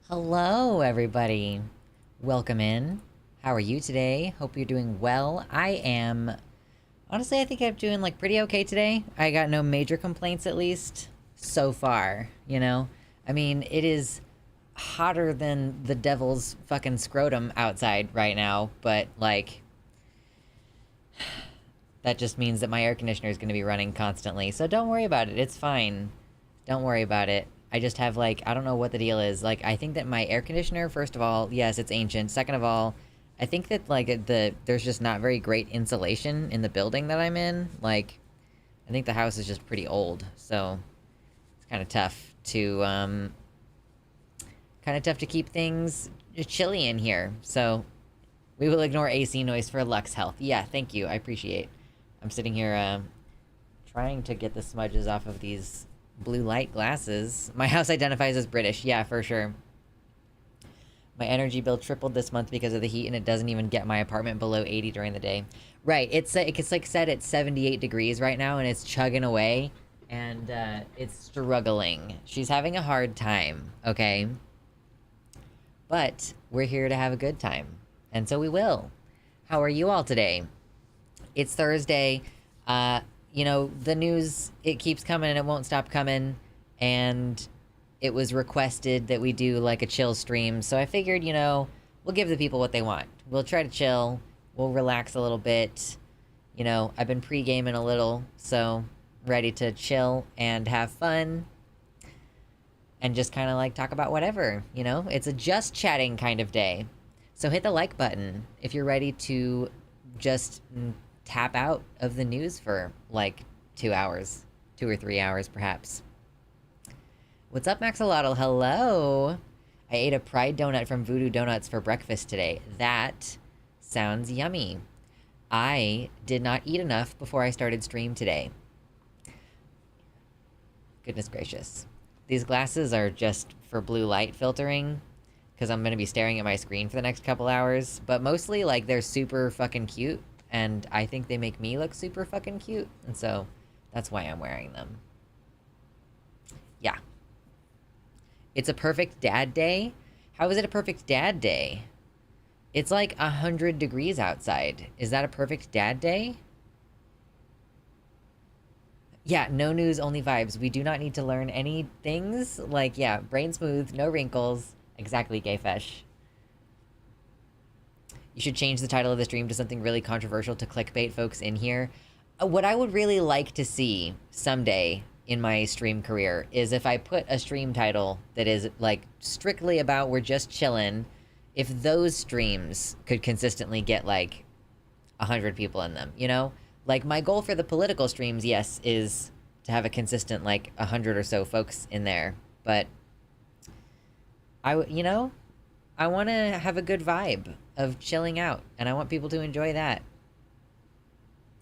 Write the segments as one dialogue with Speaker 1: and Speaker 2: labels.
Speaker 1: Hello, everybody. Welcome in. How are you today? Hope you're doing well. I am... Honestly, I think I'm doing, like, pretty okay today. I got no major complaints, at least, so far, you know? I mean, it is hotter than the devil's fucking scrotum outside right now, but, like... that just means that my air conditioner is going to be running constantly, so don't worry about it. It's fine. Don't worry about it. I just have, like, I don't know what the deal is. Like, I think that my air conditioner, first of all, yes, it's ancient. Second of all, I think that, like, there's just not very great insulation in the building that I'm in. Like, I think the house is just pretty old, so it's kind of tough to, keep things chilly in here. So we will ignore AC noise for Lux Health. Yeah, thank you. I appreciate. I'm sitting here, trying to get the smudges off of these blue light glasses. My house identifies as British. Yeah, for sure. My energy bill tripled this month because of the heat, and it doesn't even get my apartment below 80 during the day. Right, it's like set at 78 degrees right now, and it's chugging away, and it's struggling. She's having a hard time, okay? But we're here to have a good time, and so we will. How are you all today? It's Thursday. You know, the news, it keeps coming and it won't stop coming, and it was requested that we do, like, a chill stream, so I figured, you know, we'll give the people what they want. We'll try to chill, we'll relax a little bit. You know, I've been pre-gaming a little, so ready to chill and have fun. And just kind of, like, talk about whatever, you know? It's a just chatting kind of day. So hit the like button if you're ready to just tap out of the news for, like, 2 hours. 2 or 3 hours, perhaps. What's up, Maxolotl? Hello! I ate a Pride donut from Voodoo Donuts for breakfast today. That sounds yummy. I did not eat enough before I started stream today. Goodness gracious. These glasses are just for blue light filtering, because I'm going to be staring at my screen for the next couple hours. But mostly, like, they're super fucking cute, and I think they make me look super fucking cute, and so that's why I'm wearing them. Yeah. It's a perfect dad day? How is it a perfect dad day? It's like 100 degrees outside. Is that a perfect dad day? Yeah, no news, only vibes. We do not need to learn any things. Like, yeah, brain smooth, no wrinkles. Exactly, Gayfesh. You should change the title of the stream to something really controversial to clickbait folks in here. What I would really like to see someday in my stream career is if I put a stream title that is, like, strictly about we're just chillin', if those streams could consistently get, like, 100 people in them, you know? Like, my goal for the political streams, yes, is to have a consistent, like, 100 or so folks in there. But, you know, I want to have a good vibe of chilling out, and I want people to enjoy that.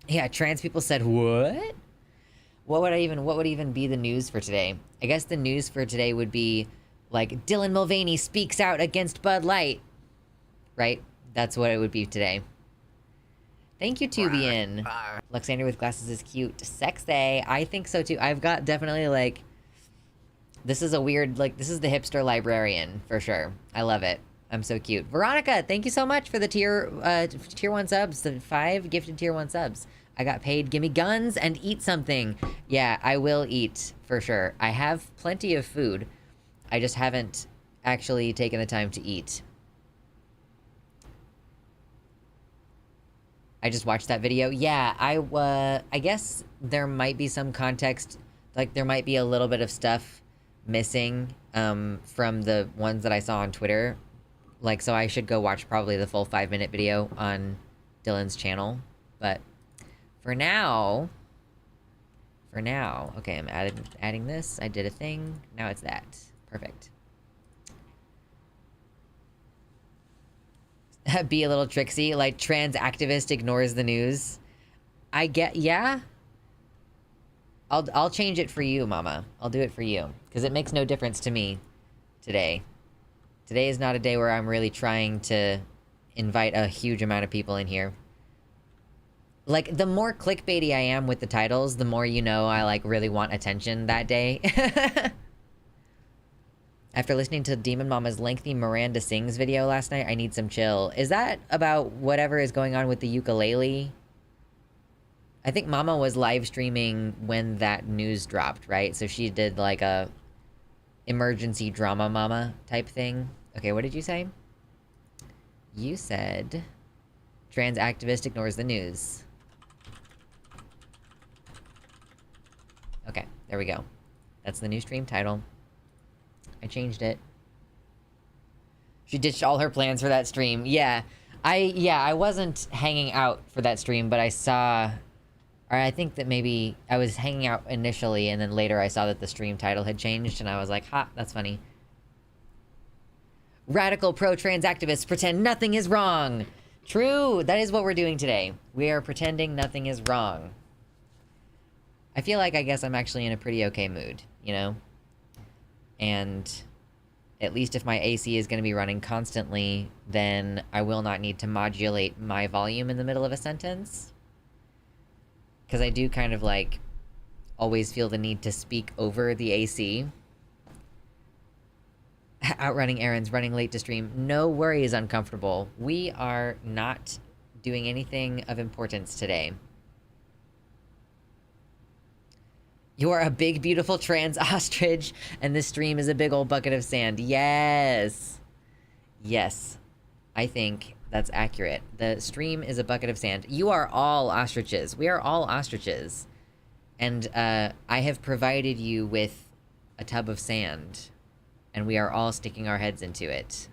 Speaker 1: Yeah, trans people said, what? What would even be the news for today? I guess the news for today would be, like, Dylan Mulvaney speaks out against Bud Light. Right? That's what it would be today. Thank you, Tubian. Luxander with glasses is cute. Sexy. I think so, too. I've got definitely, like... This is a weird, like, this is the hipster librarian, for sure. I love it. I'm so cute. Veronica, thank you so much for the tier 1 subs. The 5 gifted tier 1 subs. I got paid. Gimme guns and eat something. Yeah, I will eat, for sure. I have plenty of food. I just haven't actually taken the time to eat. I just watched that video. Yeah, I guess there might be some context. Like, there might be a little bit of stuff missing from the ones that I saw on Twitter. Like, so I should go watch probably the full 5-minute video on Dylan's channel. But for now, okay, I'm adding this. I did a thing. Now it's that. Perfect. Be a little tricksy, like trans activist ignores the news. I get, yeah. I'll change it for you, Mama. I'll do it for you, because it makes no difference to me today. Today is not a day where I'm really trying to invite a huge amount of people in here. Like, the more clickbaity I am with the titles, the more you know I, like, really want attention that day. After listening to Demon Mama's lengthy Miranda Sings video last night, I need some chill. Is that about whatever is going on with the ukulele? I think Mama was live streaming when that news dropped, right? So she did, like, a emergency drama mama type thing. Okay, what did you say? You said trans activist ignores the news. Okay, there we go. That's the new stream title. I changed it. She ditched all her plans for that stream. Yeah, I wasn't hanging out for that stream, but I saw... Or I think that maybe I was hanging out initially, and then later I saw that the stream title had changed, and I was like, ha, that's funny. Radical pro-trans activists pretend nothing is wrong. True, that is what we're doing today. We are pretending nothing is wrong. I feel like I guess I'm actually in a pretty okay mood, you know? And at least if my AC is going to be running constantly, then I will not need to modulate my volume in the middle of a sentence. Because I do kind of, like, always feel the need to speak over the AC. Out running errands, running late to stream. No worries, Uncomfortable. We are not doing anything of importance today. You are a big, beautiful trans ostrich, and this stream is a big old bucket of sand. Yes! Yes. I think that's accurate. The stream is a bucket of sand. You are all ostriches. We are all ostriches. And I have provided you with a tub of sand, and we are all sticking our heads into it.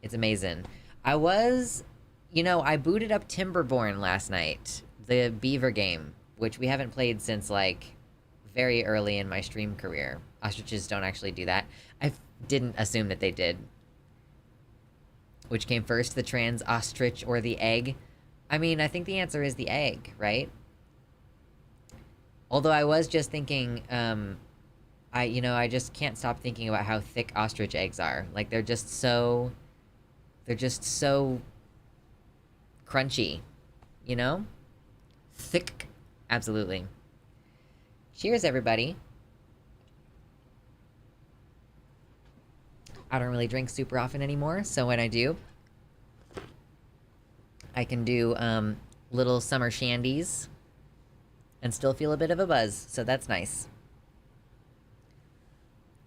Speaker 1: It's amazing. I was... You know, I booted up Timberborn last night, the beaver game, which we haven't played since, like, very early in my stream career. Ostriches don't actually do that. I didn't assume that they did. Which came first, the trans ostrich or the egg? I mean, I think the answer is the egg, right? Although I was just thinking, I just can't stop thinking about how thick ostrich eggs are. Like, they're just so crunchy, you know? Thick. Absolutely. Cheers, everybody. I don't really drink super often anymore, so when I do, I can do little summer shandies and still feel a bit of a buzz, so that's nice.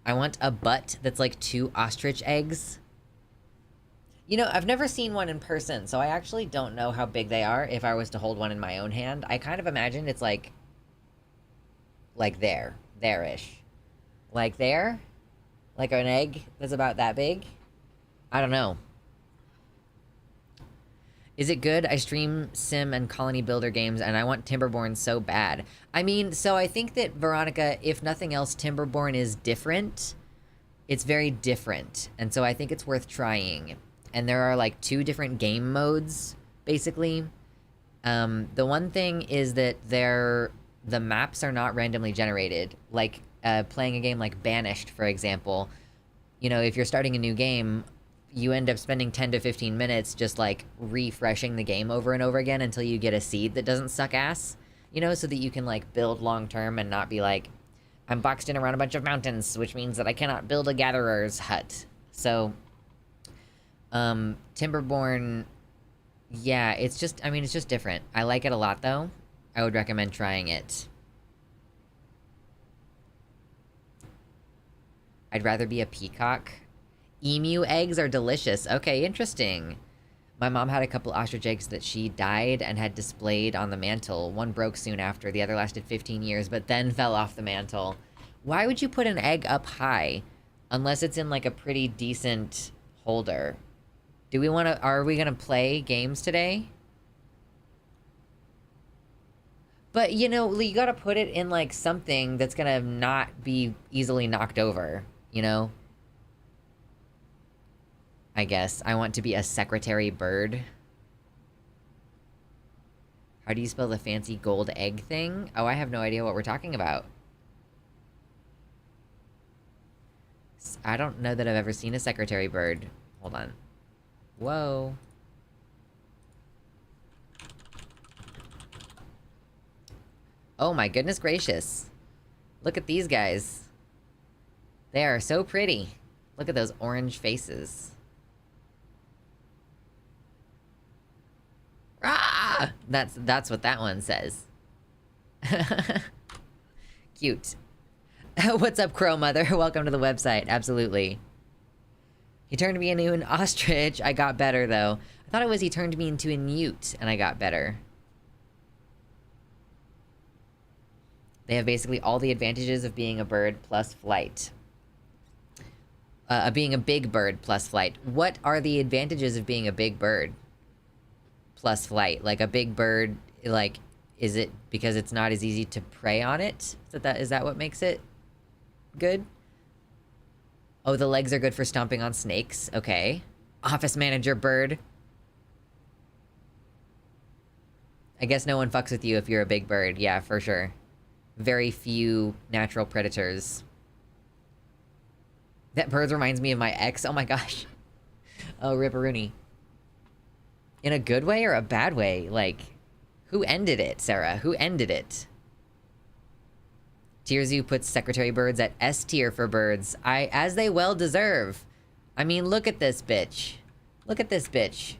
Speaker 1: I want a butt that's like 2 ostrich eggs. You know, I've never seen one in person, so I actually don't know how big they are if I was to hold one in my own hand. I kind of imagine it's like there-ish. Like there? Like an egg that's about that big? I don't know. Is it good? I stream sim and colony builder games, and I want Timberborn so bad. I mean, so I think that, Veronica, if nothing else, Timberborn is different. It's very different, and so I think it's worth trying. And there are, like, 2 different game modes, basically. The one thing is that the maps are not randomly generated. Like, playing a game like Banished, for example. You know, if you're starting a new game, you end up spending 10 to 15 minutes just, like, refreshing the game over and over again until you get a seed that doesn't suck ass. You know, so that you can, like, build long-term and not be like, I'm boxed in around a bunch of mountains, which means that I cannot build a gatherer's hut. So... Timberborn, yeah, it's just different. I like it a lot, though. I would recommend trying it. I'd rather be a peacock. Emu eggs are delicious. Okay, interesting. My mom had a couple ostrich eggs that she dyed and had displayed on the mantle. One broke soon after, the other lasted 15 years, but then fell off the mantle. Why would you put an egg up high? Unless it's in, like, a pretty decent holder. Are we gonna play games today? But, you know, you gotta put it in, like, something that's gonna not be easily knocked over, you know? I guess. I want to be a secretary bird. How do you spell the fancy gold egg thing? Oh, I have no idea what we're talking about. I don't know that I've ever seen a secretary bird. Hold on. Whoa. Oh my goodness gracious. Look at these guys. They are so pretty. Look at those orange faces. Ah! That's what that one says. Cute. What's up, Crow Mother? Welcome to the website. Absolutely. He turned me into an ostrich. I got better, though. I thought it was he turned me into a newt, and I got better. They have basically all the advantages of being a bird plus flight. Being a big bird plus flight. What are the advantages of being a big bird plus flight? Like, a big bird, like, is it because it's not as easy to prey on it? Is that what makes it good? Oh, the legs are good for stomping on snakes. Okay. Office manager bird. I guess no one fucks with you if you're a big bird. Yeah, for sure. very few natural predators. That bird reminds me of my ex. Oh my gosh. Oh, ripperoonie. In a good way or a bad way? Like, who ended it, Sarah? Who ended it? Tier Zoo puts secretary birds at S tier for birds. As they well deserve. I mean, look at this bitch. Look at this bitch.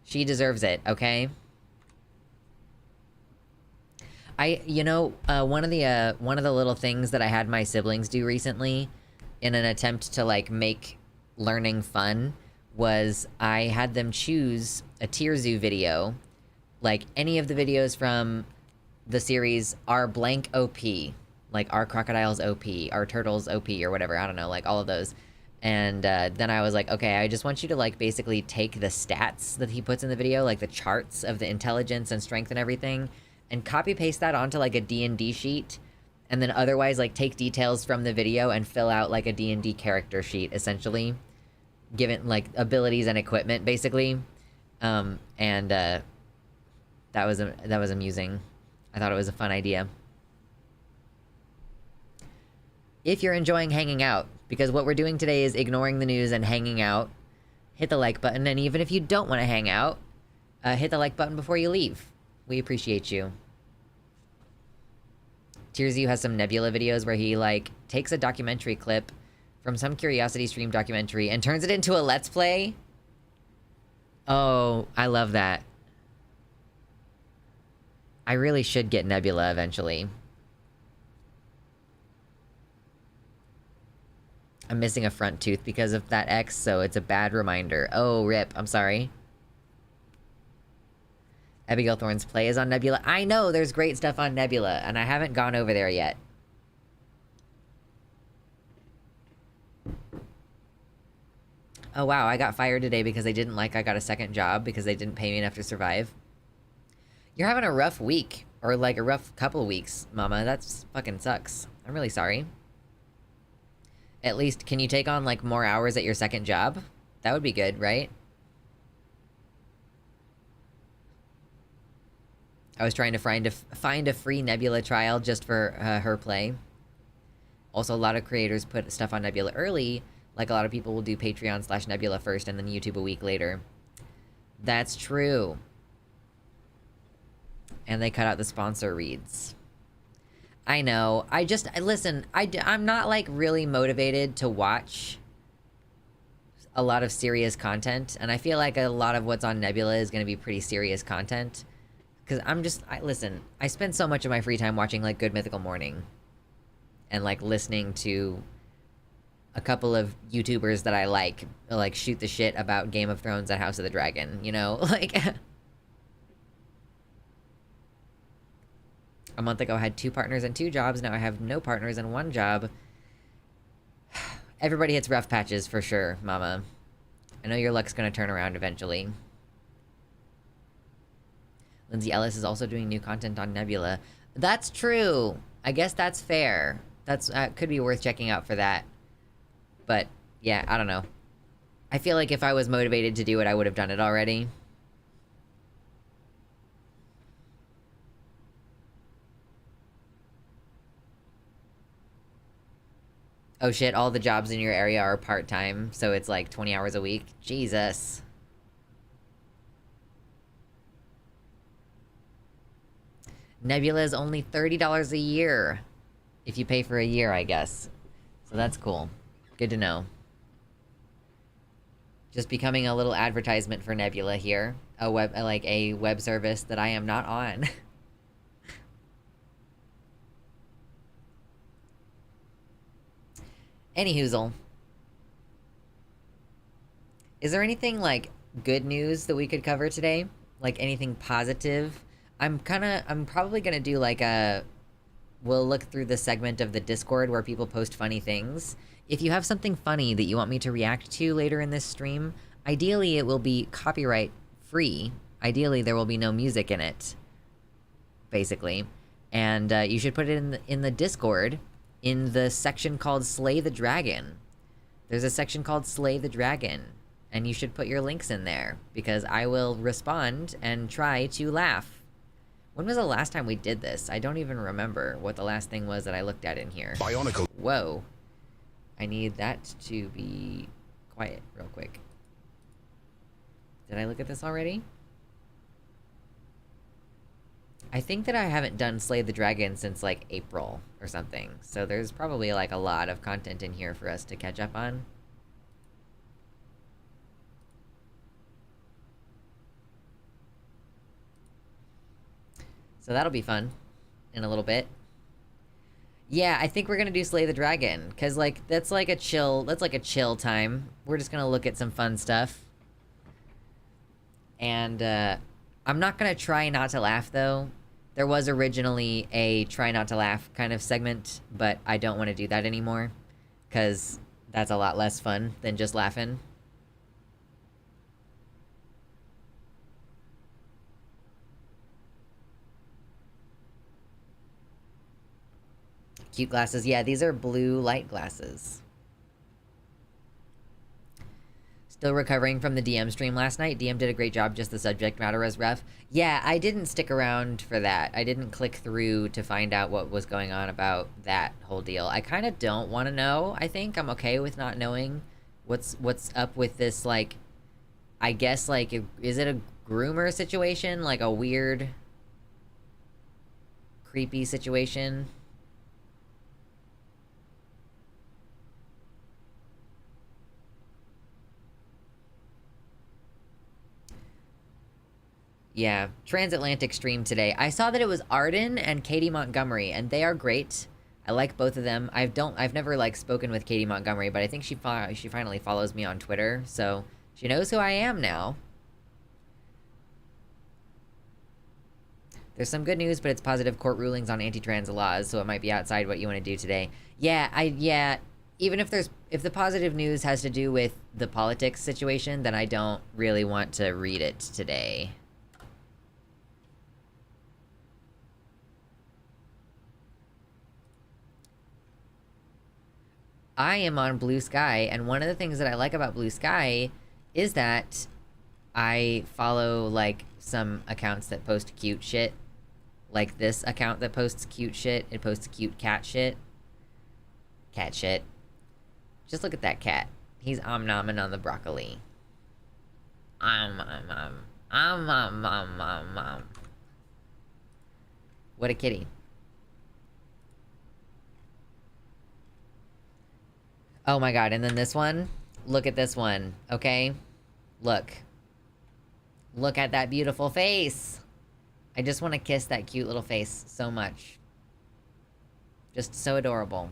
Speaker 1: She deserves it, okay? You know, one of the little things that I had my siblings do recently in an attempt to, like, make learning fun was I had them choose a Tier Zoo video. Like, any of the videos from the series are blank OP. Like, our crocodiles OP, our turtles OP, or whatever, I don't know, like, all of those. And then I was like, okay, I just want you to, like, basically take the stats that he puts in the video, like the charts of the intelligence and strength and everything, and copy-paste that onto, like, a D&D sheet, and then otherwise, like, take details from the video and fill out, like, a D&D character sheet, essentially. Given, like, abilities and equipment, basically. That was amusing. I thought it was a fun idea. If you're enjoying hanging out, because what we're doing today is ignoring the news and hanging out, hit the like button, and even if you don't want to hang out, hit the like button before you leave. We appreciate you. Tier Zoo has some Nebula videos where he, like, takes a documentary clip from some Curiosity Stream documentary and turns it into a Let's Play. Oh, I love that. I really should get Nebula eventually. I'm missing a front tooth because of that X, so it's a bad reminder. Oh, rip. I'm sorry. Abigail Thorne's play is on Nebula. I know there's great stuff on Nebula, and I haven't gone over there yet. Oh, wow, I got fired today because they didn't like I got a second job because they didn't pay me enough to survive. You're having a rough week, or like a rough couple of weeks, Mama. That's fucking sucks. I'm really sorry. At least, can you take on, like, more hours at your second job? That would be good, right? I was trying to find a free Nebula trial just for her play. Also, a lot of creators put stuff on Nebula early. Like, a lot of people will do Patreon/Nebula first and then YouTube a week later. That's true. And they cut out the sponsor reads. I know. Listen, I'm not, like, really motivated to watch a lot of serious content. And I feel like a lot of what's on Nebula is going to be pretty serious content. Because listen, I spend so much of my free time watching, like, Good Mythical Morning. And, like, listening to a couple of YouTubers that I like, shoot the shit about Game of Thrones and House of the Dragon, you know? Like... A month ago, I had 2 partners and 2 jobs. Now I have no partners and 1 job. Everybody hits rough patches for sure, Mama. I know your luck's gonna turn around eventually. Lindsay Ellis is also doing new content on Nebula. That's true. I guess that's fair. That's could be worth checking out for that. But, yeah, I don't know. I feel like if I was motivated to do it, I would have done it already. Oh shit, all the jobs in your area are part-time, so it's like 20 hours a week. Jesus. Nebula is only $30 a year. If you pay for a year, I guess. So that's cool. Good to know. Just becoming a little advertisement for Nebula here. A web service that I am not on. Anyhoozle. Is there anything, like, good news that we could cover today? Like, anything positive? I'm probably gonna do, like, we'll look through the segment of the Discord where people post funny things. If you have something funny that you want me to react to later in this stream, ideally it will be copyright free. Ideally there will be no music in it. Basically. And, you should put it in the Discord. In the section called Slay the Dragon. There's a section called Slay the Dragon. And you should put your links in there. Because I will respond and try to laugh. When was the last time we did this? I don't even remember what the last thing was that I looked at in here. Bionicle. Whoa. I need that to be quiet real quick. Did I look at this already? I think that I haven't done Slay the Dragon since, like, April or something. So there's probably, like, a lot of content in here for us to catch up on. So that'll be fun in a little bit. Yeah, I think we're gonna do Slay the Dragon, because, like, that's like a chill time. We're just gonna look at some fun stuff. And, I'm not gonna try not to laugh, though. There was originally a try not to laugh kind of segment, but I don't want to do that anymore, because that's a lot less fun than just laughing. Cute glasses. Yeah, these are blue light glasses. Still recovering from the DM stream last night. DM did a great job, just the subject matter was rough. Yeah, I didn't stick around for that. I didn't click through to find out what was going on about that whole deal. I kind of don't want to know, I think. I'm okay with not knowing what's up with this, like... I guess, like, is it a groomer situation? Like, a weird... creepy situation? Yeah, transatlantic stream today. I saw that it was Arden and Katie Montgomery, and they are great. I like both of them. I've never, like, spoken with Katie Montgomery, but I think she finally follows me on Twitter, so she knows who I am now. There's some good news, but it's positive court rulings on anti-trans laws, so it might be outside what you want to do today. Yeah, even if the positive news has to do with the politics situation, then I don't really want to read it today. I am on Blue Sky, and one of the things that I like about Blue Sky is that I follow, like, some accounts that post cute shit. Like this account that posts cute shit. It posts cute cat shit. Cat shit. Just look at that cat. He's om-nomming on the broccoli. What a kitty. Oh my god, and then this one? Look at this one, okay? Look. Look at that beautiful face! I just want to kiss that cute little face so much. Just so adorable.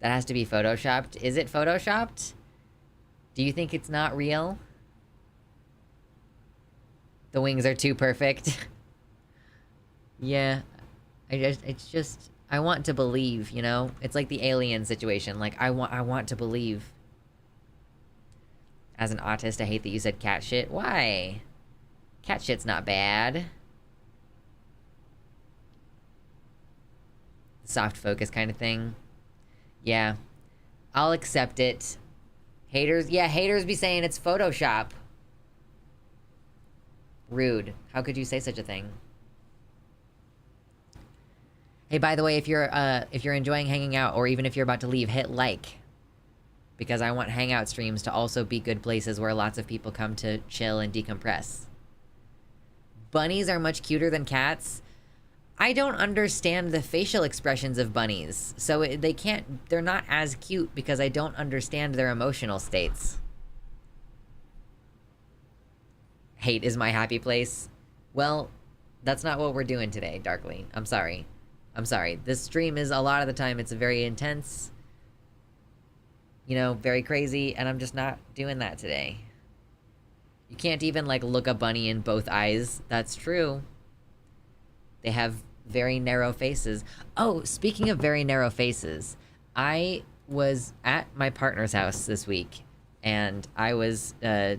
Speaker 1: That has to be photoshopped. Is it photoshopped? Do you think it's not real? The wings are too perfect. Yeah. It's just... I want to believe, you know? It's like the alien situation. Like, I want to believe. As an autist, I hate that you said cat shit. Why? Cat shit's not bad. Soft focus kind of thing. Yeah. I'll accept it. Haters, yeah, haters be saying it's Photoshop. Rude. How could you say such a thing? Hey, by the way, if you're enjoying hanging out, or even if you're about to leave, hit like. Because I want hangout streams to also be good places where lots of people come to chill and decompress. Bunnies are much cuter than cats. I don't understand the facial expressions of bunnies. So they're not as cute because I don't understand their emotional states. Hate is my happy place. Well, that's not what we're doing today, Darkly. I'm sorry. I'm sorry. This stream is, a lot of the time, it's very intense. You know, very crazy, and I'm just not doing that today. You can't even, like, look a bunny in both eyes. That's true. They have very narrow faces. Oh, speaking of very narrow faces, I was at my partner's house this week, and I was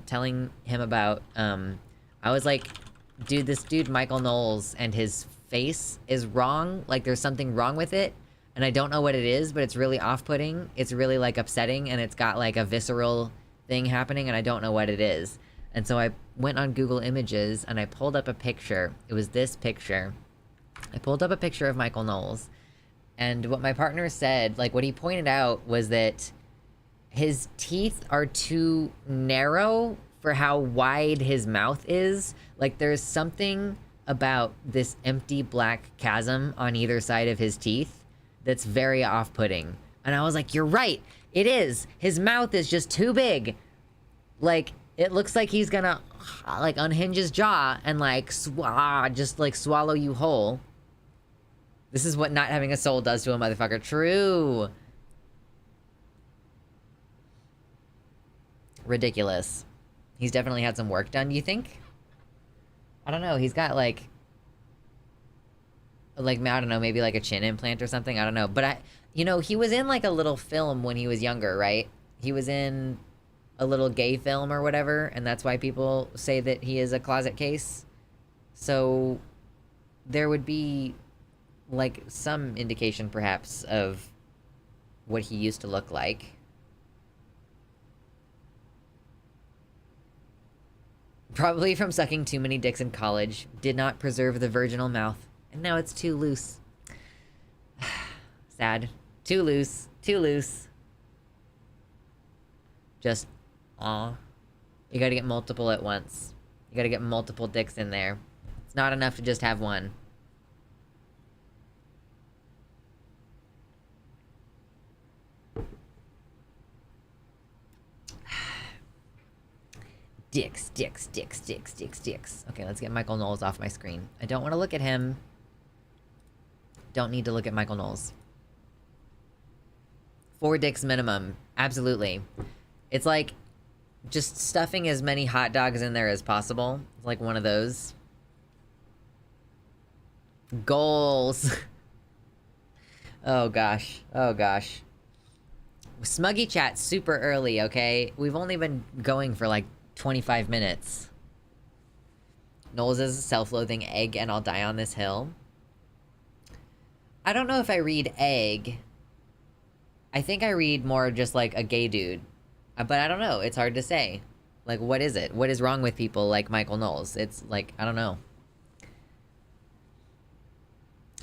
Speaker 1: telling him about, I was like, dude, this dude Michael Knowles and his face is wrong. Like, there's something wrong with it, and I don't know what it is, but it's really off-putting. It's really, like, upsetting, and it's got, like, a visceral thing happening, and I don't know what it is. And so I went on Google Images and I pulled up a picture. It was this picture. I pulled up a picture of Michael Knowles. And what my partner said, like what he pointed out, was that his teeth are too narrow for how wide his mouth is. Like there's something about this empty black chasm on either side of his teeth that's very off-putting. And I was like, you're right, it is. His mouth is just too big. Like, it looks like he's gonna, like, unhinge his jaw and, like, just, like, swallow you whole. This is what not having a soul does to a motherfucker. True. Ridiculous. He's definitely had some work done, you think? I don't know, he's got, like, I don't know, maybe, like, a chin implant or something? I don't know. But you know, he was in, like, a little film when he was younger, right? He was in a little gay film or whatever, and that's why people say that he is a closet case. So there would be, like, some indication, perhaps, of what he used to look like. Probably from sucking too many dicks in college. Did not preserve the virginal mouth. And now it's too loose. Sad. Too loose. Too loose. Just, aw. You gotta get multiple at once. You gotta get multiple dicks in there. It's not enough to just have one. Dicks, dicks, dicks, dicks, dicks, dicks. Okay, let's get Michael Knowles off my screen. I don't want to look at him. Don't need to look at Michael Knowles. 4 dicks minimum. Absolutely. It's like just stuffing as many hot dogs in there as possible. It's like one of those. Goals. Oh gosh. Oh gosh. Smuggy chat super early, okay? We've only been going for like 25 minutes. Knowles is a self-loathing egg and I'll die on this hill. I don't know if I read egg. I think I read more just like a gay dude. But I don't know. It's hard to say. Like, what is it? What is wrong with people like Michael Knowles? It's like, I don't know.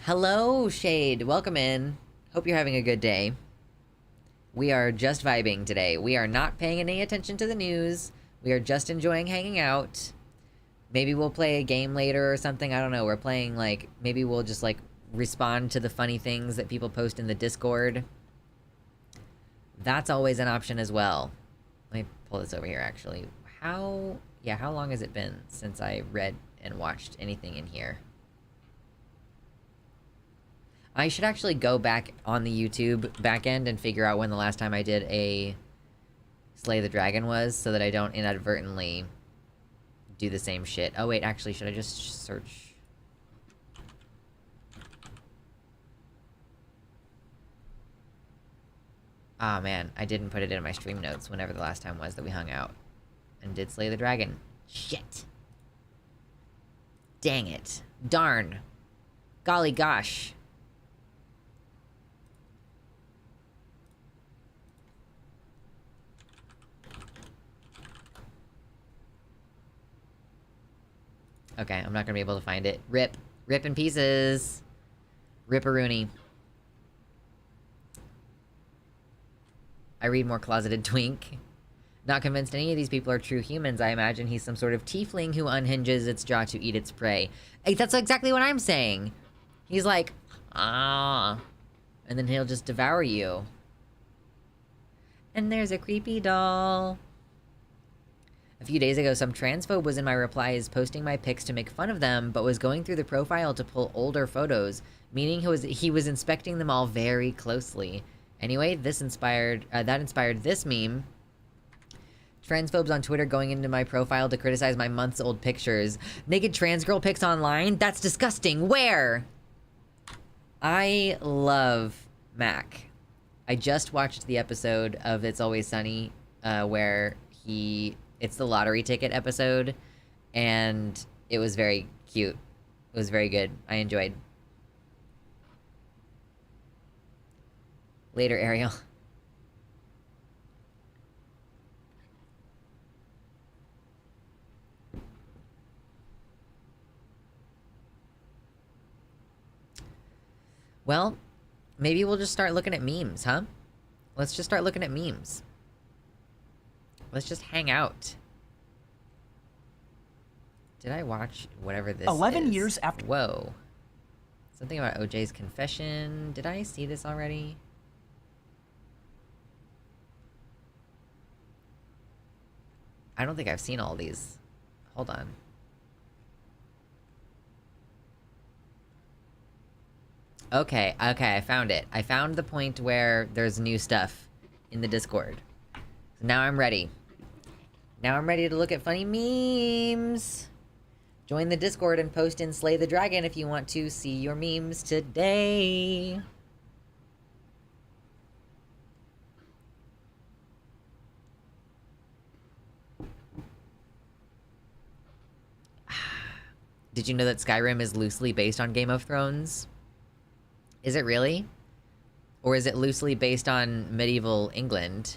Speaker 1: Hello, Shade. Welcome in. Hope you're having a good day. We are just vibing today. We are not paying any attention to the news. We are just enjoying hanging out. Maybe we'll play a game later or something. I don't know. We're playing, like, maybe we'll just, like, respond to the funny things that people post in the Discord. That's always an option as well. Let me pull this over here, actually. How long has it been since I read and watched anything in here? I should actually go back on the YouTube backend and figure out when the last time I did a Slay the Dragon was, so that I don't inadvertently do the same shit. Oh wait, actually, should I just search? Ah, man, I didn't put it in my stream notes whenever the last time was that we hung out and did Slay the Dragon. Shit. Dang it. Darn. Golly gosh. Okay, I'm not gonna be able to find it. Rip. Rip in pieces. Ripperoonie. I read more closeted twink. Not convinced any of these people are true humans. I imagine he's some sort of tiefling who unhinges its jaw to eat its prey. Hey, that's exactly what I'm saying. He's like, ah. And then he'll just devour you. And there's a creepy doll. A few days ago, some transphobe was in my replies posting my pics to make fun of them, but was going through the profile to pull older photos, meaning he was inspecting them all very closely. Anyway, that inspired this meme. Transphobes on Twitter going into my profile to criticize my months-old pictures. Naked trans girl pics online? That's disgusting. Where? I love Mac. I just watched the episode of It's Always Sunny, where it's the lottery ticket episode, and it was very cute. It was very good. I enjoyed. Later, Ariel. Well, maybe we'll just start looking at memes, huh? Let's just start looking at memes. Let's just hang out. Did I watch whatever this
Speaker 2: 11
Speaker 1: is?
Speaker 2: years after...
Speaker 1: Whoa. Something about OJ's confession. Did I see this already? I don't think I've seen all these. Hold on. Okay, I found it. I found the point where there's new stuff in the Discord. So now I'm ready. Now I'm ready to look at funny memes. Join the Discord and post in Slay the Dragon if you want to see your memes today. Did you know that Skyrim is loosely based on Game of Thrones? Is it really? Or is it loosely based on medieval England?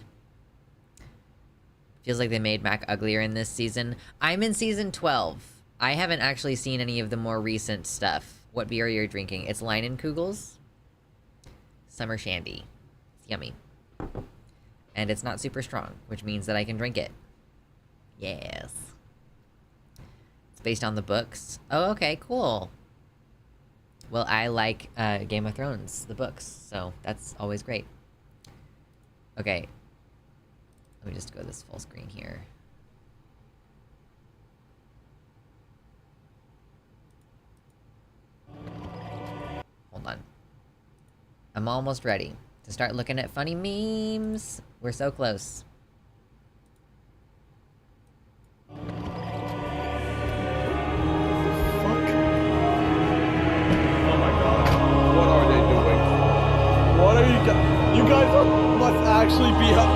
Speaker 1: Feels like they made Mac uglier in this season. I'm in season 12. I haven't actually seen any of the more recent stuff. What beer are you drinking? It's Leinenkugels. Summer Shandy. It's yummy. And it's not super strong, which means that I can drink it. Yes. It's based on the books. Oh, okay, cool. Well, I like Game of Thrones, the books, so that's always great. Okay. Let me just go this full screen here. Hold on. I'm almost ready to start looking at funny memes. We're so close.
Speaker 3: You guys must actually be up.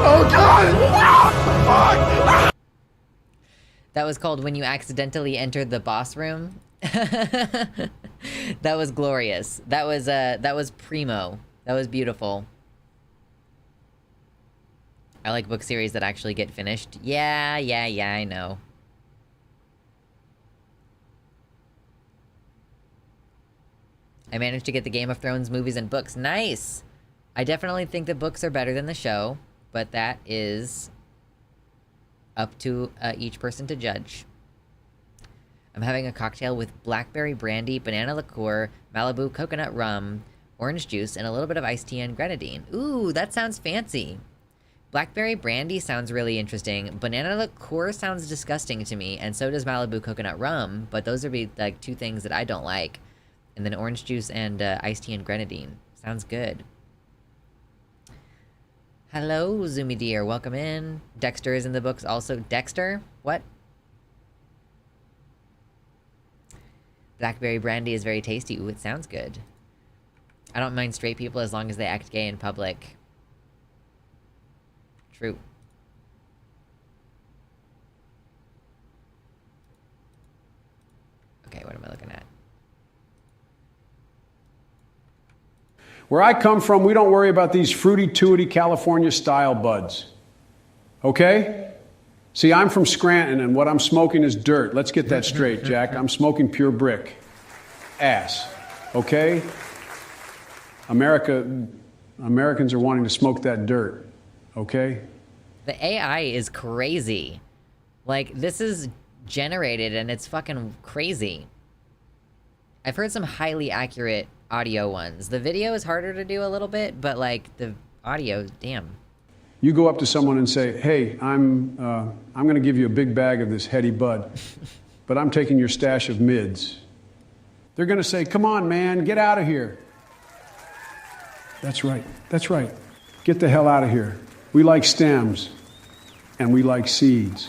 Speaker 3: Oh God! Fuck!
Speaker 1: That was called When You Accidentally Entered the Boss Room. That was glorious. That was primo. That was beautiful. I like book series that actually get finished. Yeah, I know. I managed to get the Game of Thrones movies and books. Nice! I definitely think the books are better than the show, but that is up to each person to judge. I'm having a cocktail with blackberry brandy, banana liqueur, Malibu coconut rum, orange juice, and a little bit of iced tea and grenadine. Ooh, that sounds fancy. Blackberry brandy sounds really interesting. Banana liqueur sounds disgusting to me, and so does Malibu coconut rum, but those would be like two things that I don't like. And then orange juice and iced tea and grenadine. Sounds good. Hello, Zoomy dear. Welcome in. Dexter is in the books also. Dexter? What? Blackberry brandy is very tasty. Ooh, it sounds good. I don't mind straight people as long as they act gay in public. True. Okay, what am I looking at?
Speaker 4: Where I come from, we don't worry about these fruity-tooty California-style buds. Okay? See, I'm from Scranton, and what I'm smoking is dirt. Let's get that straight, Jack. I'm smoking pure brick. Ass. Okay? Americans are wanting to smoke that dirt. Okay?
Speaker 1: The AI is crazy. Like, this is generated, and it's fucking crazy. I've heard some highly accurate audio ones. The video is harder to do a little bit, but like the audio, damn.
Speaker 4: You go up to someone and say, "Hey, I'm going to give you a big bag of this heady bud, but I'm taking your stash of mids." They're going to say, "Come on, man, get out of here." That's right. That's right. Get the hell out of here. We like stems, and we like seeds,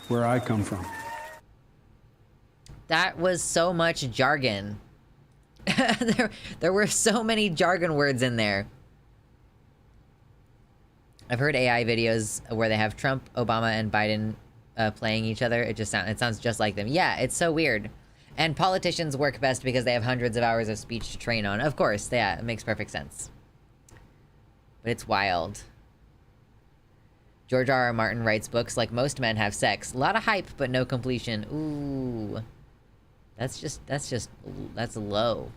Speaker 4: where I come from.
Speaker 1: That was so much jargon. there were so many jargon words in there. I've heard AI videos where they have Trump, Obama, and Biden playing each other. It sounds just like them. Yeah, it's so weird. And politicians work best because they have hundreds of hours of speech to train on. Of course, yeah, it makes perfect sense. But it's wild. George R. R. Martin writes books like most men have sex. A lot of hype, but no completion. Ooh. That's low.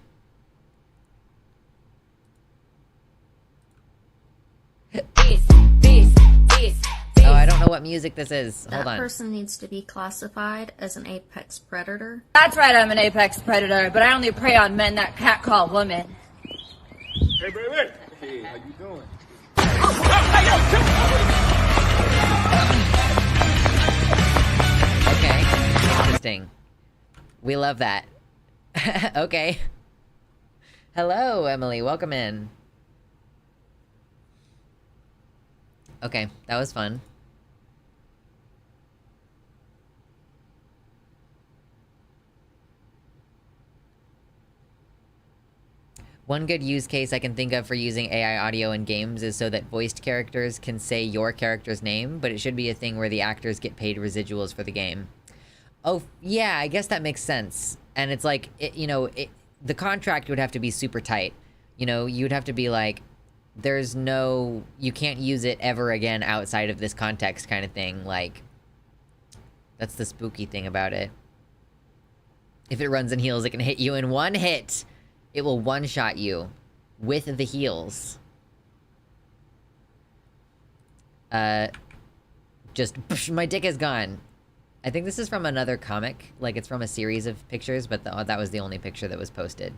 Speaker 1: Oh, I don't know what music this is. Hold on.
Speaker 2: That person needs to be classified as an apex predator.
Speaker 5: That's right, I'm an apex predator, but I only prey on men that catcall women.
Speaker 3: Hey, baby. Hey, how you doing?
Speaker 1: Okay. Interesting. We love that. Okay. Hello, Emily. Welcome in. Okay, that was fun. One good use case I can think of for using AI audio in games is so that voiced characters can say your character's name, but it should be a thing where the actors get paid residuals for the game. Oh, yeah, I guess that makes sense. And it's like, the contract would have to be super tight. You know, you'd have to be like, you can't use it ever again outside of this context kind of thing. Like, that's the spooky thing about it. If it runs and heals, it can hit you in one hit. It will one-shot you with the heals. My dick is gone. I think this is from another comic. Like, it's from a series of pictures, but that was the only picture that was posted.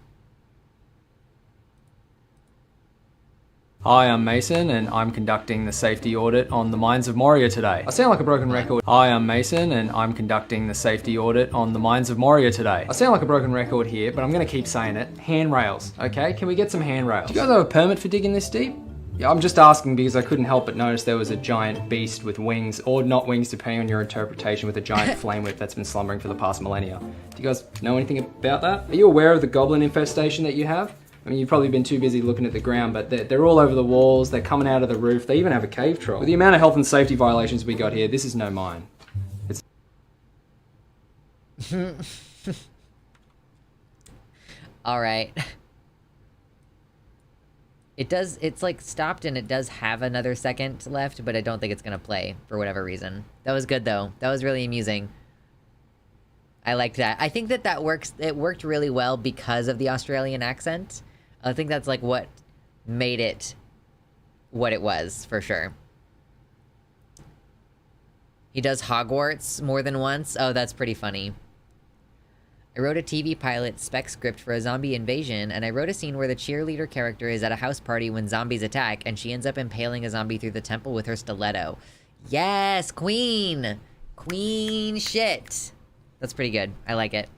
Speaker 6: Hi, I'm Mason, and I'm conducting the safety audit on the Mines of Moria today. I sound like a broken record. Hi, I'm Mason, and I'm conducting the safety audit on the Mines of Moria today. I sound like a broken record here, but I'm gonna keep saying it. Handrails, okay? Can we get some handrails? Do you guys have a permit for digging this deep? Yeah, I'm just asking because I couldn't help but notice there was a giant beast with wings, or not wings depending on your interpretation, with a giant flame whip that's been slumbering for the past millennia. Do you guys know anything about that? Are you aware of the goblin infestation that you have? I mean, you've probably been too busy looking at the ground, but they're all over the walls, they're coming out of the roof, they even have a cave troll. With the amount of health and safety violations we got here, this is no mine. It's...
Speaker 1: Alright. It's like stopped and it does have another second left, but I don't think it's gonna play for whatever reason. That was good though. That was really amusing. I liked that. I think that works. It worked really well because of the Australian accent. I think that's like what made it what it was, for sure. He does Hogwarts more than once. Oh, that's pretty funny. I wrote a TV pilot spec script for a zombie invasion, and I wrote a scene where the cheerleader character is at a house party when zombies attack, and she ends up impaling a zombie through the temple with her stiletto. Yes, queen! Queen shit! That's pretty good. I like it.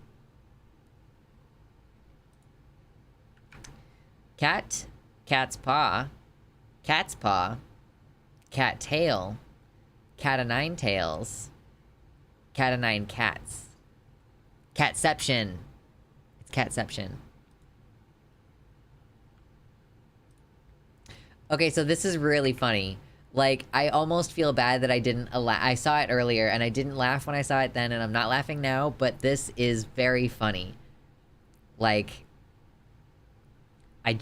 Speaker 1: Cat, cat's paw, cat's paw, cat tail, cat o' nine tails, cat o' nine cats. Catception. It's catception. Okay, so this is really funny. Like, I almost feel bad that I didn't I saw it earlier, and I didn't laugh when I saw it then, and I'm not laughing now, but this is very funny. Like, I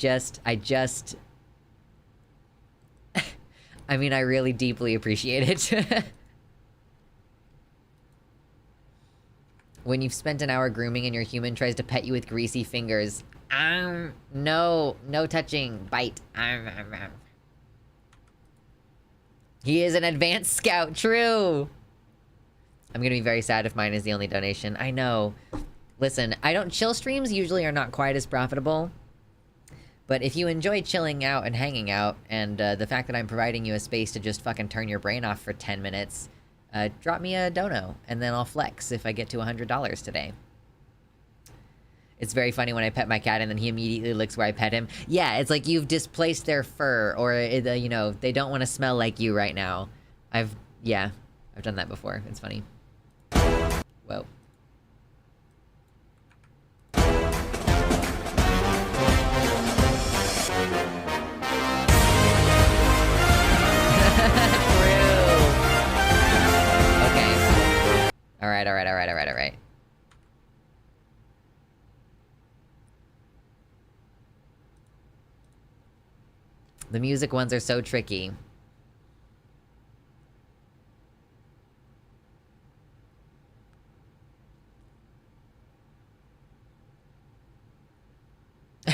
Speaker 1: mean, I really deeply appreciate it. When you've spent an hour grooming and your human tries to pet you with greasy fingers. No touching, bite. He is an advanced scout, true! I'm gonna be very sad if mine is the only donation. I know. Listen, chill streams usually are not quite as profitable. But if you enjoy chilling out and hanging out, and the fact that I'm providing you a space to just fucking turn your brain off for 10 minutes, drop me a dono, and then I'll flex if I get to $100 today. It's very funny when I pet my cat and then he immediately looks where I pet him. Yeah, it's like you've displaced their fur, or, you know, they don't want to smell like you right now. I've done that before. It's funny. Whoa. Alright. The music ones are so tricky.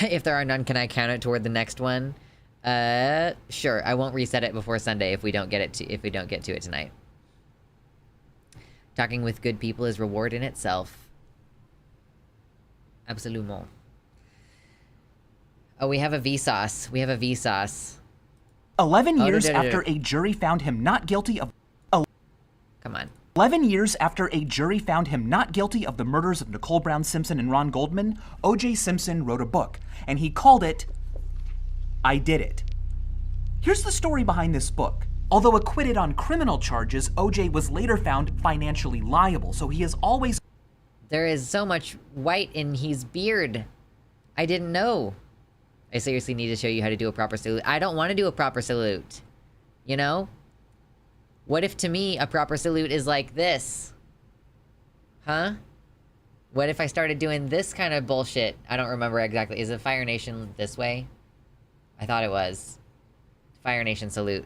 Speaker 1: If there are none, can I count it toward the next one? Sure. I won't reset it before Sunday if we don't get to it tonight. Talking with good people is reward in itself. Absolument. Oh, we have a Vsauce.
Speaker 7: 11 years after a jury found him not guilty of...
Speaker 1: Come on.
Speaker 7: 11 years after a jury found him not guilty of the murders of Nicole Brown Simpson and Ron Goldman, O.J. Simpson wrote a book, and he called it I Did It. Here's the story behind this book. Although acquitted on criminal charges, O.J. was later found financially liable, so he has always...
Speaker 1: There is so much white in his beard. I didn't know. I seriously need to show you how to do a proper salute. I don't want to do a proper salute. You know? What if to me a proper salute is like this? Huh? What if I started doing this kind of bullshit? I don't remember exactly. Is it Fire Nation this way? I thought it was. Fire Nation salute.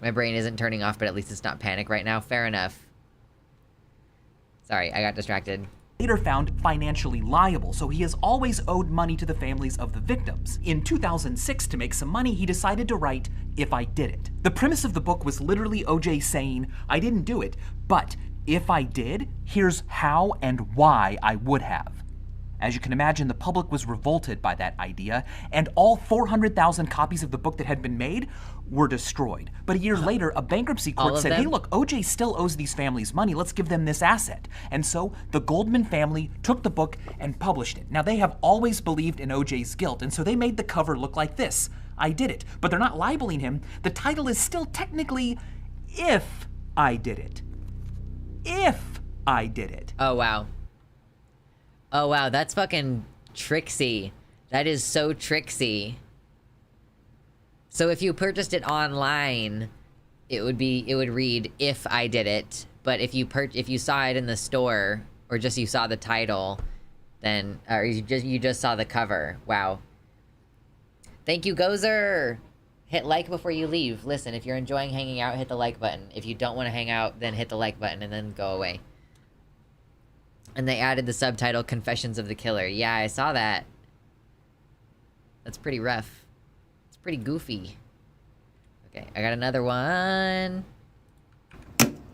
Speaker 1: My brain isn't turning off, but at least it's not panic right now. Fair enough. Sorry, I got distracted.
Speaker 7: Later found financially liable, so he has always owed money to the families of the victims. In 2006, to make some money, he decided to write If I Did It. The premise of the book was literally O.J. saying, I didn't do it, but if I did, here's how and why I would have. As you can imagine, the public was revolted by that idea, and all 400,000 copies of the book that had been made were destroyed. But a year later, a bankruptcy court said, hey look, O.J. still owes these families money, let's give them this asset. And so the Goldman family took the book and published it. Now they have always believed in O.J.'s guilt, and so they made the cover look like this, I Did It. But they're not libeling him. The title is still technically If I Did It. If I Did It.
Speaker 1: Oh, wow. Oh, wow, that's fucking tricksy. That is so tricksy. So if you purchased it online, it would read, If I Did It. But if you saw it in the store, or just you saw the title, then, or you just saw the cover. Wow. Thank you, Gozer! Hit like before you leave. Listen, if you're enjoying hanging out, hit the like button. If you don't want to hang out, then hit the like button and then go away. And they added the subtitle, Confessions of the Killer. Yeah, I saw that. That's pretty rough. It's pretty goofy. Okay, I got another one.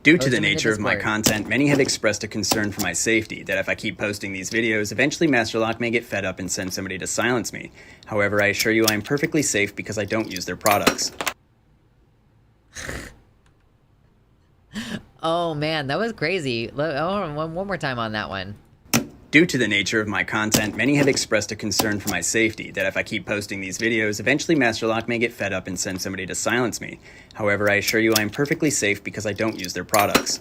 Speaker 8: Due to the nature of my content, many have expressed a concern for my safety, that if I keep posting these videos, eventually Masterlock may get fed up and send somebody to silence me. However, I assure you I am perfectly safe because I don't use their products.
Speaker 1: Oh man, that was crazy. One more time on that one.
Speaker 8: Due to the nature of my content, many have expressed a concern for my safety, that if I keep posting these videos, eventually Masterlock may get fed up and send somebody to silence me. However, I assure you I am perfectly safe because I don't use their products.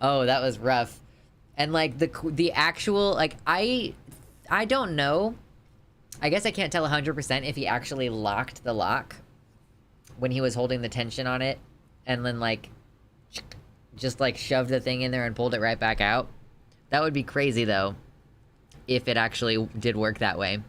Speaker 1: Oh, that was rough. And like the actual, like, I don't know. I guess I can't tell 100% if he actually locked the lock when he was holding the tension on it. And then, like, just, like, shoved the thing in there and pulled it right back out. That would be crazy, though, if it actually did work that way.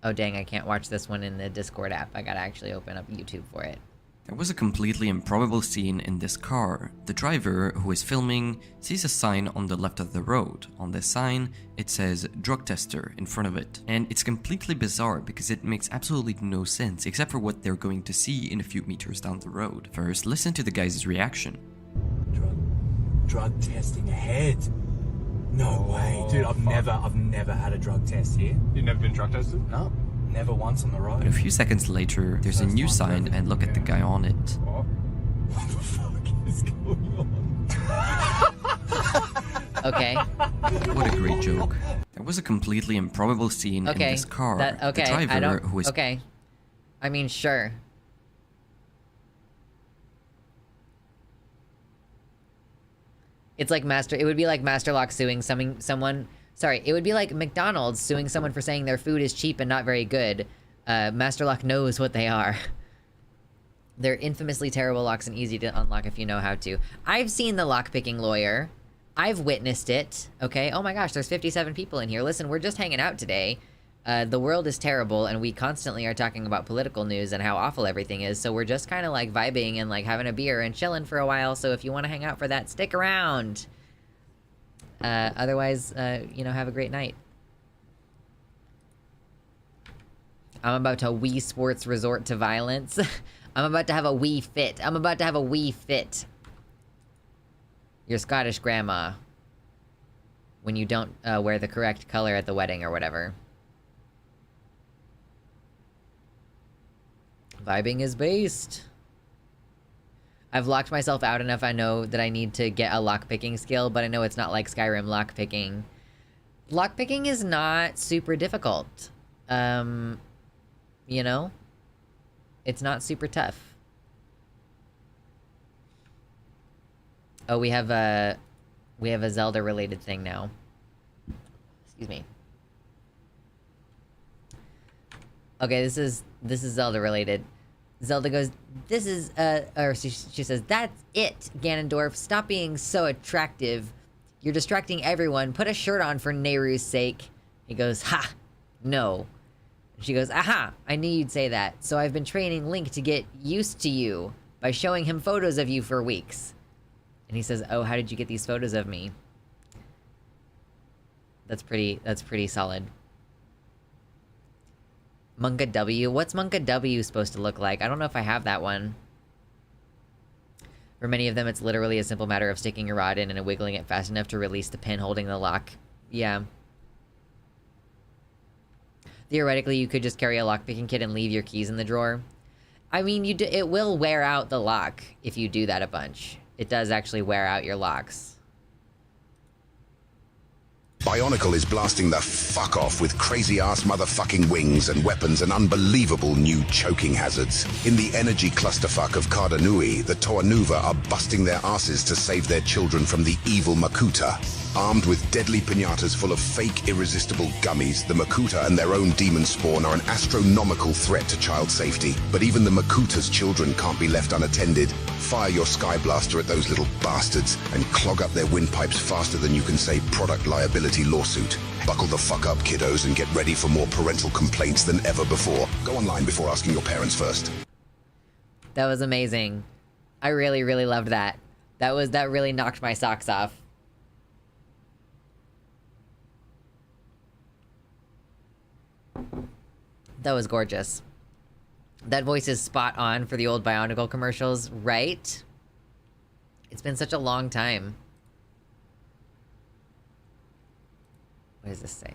Speaker 1: Oh, dang, I can't watch this one in the Discord app. I gotta actually open up YouTube for it.
Speaker 9: There was a completely improbable scene in this car. The driver, who is filming, sees a sign on the left of the road. On the sign, it says drug tester in front of it. And it's completely bizarre because it makes absolutely no sense except for what they're going to see in a few meters down the road. First, listen to the guy's reaction.
Speaker 10: Drug testing ahead. No way. Dude, I've never had a drug test here.
Speaker 3: You've never been drug tested?
Speaker 10: No. Never once on the road.
Speaker 9: But a few seconds later, there's a new sign and look at the guy on it.
Speaker 10: What the fuck is going
Speaker 9: on?
Speaker 1: Okay.
Speaker 9: What a great joke. There was a completely improbable scene in this car. The driver who is...
Speaker 1: Okay. I mean, sure. It's like it would be like Masterlock suing someone... Sorry, it would be like McDonald's suing someone for saying their food is cheap and not very good. Masterlock knows what they are. They're infamously terrible locks and easy to unlock if you know how to. I've seen the lockpicking lawyer. I've witnessed it, okay? Oh my gosh, there's 57 people in here. Listen, we're just hanging out today. The world is terrible, and we constantly are talking about political news and how awful everything is, so we're just kind of, like, vibing and, like, having a beer and chilling for a while, so if you want to hang out for that, stick around! Otherwise, you know, have a great night. I'm about to Wii Sports resort to violence. I'm about to have a Wii fit. I'm about to have a Wii fit. Your Scottish grandma. When you don't wear the correct color at the wedding or whatever. Vibing is based. I've locked myself out enough I know that I need to get a lockpicking skill, but I know it's not like Skyrim lockpicking. Lockpicking is not super difficult. You know? It's not super tough. Oh, we have a Zelda-related thing now. Excuse me. Okay, this is Zelda-related. Zelda goes, this is, or she says, that's it, Ganondorf. Stop being so attractive. You're distracting everyone. Put a shirt on for Nehru's sake. He goes, ha! No. She goes, aha! I knew you'd say that. So I've been training Link to get used to you by showing him photos of you for weeks. And he says, oh, how did you get these photos of me? That's pretty solid. Monka W? What's Monka W supposed to look like? I don't know if I have that one. For many of them, it's literally a simple matter of sticking your rod in and wiggling it fast enough to release the pin holding the lock. Yeah. Theoretically, you could just carry a lockpicking kit and leave your keys in the drawer. I mean, it will wear out the lock if you do that a bunch. It does actually wear out your locks.
Speaker 11: Bionicle is blasting the fuck off with crazy-ass motherfucking wings and weapons and unbelievable new choking hazards. In the energy clusterfuck of Cardanui, the Toanuva are busting their asses to save their children from the evil Makuta. Armed with deadly piñatas full of fake, irresistible gummies, the Makuta and their own demon spawn are an astronomical threat to child safety. But even the Makuta's children can't be left unattended. Fire your Sky Blaster at those little bastards and clog up their windpipes faster than you can say product liability lawsuit. Buckle the fuck up, kiddos, and get ready for more parental complaints than ever before. Go online before asking your parents first.
Speaker 1: That was amazing. I really, really loved that. That really knocked my socks off. That was gorgeous. That voice is spot on for the old Bionicle commercials, right? It's been such a long time. What does this say?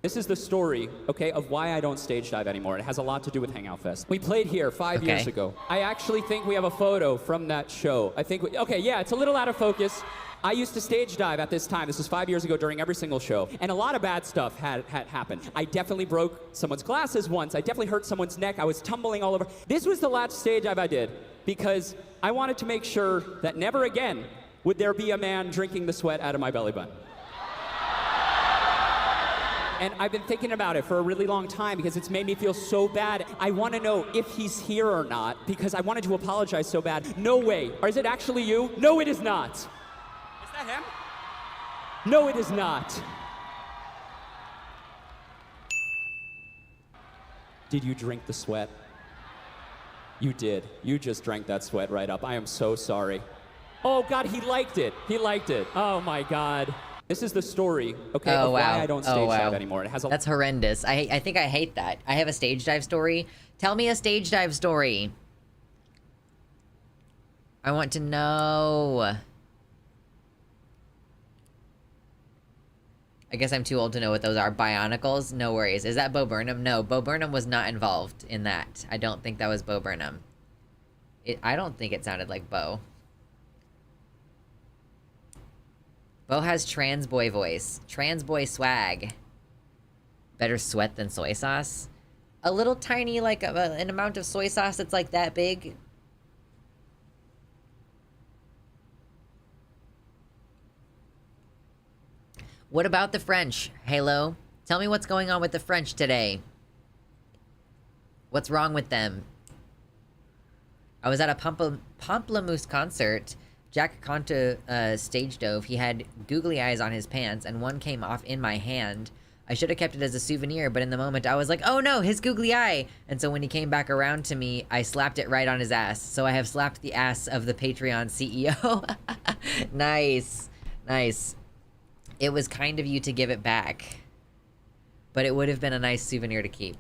Speaker 12: This is the story, okay, of why I don't stage dive anymore. It has a lot to do with Hangout Fest. We played here 5 years ago. I actually think we have a photo from that show. I think, okay, yeah, it's a little out of focus. I used to stage dive at this time. This was 5 years ago during every single show. And a lot of bad stuff had happened. I definitely broke someone's glasses once. I definitely hurt someone's neck. I was tumbling all over. This was the last stage dive I did because I wanted to make sure that never again would there be a man drinking the sweat out of my belly button. And I've been thinking about it for a really long time because it's made me feel so bad. I want to know if he's here or not because I wanted to apologize so bad. No way. Or is it actually you? No, it is not. Is that him? No, it is not. Did you drink the sweat? You did. You just drank that sweat right up. I am so sorry. Oh, God, he liked it. He liked it. Oh, my God. This is the story, okay, of why I don't stage dive anymore. It has a
Speaker 1: That's horrendous. I think I hate that. I have a stage dive story. Tell me a stage dive story. I want to know. I guess I'm too old to know what those are. Bionicles? No worries. Is that Bo Burnham? No, Bo Burnham was not involved in that. I don't think that was Bo Burnham. I don't think it sounded like Bo. Bo has trans boy voice. Trans boy swag. Better sweat than soy sauce? A little tiny, like, an amount of soy sauce that's, like, that big. What about the French, Halo? Tell me what's going on with the French today. What's wrong with them? I was at a Pamplemousse concert. Jack Conta stage dove. He had googly eyes on his pants, and one came off in my hand. I should have kept it as a souvenir, but in the moment I was like, oh no, his googly eye! And so when he came back around to me, I slapped it right on his ass. So I have slapped the ass of the Patreon CEO. Nice. Nice. It was kind of you to give it back. But it would have been a nice souvenir to keep.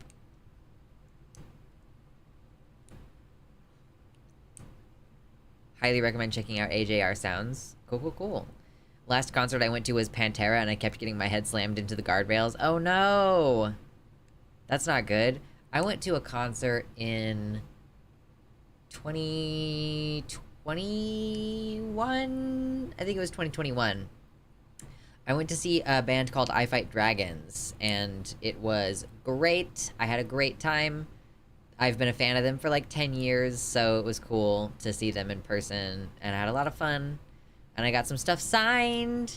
Speaker 1: Highly recommend checking out AJR Sounds. Cool, cool, cool. Last concert I went to was Pantera, and I kept getting my head slammed into the guardrails. Oh no! That's not good. I went to a concert in 2021? I think it was 2021. I went to see a band called I Fight Dragons, and it was great. I had a great time. I've been a fan of them for like 10 years, so it was cool to see them in person, and I had a lot of fun. And I got some stuff signed.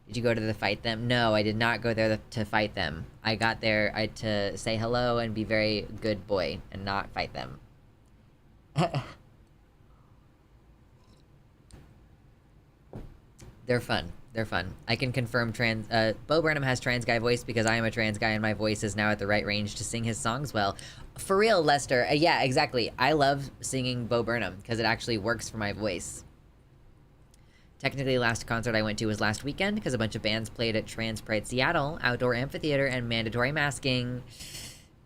Speaker 1: Did you go to fight them? No, I did not go there to fight them. I got there to say hello and be very good boy and not fight them. They're fun. They're fun. I can confirm Bo Burnham has trans guy voice because I am a trans guy and my voice is now at the right range to sing his songs well. For real, Lester. Yeah, exactly. I love singing Bo Burnham because it actually works for my voice. Technically, last concert I went to was last weekend because a bunch of bands played at Trans Pride Seattle, outdoor amphitheater, and mandatory masking.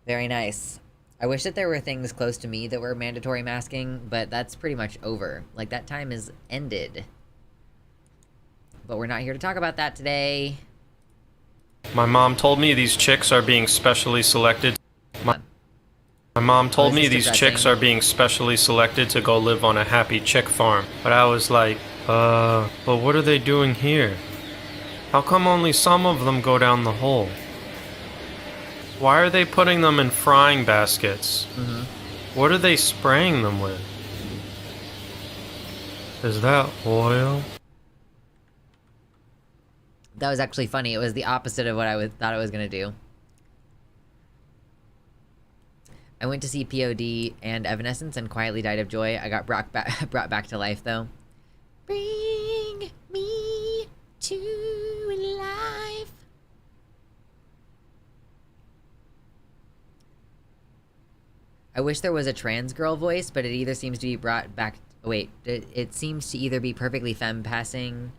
Speaker 1: Very nice. I wish that there were things close to me that were mandatory masking, but that's pretty much over. Like, that time is ended. But we're not here to talk about that today.
Speaker 13: My mom told me these chicks are being specially selected. My mom told me these chicks are being specially selected to go live on a happy chick farm. But I was like, but what are they doing here? How come only some of them go down the hole? Why are they putting them in frying baskets? What are they spraying them with? Is that oil?
Speaker 1: That was actually funny. It was the opposite of what I thought I was gonna do. I went to see POD and Evanescence and quietly died of joy. I got brought back to life, though. Bring me to life. I wish there was a trans girl voice, but it either seems to be brought back... Wait, it seems to either be perfectly femme-passing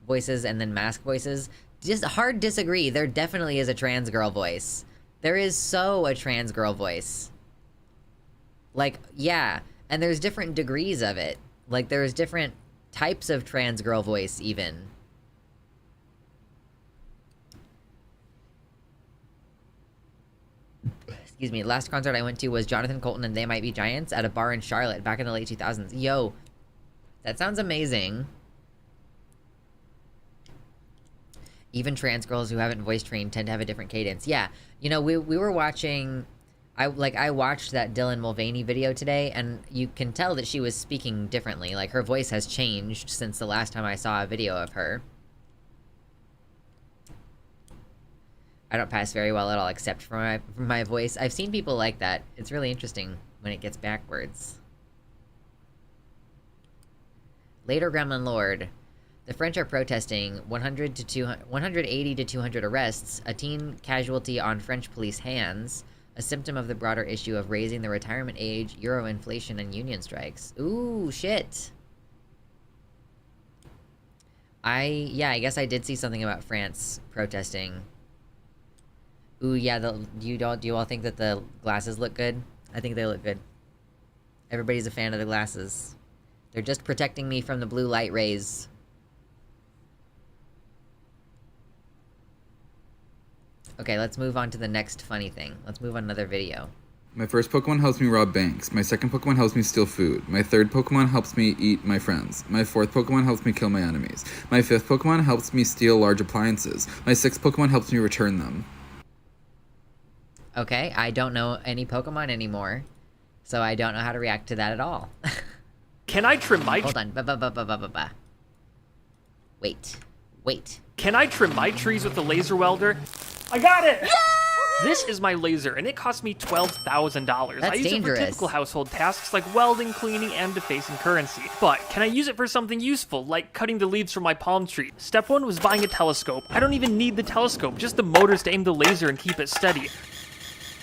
Speaker 1: voices and then mask voices. Just hard disagree. There definitely is a trans girl voice. There is so a trans girl voice. Like, yeah. And there's different degrees of it. Like, there's different types of trans girl voice, even. Excuse me. Last concert I went to was Jonathan Colton and They Might Be Giants at a bar in Charlotte back in the late 2000s. Yo. That sounds amazing. Even trans girls who haven't voice trained tend to have a different cadence. Yeah. You know, we were watching... I watched that Dylan Mulvaney video today, and you can tell that she was speaking differently. Like, her voice has changed since the last time I saw a video of her. I don't pass very well at all, except for my voice. I've seen people like that. It's really interesting when it gets backwards. Later Gremlin Lord. The French are protesting 180 to 200 arrests, a teen casualty on French police hands, a symptom of the broader issue of raising the retirement age, euro inflation, and union strikes. Ooh, shit. Yeah, I guess I did see something about France protesting. Ooh, yeah, do you all think that the glasses look good? I think they look good. Everybody's a fan of the glasses. They're just protecting me from the blue light rays. Okay, let's move on to the next funny thing. Let's move on another video.
Speaker 14: My first Pokemon helps me rob banks. My second Pokemon helps me steal food. My third Pokemon helps me eat my friends. My fourth Pokemon helps me kill my enemies. My fifth Pokemon helps me steal large appliances. My sixth Pokemon helps me return them.
Speaker 1: Okay, I don't know any Pokemon anymore, so I don't know how to react to that at all.
Speaker 15: Can I trim my...
Speaker 1: Hold on. Wait. Wait.
Speaker 15: Can I trim my trees with a laser welder? I got it! This is my laser, and it cost me $12,000.
Speaker 1: That's
Speaker 15: I use
Speaker 1: dangerous.
Speaker 15: it for typical household tasks like welding, cleaning, and defacing currency. But can I use it for something useful, like cutting the leaves from my palm tree? Step 1 was buying a telescope. I don't even need the telescope, just the motors to aim the laser and keep it steady.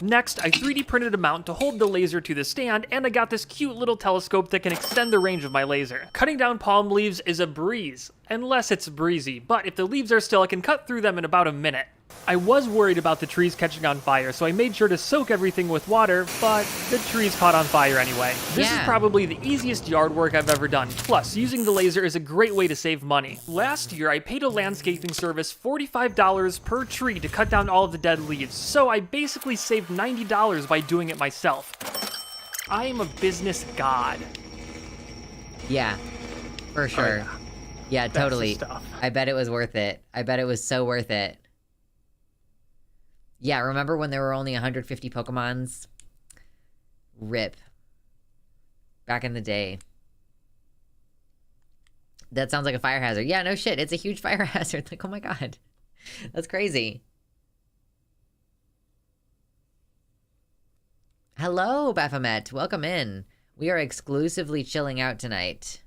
Speaker 15: Next, I 3D printed a mount to hold the laser to the stand, and I got this cute little telescope that can extend the range of my laser. Cutting down palm leaves is a breeze, unless it's breezy, but if the leaves are still, I can cut through them in about a minute. I was worried about the trees catching on fire, so I made sure to soak everything with water, but the trees caught on fire anyway. This is probably the easiest yard work I've ever done. Plus, using the laser is a great way to save money. Last year, I paid a landscaping service $45 per tree to cut down all of the dead leaves, so I basically saved $90 by doing it myself. I am a business god.
Speaker 1: Yeah, for sure. Yeah, totally. I bet it was worth it. I bet it was so worth it. Yeah, remember when there were only 150 Pokemons? RIP. Back in the day. That sounds like a fire hazard. Yeah, no shit, it's a huge fire hazard. Like, oh my god. That's crazy. Hello, Baphomet. Welcome in. We are exclusively chilling out tonight.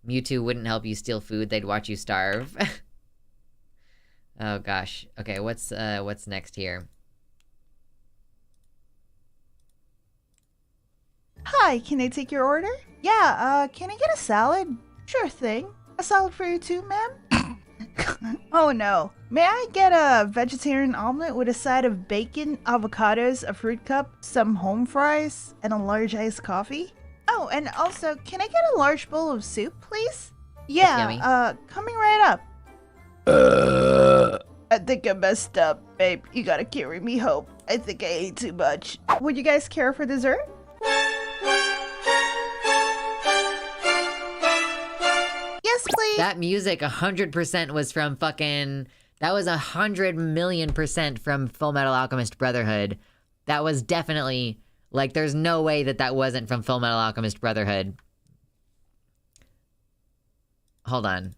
Speaker 1: Mewtwo wouldn't help you steal food, they'd watch you starve. Oh gosh. Okay, what's next here?
Speaker 16: Hi, can I take your order? Yeah, can I get a salad? Sure thing. A salad for you too, ma'am? Oh no. May I get a vegetarian omelet with a side of bacon, avocados, a fruit cup, some home fries, and a large iced coffee? Oh, and also, can I get a large bowl of soup, please? Yeah, coming right up. I think I messed up, babe. You gotta carry me home. I think I ate too much. Would you guys care for dessert? Yes, please.
Speaker 1: That music 100% was from fucking... That was 100,000,000% from Full Metal Alchemist Brotherhood. That was definitely... Like, there's no way that that wasn't from Full Metal Alchemist Brotherhood. Hold on.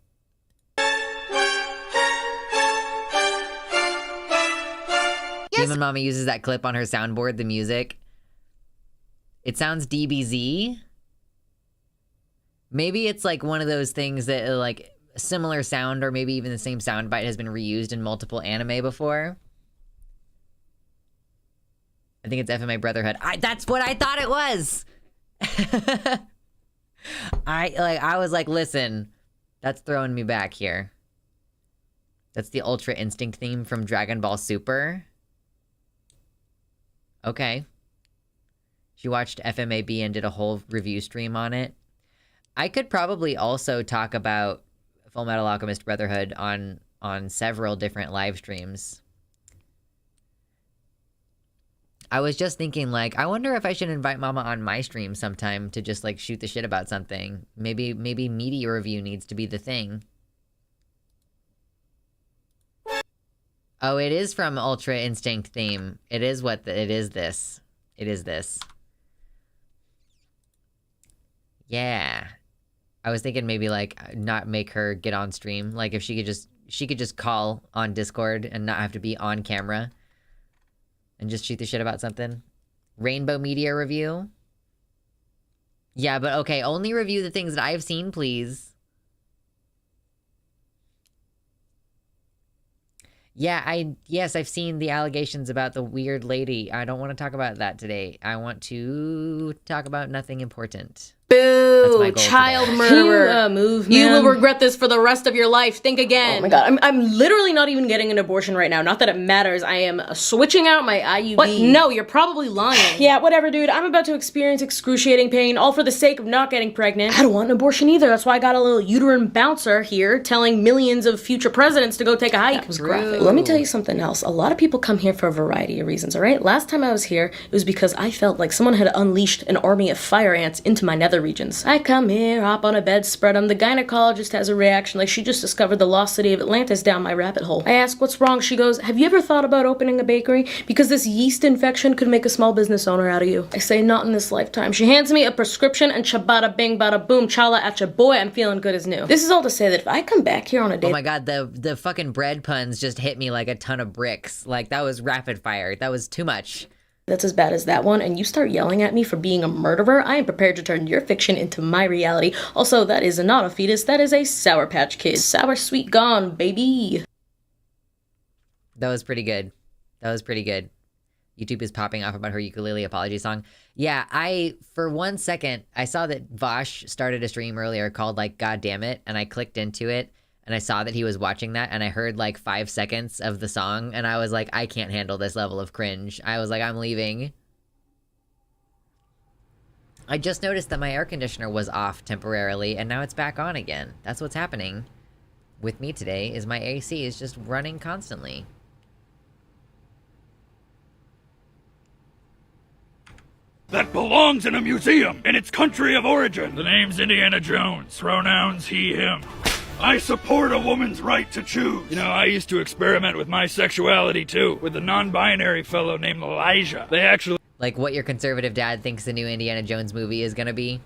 Speaker 1: Yes. Demon Mama uses that clip on her soundboard, the music. It sounds DBZ. Maybe it's like one of those things that like a similar sound or maybe even the same soundbite has been reused in multiple anime before. I think it's FMA Brotherhood. That's what I thought it was. I was like, listen, that's throwing me back here. That's the Ultra Instinct theme from Dragon Ball Super. Okay. She watched FMAB and did a whole review stream on it. I could probably also talk about Full Metal Alchemist Brotherhood on several different live streams. I was just thinking, like, I wonder if I should invite Mama on my stream sometime to just, like, shoot the shit about something. Maybe media review needs to be the thing. Oh, it is from Ultra Instinct theme. It is it is this. It is this. Yeah. I was thinking maybe, like, not make her get on stream. Like, if she could just call on Discord and not have to be on camera. And just shoot the shit about something. Rainbow media review? Yeah, but okay, only review the things that I've seen, please. Yeah, yes, I've seen the allegations about the weird lady. I don't want to talk about that today. I want to talk about nothing important.
Speaker 17: Boo! Child murderer. Move, man. You will regret this for the rest of your life. Think again. Oh my god, I'm literally not even getting an abortion right now. Not that it matters. I am switching out my IUD. What? No, you're probably lying. Yeah, whatever, dude. I'm about to experience excruciating pain, all for the sake of not getting pregnant. I don't want an abortion either. That's why I got a little uterine bouncer here telling millions of future presidents to go take a hike. That was graphic. Let me tell you something else. A lot of people come here for a variety of reasons, alright? Last time I was here, it was because I felt like someone had unleashed an army of fire ants into my nether nether regions. I come here, hop on a bedspread, the gynecologist has a reaction like she just discovered the lost city of Atlantis down my rabbit hole. I ask what's wrong, she goes, have you ever thought about opening a bakery? Because this yeast infection could make a small business owner out of you. I say, not in this lifetime. She hands me a prescription and chabada bing bada boom, chala at ya, boy, I'm feeling good as new. This is all to say that if I come back here on a day—
Speaker 1: Oh my god, the fucking bread puns just hit me like a ton of bricks. Like, that was rapid fire. That was too much.
Speaker 17: That's as bad as that one, and you start yelling at me for being a murderer, I am prepared to turn your fiction into my reality. Also, that is not a fetus, that is a Sour Patch Kid. Sour Sweet Gone, baby.
Speaker 1: That was pretty good. That was pretty good. YouTube is popping off about her ukulele apology song. Yeah, for 1 second, I saw that Vosh started a stream earlier called, like, God Damn It, and I clicked into it, and I saw that he was watching that, and I heard, like, 5 seconds of the song, and I was like, I can't handle this level of cringe. I was like, I'm leaving. I just noticed that my air conditioner was off temporarily, and now it's back on again. That's what's happening with me today, is my AC is just running constantly.
Speaker 18: That belongs in a museum in its country of origin. The name's Indiana Jones. Pronouns he, him. I support a woman's right to choose. You know, I used to experiment with my sexuality too, with a non-binary fellow named Elijah. They actually—
Speaker 1: Like what your conservative dad thinks the new Indiana Jones movie is gonna be?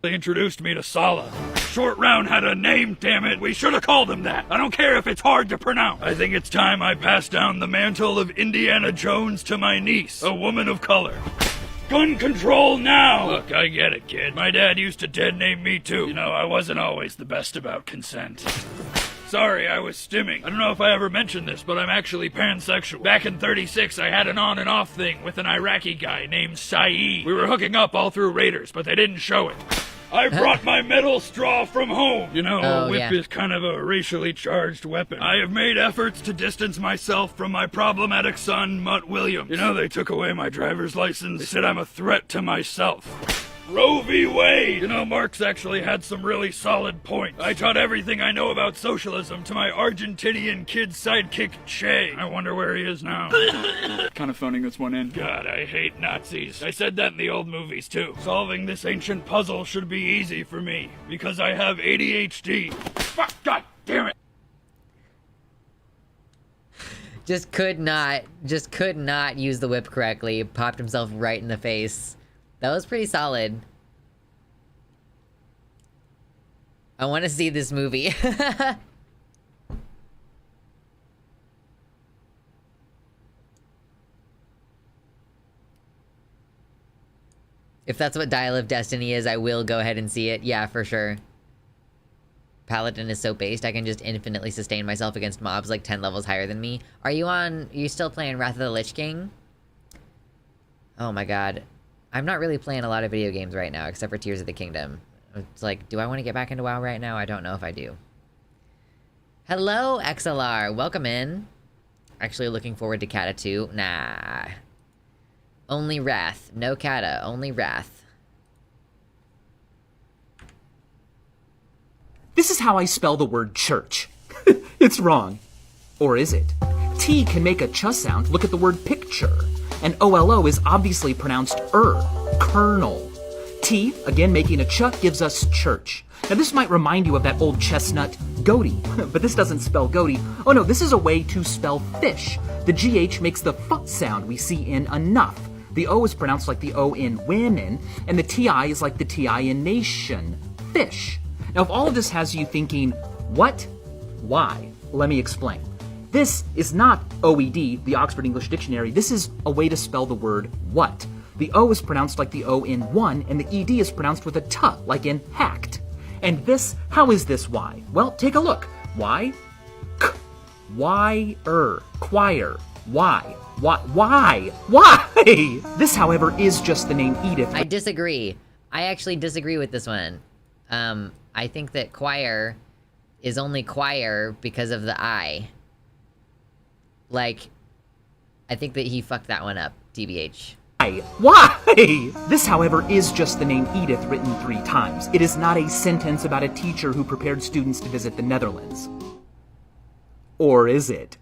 Speaker 18: They introduced me to Sala. Short Round had a name, damn it. We should have called him that. I don't care if it's hard to pronounce. I think it's time I pass down the mantle of Indiana Jones to my niece, a woman of color. Gun control now! Look, I get it, kid. My dad used to dead name me too. You know, I wasn't always the best about consent. Sorry, I was stimming. I don't know if I ever mentioned this, but I'm actually pansexual. Back in '36, I had an on and off thing with an Iraqi guy named Saeed. We were hooking up all through Raiders, but they didn't show it. I brought my metal straw from home. You know, a whip is kind of a racially charged weapon. I have made efforts to distance myself from my problematic son, Mutt Williams. You know, they took away my driver's license. They said I'm a threat to myself. Roe v. Wade! You know, Marx actually had some really solid points. I taught everything I know about socialism to my Argentinian kid sidekick, Che. I wonder where he is now. Kind of phoning this one in. God, I hate Nazis. I said that in the old movies, too. Solving this ancient puzzle should be easy for me, because I have ADHD. Fuck, God damn it!
Speaker 1: Just could not use the whip correctly. Popped himself right in the face. That was pretty solid. I want to see this movie. If that's what Dial of Destiny is, I will go ahead and see it. Yeah, for sure. Paladin is so based, I can just infinitely sustain myself against mobs like 10 levels higher than me. Are you still playing Wrath of the Lich King? Oh my god. I'm not really playing a lot of video games right now, except for Tears of the Kingdom. It's like, do I want to get back into WoW right now? I don't know if I do. Hello, XLR. Welcome in. Actually looking forward to Kata 2. Nah. Only Wrath. No Kata. Only Wrath.
Speaker 7: This is how I spell the word church. It's wrong. Or is it? T can make a ch sound. Look at the word picture. And OLO is obviously pronounced kernel. T, again making a ch, gives us church. Now this might remind you of that old chestnut, goatee, but this doesn't spell goatee. Oh no, this is a way to spell fish. The GH makes the f sound we see in enough. The O is pronounced like the O in women, and the TI is like the TI in nation, fish. Now if all of this has you thinking, what? Why? Let me explain. This is not OED, the Oxford English Dictionary. This is a way to spell the word what. The O is pronounced like the O in one, and the ED is pronounced with a t, like in hacked. And this, how is this why? Well, take a look. Why? K. Why-er. Choir. Why? Why? This, however, is just the name Edith.
Speaker 1: I disagree. I actually disagree with this one. I think that choir is only choir because of the I. Like, I think that he fucked that one up, TBH.
Speaker 7: Why? This, however, is just the name Edith written 3 times. It is not a sentence about a teacher who prepared students to visit the Netherlands. Or is it?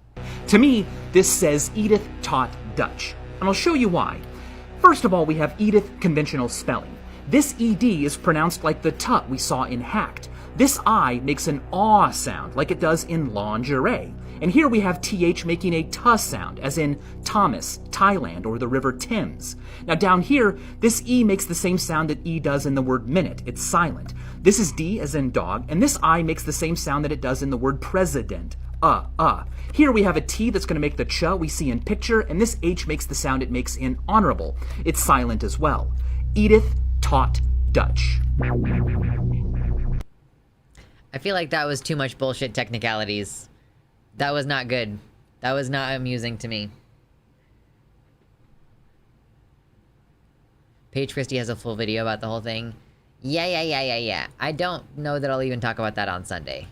Speaker 7: To me, this says Edith taught Dutch. And I'll show you why. First of all, we have Edith conventional spelling. This ed is pronounced like the t we saw in hacked. This I makes an aw sound, like it does in lingerie. And here we have th making a t sound, as in Thomas, Thailand, or the River Thames. Now down here, this e makes the same sound that e does in the word minute. It's silent. This is d as in dog, and this I makes the same sound that it does in the word president. Here we have a T that's going to make the ch we see in picture, and this H makes the sound it makes in honorable. It's silent as well. Edith taught Dutch.
Speaker 1: I feel like that was too much bullshit technicalities. That was not good. That was not amusing to me. Paige Christie has a full video about the whole thing. Yeah. I don't know that I'll even talk about that on Sunday.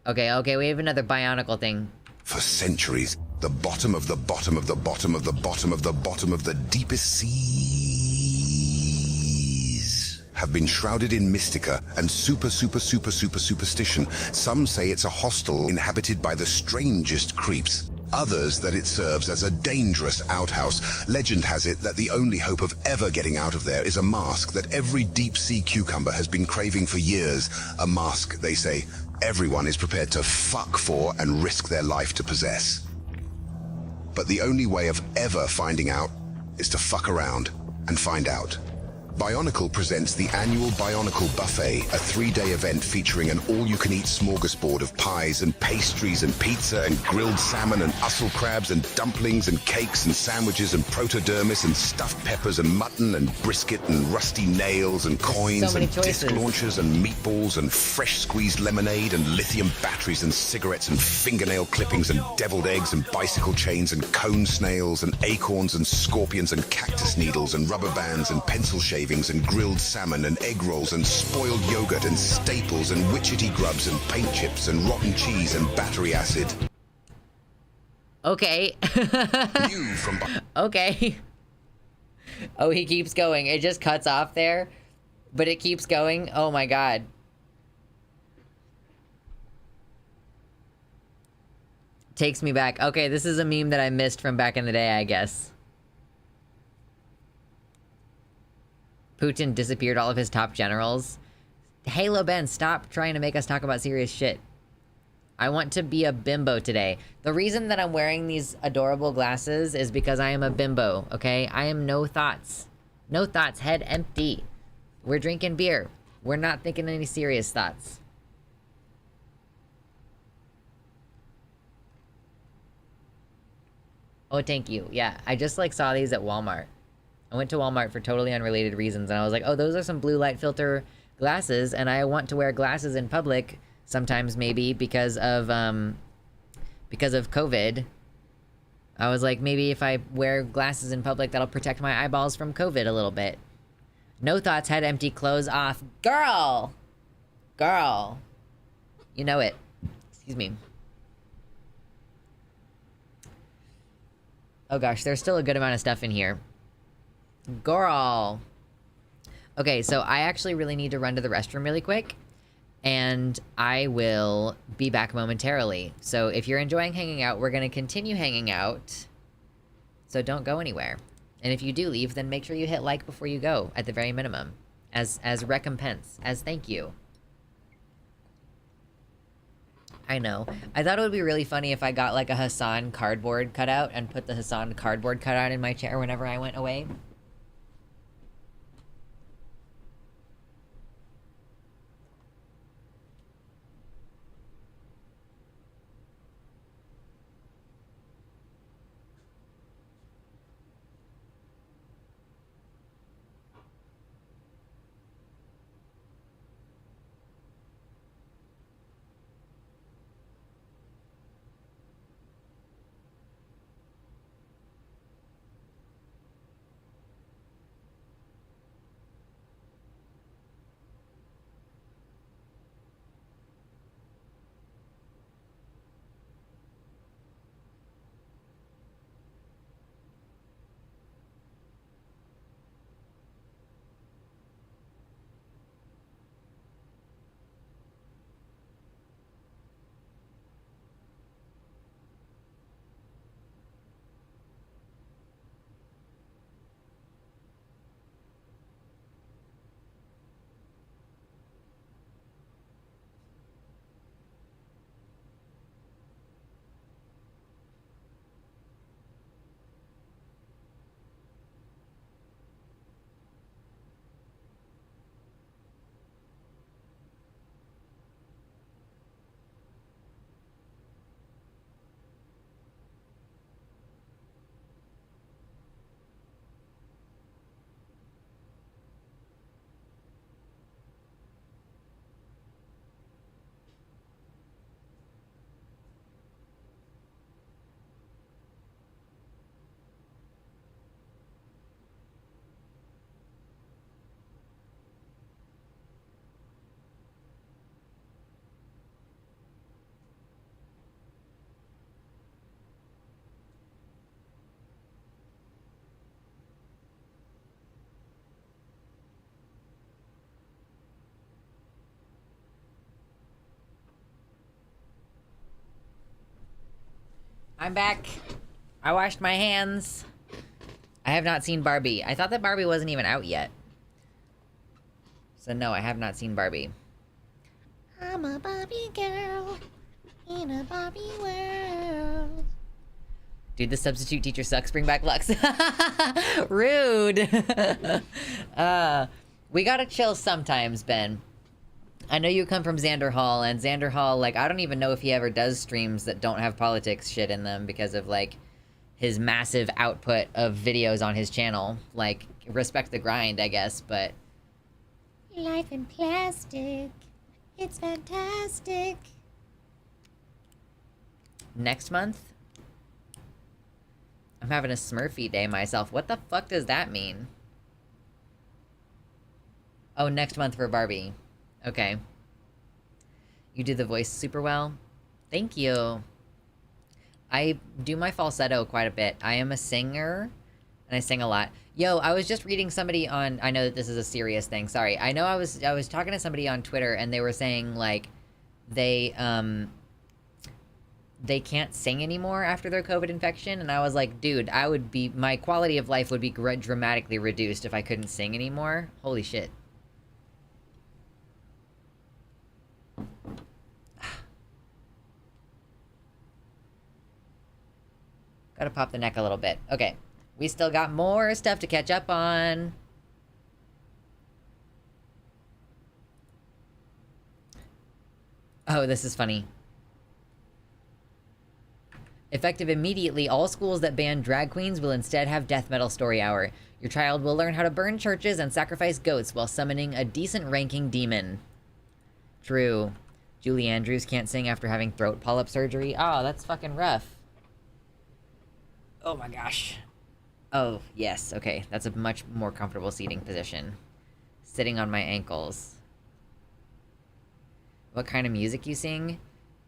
Speaker 1: Okay, we have another Bionicle thing.
Speaker 11: For centuries, the bottom of the bottom of the bottom of the bottom of the bottom of the deepest seas have been shrouded in mystica and superstition. Some say it's a hostel inhabited by the strangest creeps. Others that it serves as a dangerous outhouse. Legend has it that the only hope of ever getting out of there is a mask that every deep-sea cucumber has been craving for years. A mask, they say, everyone is prepared to fuck for and risk their life to possess. But the only way of ever finding out is to fuck around and find out. Bionicle presents the annual Bionicle Buffet, a 3-day event featuring an all-you-can-eat smorgasbord of pies and pastries and pizza and grilled salmon and mussel crabs and dumplings and cakes and sandwiches and protodermis and stuffed peppers and mutton and brisket and rusty nails and coins and disc launchers and meatballs and fresh squeezed lemonade and lithium batteries and cigarettes and fingernail clippings and deviled eggs and bicycle chains and cone snails and acorns and scorpions and cactus needles and rubber bands and pencil shavings and grilled salmon and egg rolls and spoiled yogurt and staples and witchetty grubs and paint chips and rotten cheese and battery acid.
Speaker 1: Okay. Okay. Oh, he keeps going. It just cuts off there, but it keeps going. Oh my god. Takes me back. Okay, this is a meme that I missed from back in the day, I guess. Putin disappeared all of his top generals. Halo Ben, stop trying to make us talk about serious shit. I want to be a bimbo today. The reason that I'm wearing these adorable glasses is because I am a bimbo, okay? I am no thoughts. No thoughts, head empty. We're drinking beer. We're not thinking any serious thoughts. Oh, thank you. Yeah, I just like saw these at Walmart. I went to Walmart for totally unrelated reasons, and I was like, oh, those are some blue light filter glasses, and I want to wear glasses in public sometimes, maybe, because of COVID. I was like, maybe if I wear glasses in public, that'll protect my eyeballs from COVID a little bit. No thoughts, head empty, clothes off. Girl! Girl. You know it. Excuse me. Oh gosh, there's still a good amount of stuff in here. Girl. Okay, so I actually really need to run to the restroom really quick, and I will be back momentarily. So if you're enjoying hanging out, we're going to continue hanging out, so don't go anywhere. And if you do leave, then make sure you hit like before you go, at the very minimum, as recompense, as thank you. I know. I thought it would be really funny if I got like a Hassan cardboard cutout and put the Hassan cardboard cutout in my chair whenever I went away. I'm back. I washed my hands. I have not seen Barbie. I thought that Barbie wasn't even out yet. So no, I have not seen Barbie. I'm a Barbie girl in a Barbie world. Dude, the substitute teacher sucks. Bring back Lux. Rude. We gotta chill sometimes, Ben. I know you come from Xander Hall, and Xander Hall, like, I don't even know if he ever does streams that don't have politics shit in them because of, like, his massive output of videos on his channel. Like, respect the grind, I guess, but... Life in plastic. It's fantastic. Next month? I'm having a Smurfy day myself. What the fuck does that mean? Oh, next month for Barbie. Okay. You do the voice super well. Thank you. I do my falsetto quite a bit. I am a singer, and I sing a lot. Yo, I was just reading somebody on... I know that this is a serious thing. Sorry. I know I was talking to somebody on Twitter, and they were saying, like, they can't sing anymore after their COVID infection, and I was like, dude, my quality of life would be dramatically reduced if I couldn't sing anymore. Holy shit. Gotta pop the neck a little bit. Okay. We still got more stuff to catch up on. Oh, this is funny. Effective immediately, all schools that ban drag queens will instead have death metal story hour. Your child will learn how to burn churches and sacrifice goats while summoning a decent ranking demon. True. Julie Andrews can't sing after having throat polyp surgery. Oh, that's fucking rough. Oh my gosh. Oh, yes. Okay, that's a much more comfortable seating position. Sitting on my ankles. What kind of music you sing?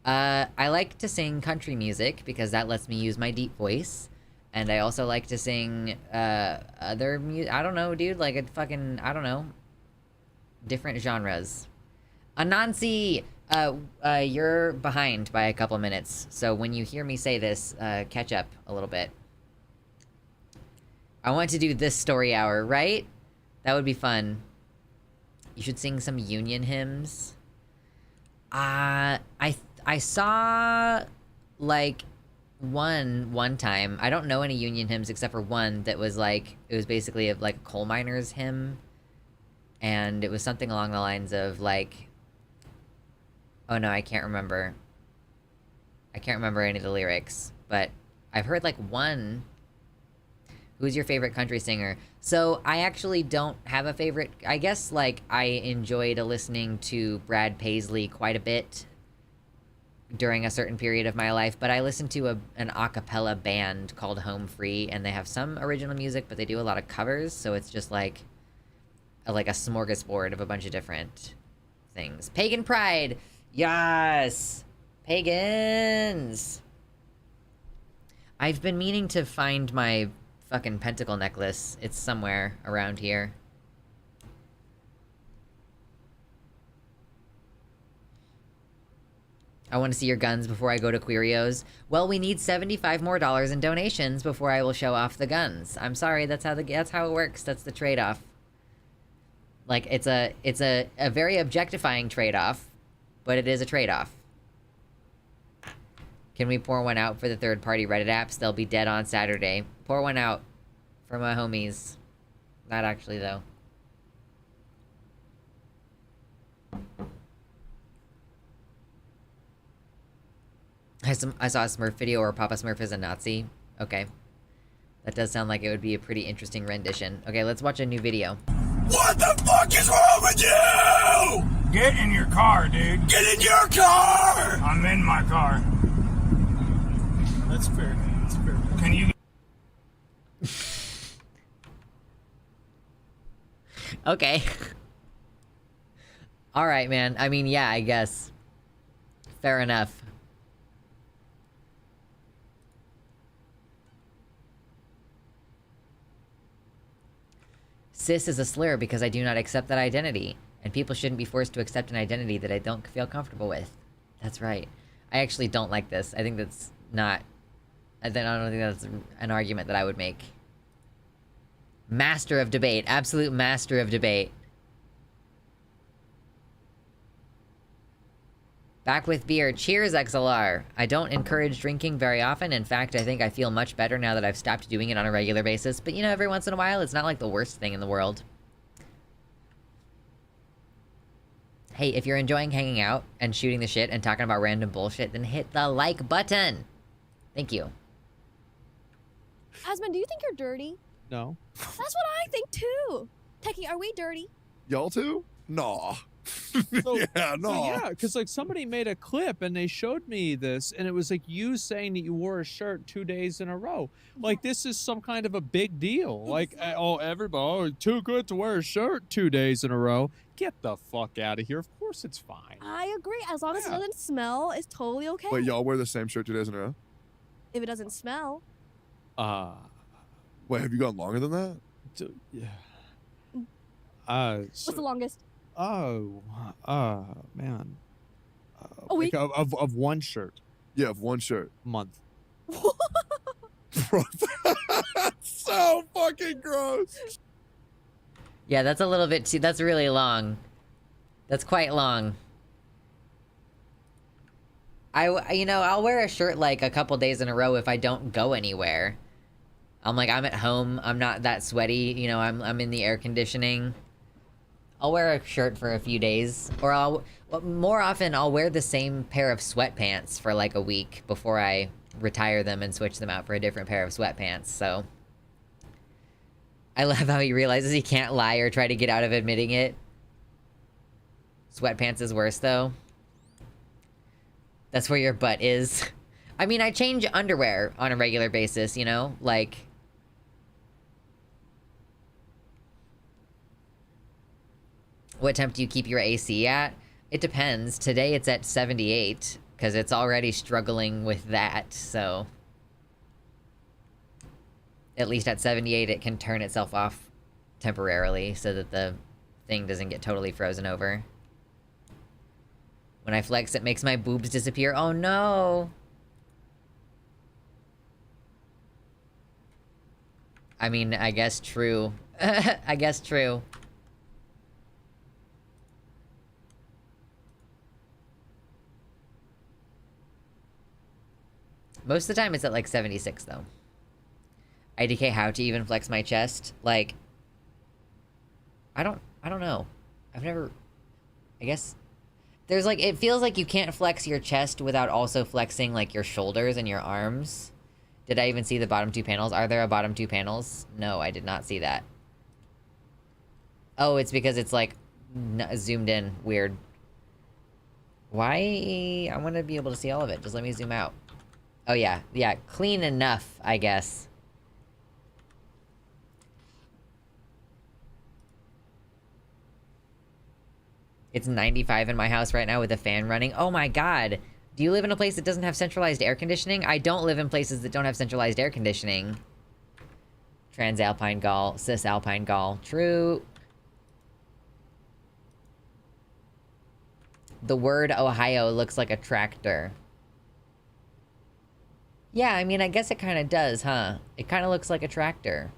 Speaker 1: I like to sing country music because that lets me use my deep voice. And I also like to sing, other music. I don't know, dude. Like, I don't know. Different genres. Anansi! You're behind by a couple minutes. So when you hear me say this, catch up a little bit. I want to do this story hour, right? That would be fun. You should sing some Union hymns. I saw, like, one time. I don't know any Union hymns except for one that was, like, it was basically of, like, a coal miner's hymn. And it was something along the lines of, like... Oh, no, I can't remember. I can't remember any of the lyrics. But I've heard, like, one... Who's your favorite country singer? So, I actually don't have a favorite... I guess, like, I enjoyed listening to Brad Paisley quite a bit during a certain period of my life, but I listened to an a cappella band called Home Free, and they have some original music, but they do a lot of covers, so it's just like a smorgasbord of a bunch of different things. Pagan Pride! Yes! Pagans! I've been meaning to find my fucking pentacle necklace. It's somewhere around here. I want to see your guns before I go to Querios. Well, we need $75 more in donations before I will show off the guns. I'm sorry, that's how it works. That's the trade-off. Like, it's a very objectifying trade-off, but it is a trade-off. Can we pour one out for the third-party Reddit apps? They'll be dead on Saturday. Pour one out for my homies. Not actually, though. I saw a Smurf video where Papa Smurf is a Nazi. Okay. That does sound like it would be a pretty interesting rendition. Okay, let's watch a new video.
Speaker 18: What the fuck is wrong with you? Get in your car, dude. Get in your car! I'm in my car. That's fair. That's fair. Can you...
Speaker 1: Okay. Alright, man. I mean, yeah, I guess. Fair enough. Cis is a slur because I do not accept that identity. And people shouldn't be forced to accept an identity that I don't feel comfortable with. That's right. I actually don't like this. I think that's not then I don't think that's an argument that I would make. Master of debate. Absolute master of debate. Back with beer. Cheers, XLR. I don't encourage drinking very often. In fact, I think I feel much better now that I've stopped doing it on a regular basis. But, you know, every once in a while, it's not like the worst thing in the world. Hey, if you're enjoying hanging out and shooting the shit and talking about random bullshit, then hit the like button! Thank you.
Speaker 19: Asmund, do you think you're dirty?
Speaker 20: No.
Speaker 19: That's what I think, too! Techie, are we dirty?
Speaker 3: Y'all too? Nah. Yeah, no.
Speaker 20: So yeah, because like somebody made a clip and they showed me this, and it was like you saying that you wore a shirt 2 days in a row. Like this is some kind of a big deal. Like oh, everybody, too good to wear a shirt 2 days in a row. Get the fuck out of here. Of course it's fine.
Speaker 19: I agree. As long as it doesn't smell, it's totally okay.
Speaker 3: Wait, y'all wear the same shirt 2 days in a row?
Speaker 19: If it doesn't smell.
Speaker 3: Wait, have you gone longer than that?
Speaker 20: Yeah.
Speaker 19: What's the longest?
Speaker 20: Man.
Speaker 19: A week?
Speaker 20: Like of one shirt.
Speaker 3: Yeah, of one shirt.
Speaker 20: Month.
Speaker 3: Bro, that's so fucking gross.
Speaker 1: Yeah, that's a little bit too... That's really long. That's quite long. You know, I'll wear a shirt like a couple days in a row if I don't go anywhere. I'm at home, I'm not that sweaty, you know, I'm in the air conditioning. I'll wear a shirt for a few days, or more often, I'll wear the same pair of sweatpants for like a week before I retire them and switch them out for a different pair of sweatpants, so. I love how he realizes he can't lie or try to get out of admitting it. Sweatpants is worse, though. That's where your butt is. I mean, I change underwear on a regular basis, you know? Like... What temp do you keep your AC at? It depends. Today it's at 78, because it's already struggling with that, so... At least at 78, it can turn itself off temporarily, so that the thing doesn't get totally frozen over. When I flex, it makes my boobs disappear. Oh no! I mean, I guess true. I guess true. Most of the time it's at like 76 though. IDK how to even flex my chest? Like, I don't know. I've never, I guess, there's like, it feels like you can't flex your chest without also flexing like your shoulders and your arms. Did I even see the bottom two panels? Are there a bottom two panels? No, I did not see that. Oh, it's because it's like zoomed in. Weird. Why? I want to be able to see all of it. Just let me zoom out. Oh yeah, yeah, clean enough, I guess. It's 95 in my house right now with a fan running. Oh my god! Do you live in a place that doesn't have centralized air conditioning? I don't live in places that don't have centralized air conditioning. Transalpine Gaul, Cisalpine Gaul. True. The word Ohio looks like a tractor. Yeah, I mean, I guess it kind of does, huh? It kind of looks like a tractor.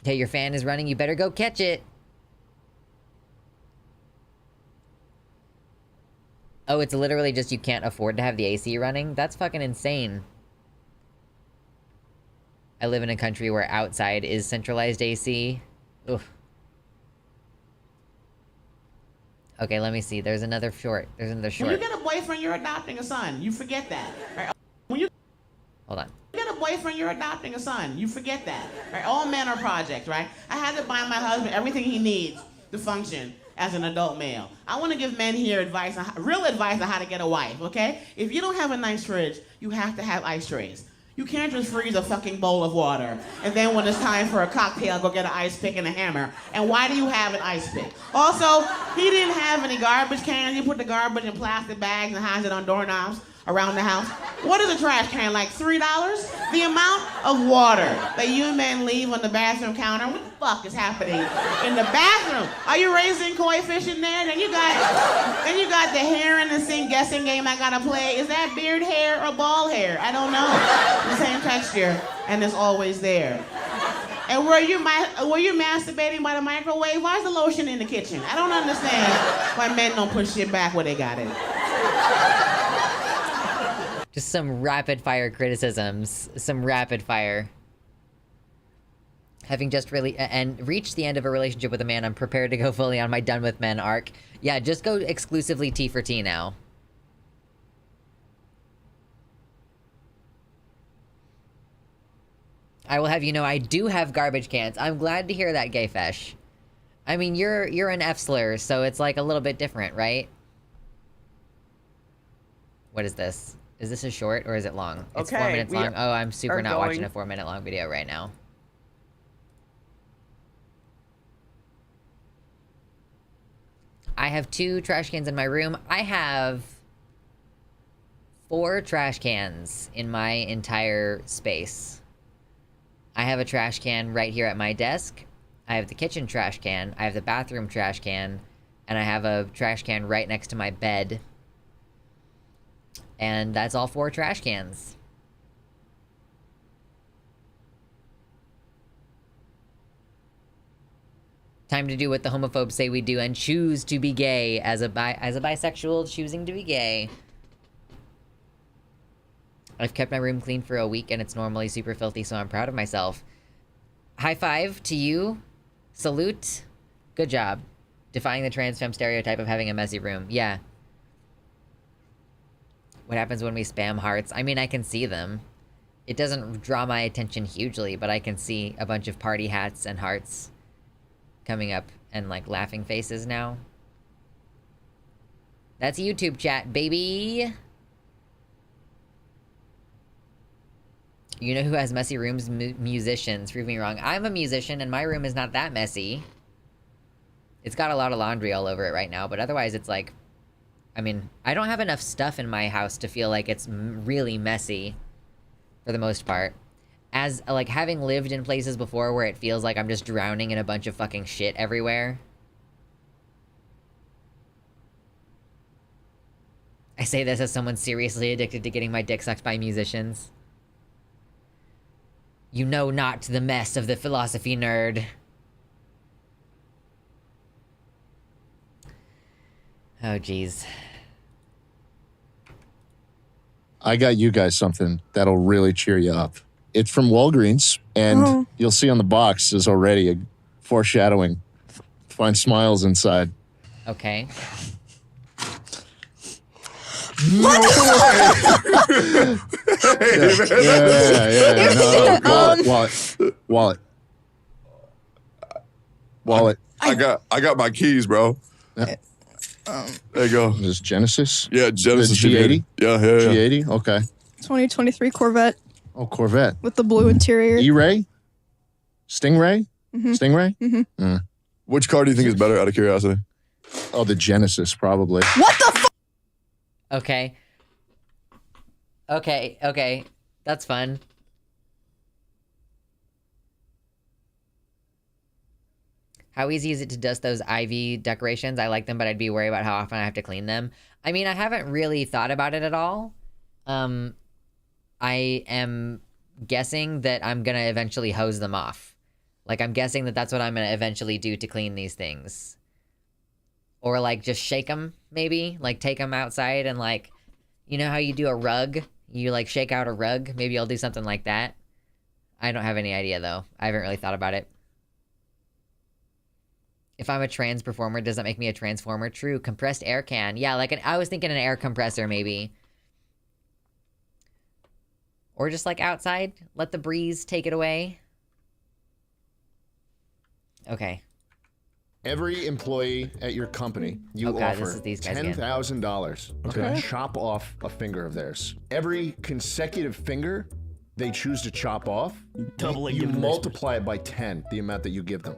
Speaker 1: Hey, your fan is running, you better go catch it! Oh, it's literally just you can't afford to have the AC running? That's fucking insane. I live in a country where outside is centralized AC. Ugh. Okay, let me see. There's another short. There's another short.
Speaker 21: When you get a boyfriend, you're adopting a son. You forget that. Right? When you
Speaker 1: Hold on.
Speaker 21: get a boyfriend, you're adopting a son. You forget that. Right? All men are projects, right? I had to buy my husband everything he needs to function as an adult male. I want to give men here advice, real advice on how to get a wife, okay? If you don't have a nice fridge, you have to have ice trays. You can't just freeze a fucking bowl of water, and then when it's time for a cocktail, go get an ice pick and a hammer. And why do you have an ice pick? Also, he didn't have any garbage cans. He put the garbage in plastic bags and hides it on doorknobs. around the house. What is a trash can, like $3? The amount of water that you men leave on the bathroom counter, what the fuck is happening in the bathroom? Are you raising koi fish in there? Then you got the hair in the sink guessing game I gotta play. Is that beard hair or ball hair? I don't know. The same texture, and it's always there. And were you masturbating by the microwave? Why is the lotion in the kitchen? I don't understand why men don't put shit back where they got it.
Speaker 1: Just some rapid fire criticisms. Some rapid fire. Having just really and reached the end of a relationship with a man, I'm prepared to go fully on my done with men arc. Yeah, just go exclusively T for T now. I will have you know I do have garbage cans. I'm glad to hear that, Gay Fesh. I mean, you're an F-slur, so it's like a little bit different, right? What is this? Is this a short or is it long? It's 4 minutes long. Oh, I'm super not watching a 4-minute long video right now. I have 2 trash cans in my room. I have 4 trash cans in my entire space. I have a trash can right here at my desk. I have the kitchen trash can. I have the bathroom trash can. And I have a trash can right next to my bed. And that's all 4 trash cans. Time to do what the homophobes say we do and choose to be gay as a bisexual choosing to be gay. I've kept my room clean for a week and it's normally super filthy, so I'm proud of myself. High five to you. Salute. Good job. Defying the trans femme stereotype of having a messy room. Yeah. What happens when we spam hearts? I mean, I can see them. It doesn't draw my attention hugely, but I can see a bunch of party hats and hearts coming up and, like, laughing faces now. That's YouTube chat, baby! You know who has messy rooms? Musicians. Prove me wrong. I'm a musician, and my room is not that messy. It's got a lot of laundry all over it right now, but otherwise it's like... I mean, I don't have enough stuff in my house to feel like it's really messy, for the most part. As, like, having lived in places before where it feels like I'm just drowning in a bunch of fucking shit everywhere. I say this as someone seriously addicted to getting my dick sucked by musicians. You know not the mess of the philosophy nerd. Oh, jeez.
Speaker 4: I got you guys something that'll really cheer you up. It's from Walgreens, and you'll see on the box is already a foreshadowing. Find smiles inside.
Speaker 1: Okay.
Speaker 4: No Wallet.
Speaker 3: I got my keys, bro.
Speaker 4: Yeah.
Speaker 3: There you go.
Speaker 4: Is this Genesis?
Speaker 3: Yeah, Genesis
Speaker 4: G80?
Speaker 3: Yeah.
Speaker 4: G80? Okay.
Speaker 19: 2023 Corvette
Speaker 4: Oh, Corvette.
Speaker 19: with the blue interior.
Speaker 4: E-Ray? Stingray?
Speaker 19: Mhm.
Speaker 4: Stingray?
Speaker 19: Mhm.
Speaker 3: Which car do you think is better, out of curiosity?
Speaker 4: Oh, the Genesis, probably.
Speaker 19: What the fuck?
Speaker 1: Okay. Okay. That's fun. How easy is it to dust those ivy decorations? I like them, but I'd be worried about how often I have to clean them. I mean, I haven't really thought about it at all. I am guessing that I'm gonna eventually hose them off. Like, I'm guessing that that's what I'm gonna eventually do to clean these things. Or, like, just shake them, maybe? Like, take them outside and, like, you know how you do a rug? You, like, shake out a rug? Maybe I'll do something like that. I don't have any idea, though. I haven't really thought about it. If I'm a trans performer, does that make me a transformer? True. Compressed air can. Yeah, like, I was thinking an air compressor, maybe. Or just, like, outside. Let the breeze take it away. Okay.
Speaker 22: Every employee at your company, you offer $10,000 to chop off a finger of theirs. Every consecutive finger they choose to chop off, you multiply it by 10, the amount that you give them.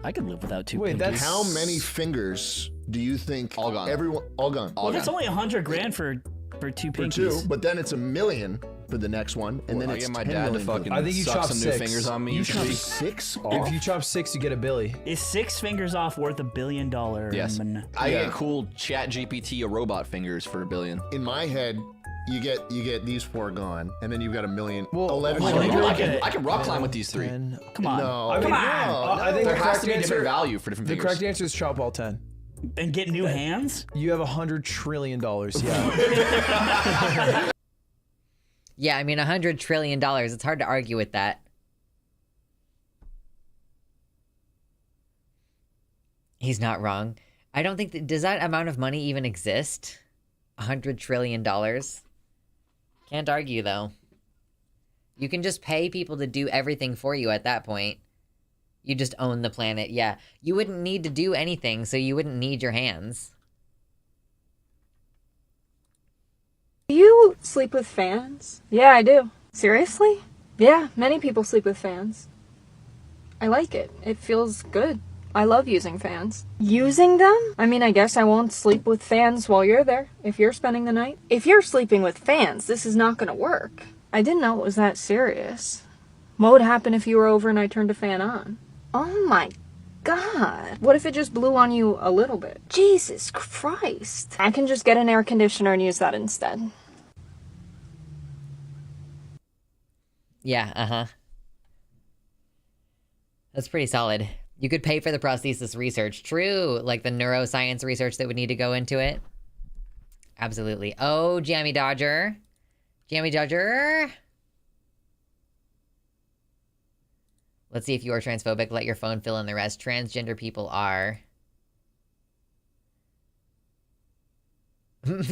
Speaker 23: I could live without 2
Speaker 22: Wait,
Speaker 23: fingers.
Speaker 22: how many fingers do you think everyone all gone?
Speaker 23: Well, if it's only $100 grand for
Speaker 2: For 2
Speaker 22: For
Speaker 2: pinkies.
Speaker 22: 2, but then it's $1 million for the next one, and then
Speaker 5: I
Speaker 22: it's
Speaker 5: get my
Speaker 22: 10
Speaker 5: dad to
Speaker 22: million for the-
Speaker 5: fucking
Speaker 22: I think you
Speaker 5: suck
Speaker 22: chop
Speaker 5: some new
Speaker 22: 6.
Speaker 5: fingers on me.
Speaker 22: You
Speaker 5: each
Speaker 22: chop
Speaker 5: week.
Speaker 22: 6
Speaker 5: If
Speaker 22: off?
Speaker 5: you
Speaker 23: chop 6, you get $1 billion.
Speaker 2: Is 6 fingers off worth $1 billion?
Speaker 5: Yes. I
Speaker 22: Yeah.
Speaker 5: get cool Chat GPT robot fingers for $1 billion.
Speaker 22: In my head, you get these 4 gone, and then you've got $1 million. 11
Speaker 5: I
Speaker 22: million.
Speaker 5: can rock climb with these 3.
Speaker 2: Come on.
Speaker 22: No,
Speaker 23: I mean,
Speaker 5: I think there has to be a different value for different
Speaker 23: The
Speaker 5: fingers.
Speaker 23: correct answer is chop all 10.
Speaker 2: And get new hands?
Speaker 23: You have $100 trillion, yeah.
Speaker 1: Yeah, I mean, $100 trillion. It's hard to argue with that. He's not wrong. I don't think does that amount of money even exist? $100 trillion? Can't argue, though. You can just pay people to do everything for you at that point. You just own the planet, yeah. You wouldn't need to do anything, so you wouldn't need your hands.
Speaker 24: Do you sleep with fans? Yeah, I do. Seriously? Yeah, many people sleep with fans. I like it. It feels good. I love using fans. Using them? I mean, I guess I won't sleep with fans while you're there, if you're spending the night. If you're sleeping with fans, this is not gonna work. I didn't know it was that serious. What would happen if you were over and I turned a fan on? Oh my god. What if it just blew on you a little bit? Jesus Christ. I can just get an air conditioner and use that instead.
Speaker 1: Yeah, uh-huh. That's pretty solid. You could pay for the prosthesis research. True, like the neuroscience research that would need to go into it. Absolutely. Oh, Jammy Dodger. Jammy Dodger. Let's see if you are transphobic. Let your phone fill in the rest. Transgender people are.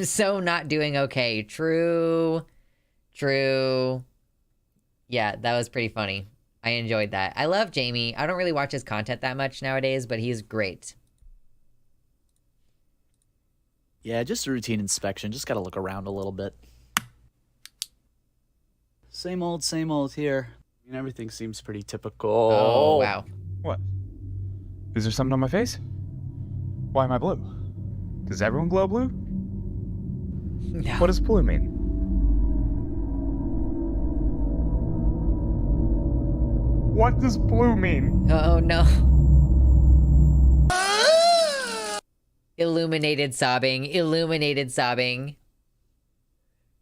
Speaker 1: So not doing okay. True. True. Yeah, that was pretty funny. I enjoyed that. I love Jamie. I don't really watch his content that much nowadays, but he's great.
Speaker 2: Yeah, just a routine inspection. Just gotta look around a little bit. Same old here. I mean, everything seems pretty typical.
Speaker 1: Oh, wow.
Speaker 25: What? Is there something on my face? Why am I blue? Does everyone glow blue?
Speaker 1: No.
Speaker 25: What does blue mean? What does blue mean?
Speaker 1: Oh, no. Illuminated sobbing. Illuminated sobbing.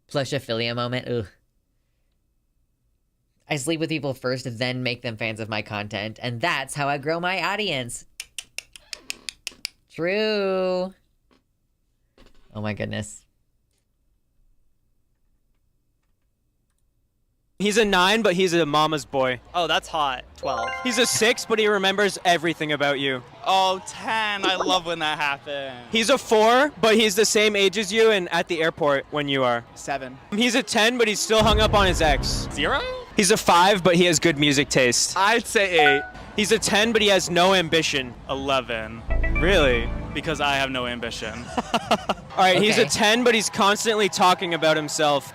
Speaker 1: Plushophilia moment. Ugh. I sleep with people first, then make them fans of my content. And that's how I grow my audience. True. Oh my goodness.
Speaker 26: He's a 9, but he's a mama's boy.
Speaker 27: Oh, that's hot. 12.
Speaker 26: He's a 6, but he remembers everything about you.
Speaker 27: Oh, 10. I love when that happens.
Speaker 26: He's a 4, but he's the same age as you and at the airport when you are.
Speaker 27: 7.
Speaker 26: He's a 10, but he's still hung up on his ex.
Speaker 27: 0?
Speaker 26: He's a 5, but he has good music taste.
Speaker 27: I'd say 8.
Speaker 26: He's a 10, but he has no ambition.
Speaker 27: 11.
Speaker 26: Really?
Speaker 27: Because I have no ambition.
Speaker 26: All right, he's a
Speaker 27: Okay.
Speaker 26: 10, but he's constantly talking about himself.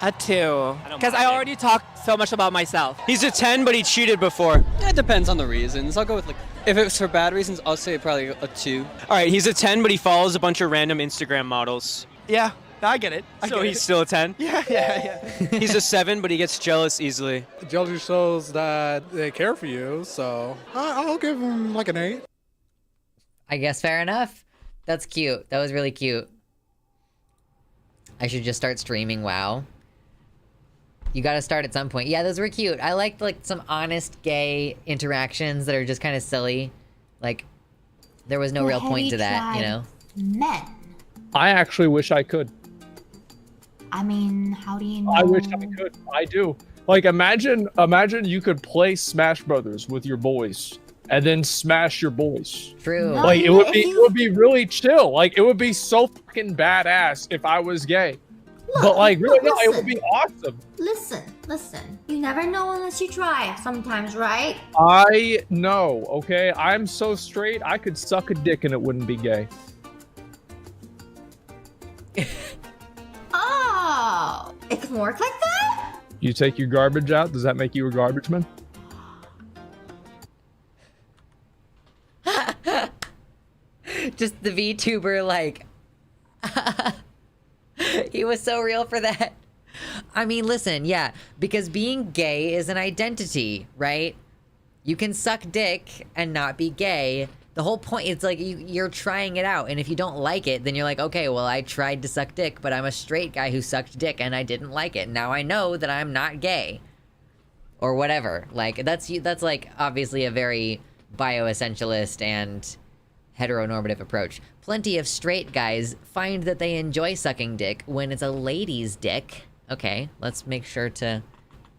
Speaker 27: A 2. Because I already talk so much about myself.
Speaker 26: He's a 10, but he cheated before.
Speaker 28: It depends on the reasons. I'll go with if it's for bad reasons, I'll say probably a 2.
Speaker 26: All right, he's a 10, but he follows a bunch of random Instagram models.
Speaker 27: Yeah, I get it.
Speaker 26: So he's still a 10?
Speaker 27: Yeah.
Speaker 26: He's a 7, but he gets jealous easily.
Speaker 29: Jealousy shows that they care for you, so I'll give him like an 8.
Speaker 1: I guess fair enough. That's cute. That was really cute. I should just start streaming WoW. You gotta start at some point. Yeah, those were cute. I liked like some honest gay interactions that are just kind of silly. Like, there was no real point to that, you know?
Speaker 30: Men.
Speaker 20: I actually wish I could.
Speaker 30: I mean, how do you know?
Speaker 20: I wish I could. I do. Like, imagine you could play Smash Brothers with your boys, and then smash your boys.
Speaker 1: True.
Speaker 30: No,
Speaker 20: Like,
Speaker 30: yeah,
Speaker 20: it would be really chill. Like, it would be so fucking badass if I was gay. But like, really, no, it would be awesome.
Speaker 30: Listen. You never know unless you try sometimes, right?
Speaker 20: I know, okay? I'm so straight, I could suck a dick and it wouldn't be gay.
Speaker 30: Oh, it can work like that?
Speaker 20: You take your garbage out, does that make you a garbage man?
Speaker 1: Just the VTuber, like... He was so real for that. I mean, listen, yeah, because being gay is an identity, right? You can suck dick and not be gay. The whole point, it's like you're trying it out, and if you don't like it, then you're like, okay, well, I tried to suck dick, but I'm a straight guy who sucked dick, and I didn't like it. Now I know that I'm not gay. Or whatever. Like, that's like, obviously a very bioessentialist and heteronormative approach. Plenty of straight guys find that they enjoy sucking dick when it's a lady's dick. Okay, let's make sure to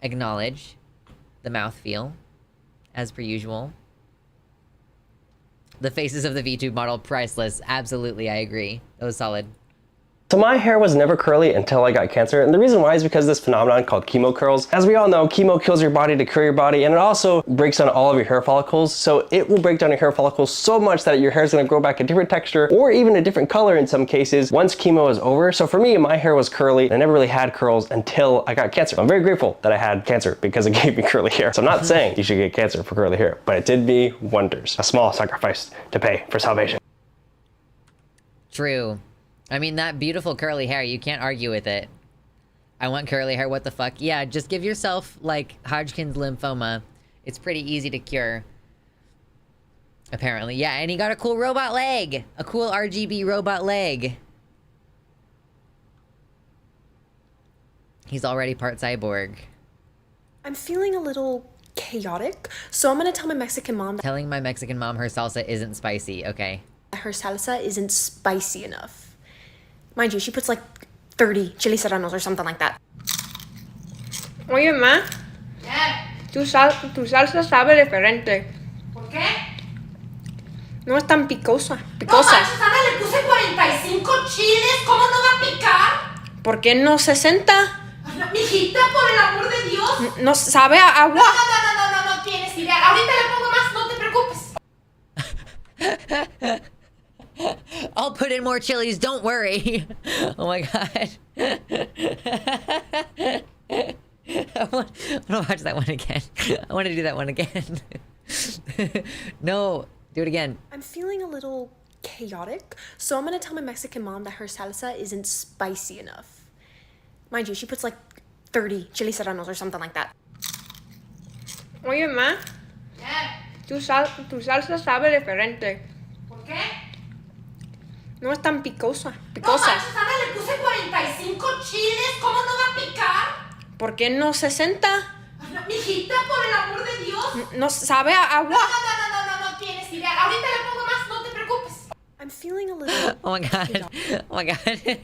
Speaker 1: acknowledge the mouthfeel, as per usual. The faces of the VTube model, priceless. Absolutely, I agree. That was solid.
Speaker 6: So my hair was never curly until I got cancer, and the reason why is because of this phenomenon called chemo curls. As we all know, chemo kills your body to cure your body, and it also breaks down all of your hair follicles, so it will break down your hair follicles so much that your hair is going to grow back a different texture, or even a different color in some cases, once chemo is over. So for me, my hair was curly, and I never really had curls until I got cancer. I'm very grateful that I had cancer because it gave me curly hair. So I'm not saying you should get cancer for curly hair, but it did me wonders. A small sacrifice to pay for salvation.
Speaker 1: True. I mean, that beautiful curly hair, you can't argue with it. I want curly hair, what the fuck? Yeah, just give yourself, like, Hodgkin's lymphoma. It's pretty easy to cure. Apparently. Yeah, and he got a cool robot leg! A cool RGB robot leg. He's already part cyborg.
Speaker 8: I'm feeling a little chaotic, so I'm gonna tell my Mexican mom that
Speaker 1: Telling my Mexican mom her salsa isn't spicy, okay.
Speaker 8: her salsa isn't spicy enough. Mind you, she puts like 30 chili serranos or something like that. Oye, ma. Tu salsa sabe diferente.
Speaker 30: ¿Por qué?
Speaker 8: No es tan picosa.
Speaker 30: No manches, Ana, le puse 45 chiles. ¿Cómo no va a picar?
Speaker 8: ¿Por qué no 60?
Speaker 30: Mijita, por el amor de Dios.
Speaker 8: No sabe a agua.
Speaker 30: No tienes idea. Ahorita le pongo más, no te preocupes.
Speaker 1: I'll put in more chilies, don't worry. Oh my god. I want to watch that one again. I want to do that one again. No, do it again.
Speaker 8: I'm feeling a little chaotic, so I'm gonna tell my Mexican mom that her salsa isn't spicy enough. Mind you, she puts like 30 chili serranos or something like that. Oye, ma. Tu salsa sabe diferente.
Speaker 30: ¿Por qué?
Speaker 8: No es tan picosa.
Speaker 30: No manches, Ana, le puse 45 chiles. ¿Cómo no va a picar?
Speaker 8: ¿Por qué no 60?
Speaker 30: Mijita, por el amor de Dios.
Speaker 8: No sabe a agua.
Speaker 30: No tienes idea. Ahorita le pongo más, no te preocupes.
Speaker 8: I'm feeling a little...
Speaker 1: Oh my god. Oh my god.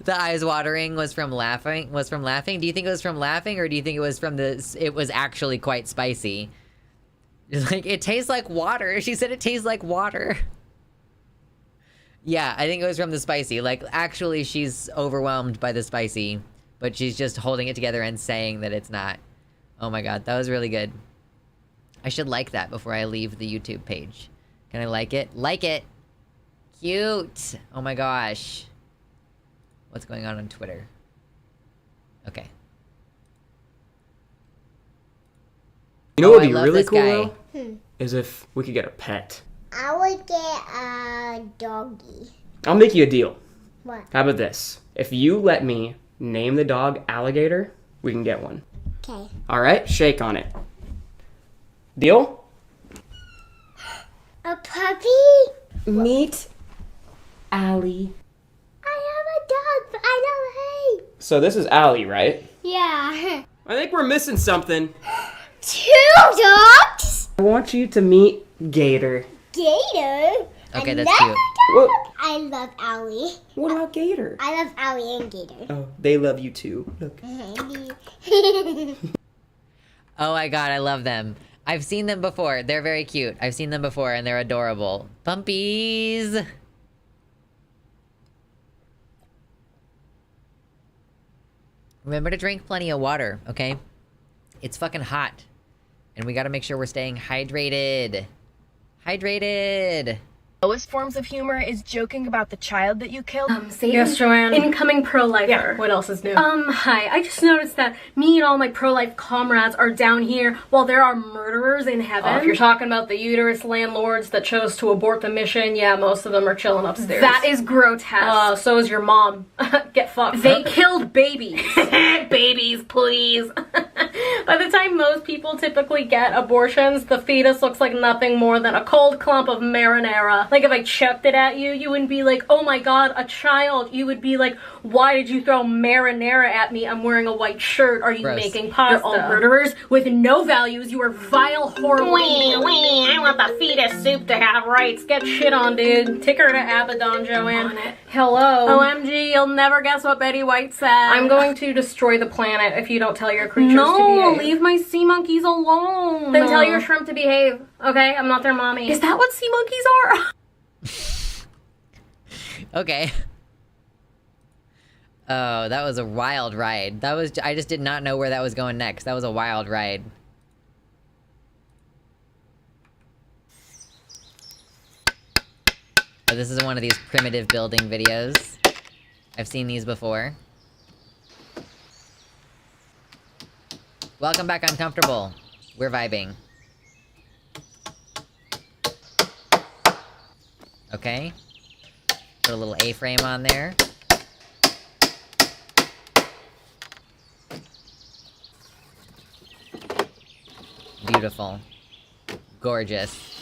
Speaker 1: The eyes watering was from laughing. Do you think it was from laughing, or do you think it was from it was actually quite spicy? It's like, it tastes like water. She said it tastes like water. Yeah, I think it was from the spicy. Like, actually, she's overwhelmed by the spicy, but she's just holding it together and saying that it's not. Oh my god, that was really good. I should like that before I leave the YouTube page. Can I like it? Like it! Cute! Oh my gosh. What's going on Twitter? Okay.
Speaker 9: You know what would be really cool,
Speaker 1: guy.
Speaker 9: though? Is if we could get a pet.
Speaker 30: I would get a doggy.
Speaker 9: I'll make you a deal.
Speaker 30: What?
Speaker 9: How about this? If you let me name the dog Alligator, we can get one.
Speaker 30: Okay.
Speaker 9: All right? Shake on it. Deal?
Speaker 30: A puppy?
Speaker 9: Meet Allie.
Speaker 30: I have a dog, but I don't hate.
Speaker 9: So this is Allie, right?
Speaker 30: Yeah.
Speaker 9: I think we're missing something.
Speaker 30: 2 dogs?
Speaker 9: I want you to meet Gator.
Speaker 30: Gator?
Speaker 1: Okay, that's
Speaker 30: Another
Speaker 1: cute.
Speaker 30: dog? I love Allie.
Speaker 9: What about Gator?
Speaker 30: I love Allie and Gator.
Speaker 9: Oh, they love you too. Look.
Speaker 1: Oh my god, I love them. I've seen them before. They're very cute. I've seen them before and they're adorable. Bumpies! Remember to drink plenty of water, okay? It's fucking hot. And we gotta make sure we're staying hydrated. Hydrated!
Speaker 24: Lowest forms of humor is joking about the child that you killed.
Speaker 8: Satan?
Speaker 24: Yes, Joanne.
Speaker 8: Incoming pro-lifer.
Speaker 24: Yeah, what else is new?
Speaker 8: Hi. I just noticed that me and all my pro-life comrades are down here while there are murderers in heaven.
Speaker 24: If you're talking about the uterus landlords that chose to abort the mission, yeah, most of them are chilling upstairs.
Speaker 8: That is grotesque.
Speaker 24: So is your mom. Get fucked.
Speaker 8: They killed babies.
Speaker 24: Babies, please. By the time most people typically get abortions, the fetus looks like nothing more than a cold clump of marinara. Like if I chucked it at you, you wouldn't be like, oh my god, a child. You would be like, why did you throw marinara at me? I'm wearing a white shirt. Are you making pasta?
Speaker 8: You're all murderers with no values. You are vile, horrible.
Speaker 24: I want the fetus soup to have rights. Get shit on, dude. Take her to Abaddon, Joanne. Hello. OMG, you'll never guess what Betty White said. I'm going to destroy the planet if you don't tell your creatures to behave.
Speaker 8: Leave my sea monkeys alone.
Speaker 24: Then tell your shrimp to behave, okay? I'm not their mommy.
Speaker 8: Is that what sea monkeys are?
Speaker 1: Okay. Oh, that was a wild ride. I just did not know where that was going next. That was a wild ride. Oh, this is one of these primitive building videos. I've seen these before. Welcome back, Uncomfortable. We're vibing. Okay. Put a little A-frame on there. Beautiful. Gorgeous.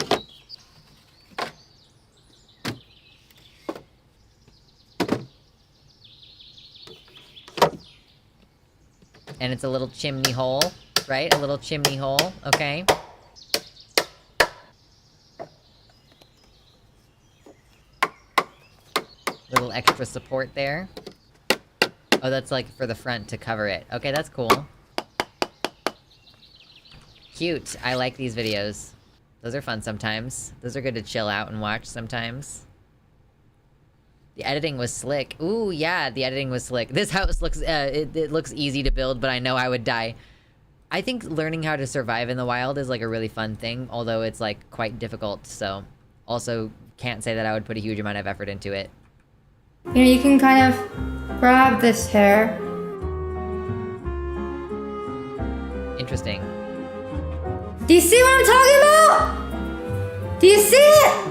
Speaker 1: And it's a little chimney hole, right? A little chimney hole, okay. Little extra support there. Oh, that's like for the front to cover it. Okay, that's cool. Cute. I like these videos. Those are fun sometimes. Those are good to chill out and watch sometimes. The editing was slick. Ooh, yeah, the editing was slick. This house looks, it looks easy to build, but I know I would die. I think learning how to survive in the wild is like a really fun thing, although it's like quite difficult, so also can't say that I would put a huge amount of effort into it.
Speaker 30: You know, you can kind of grab this hair.
Speaker 1: Interesting.
Speaker 30: Do you see what I'm talking about? Do you see it?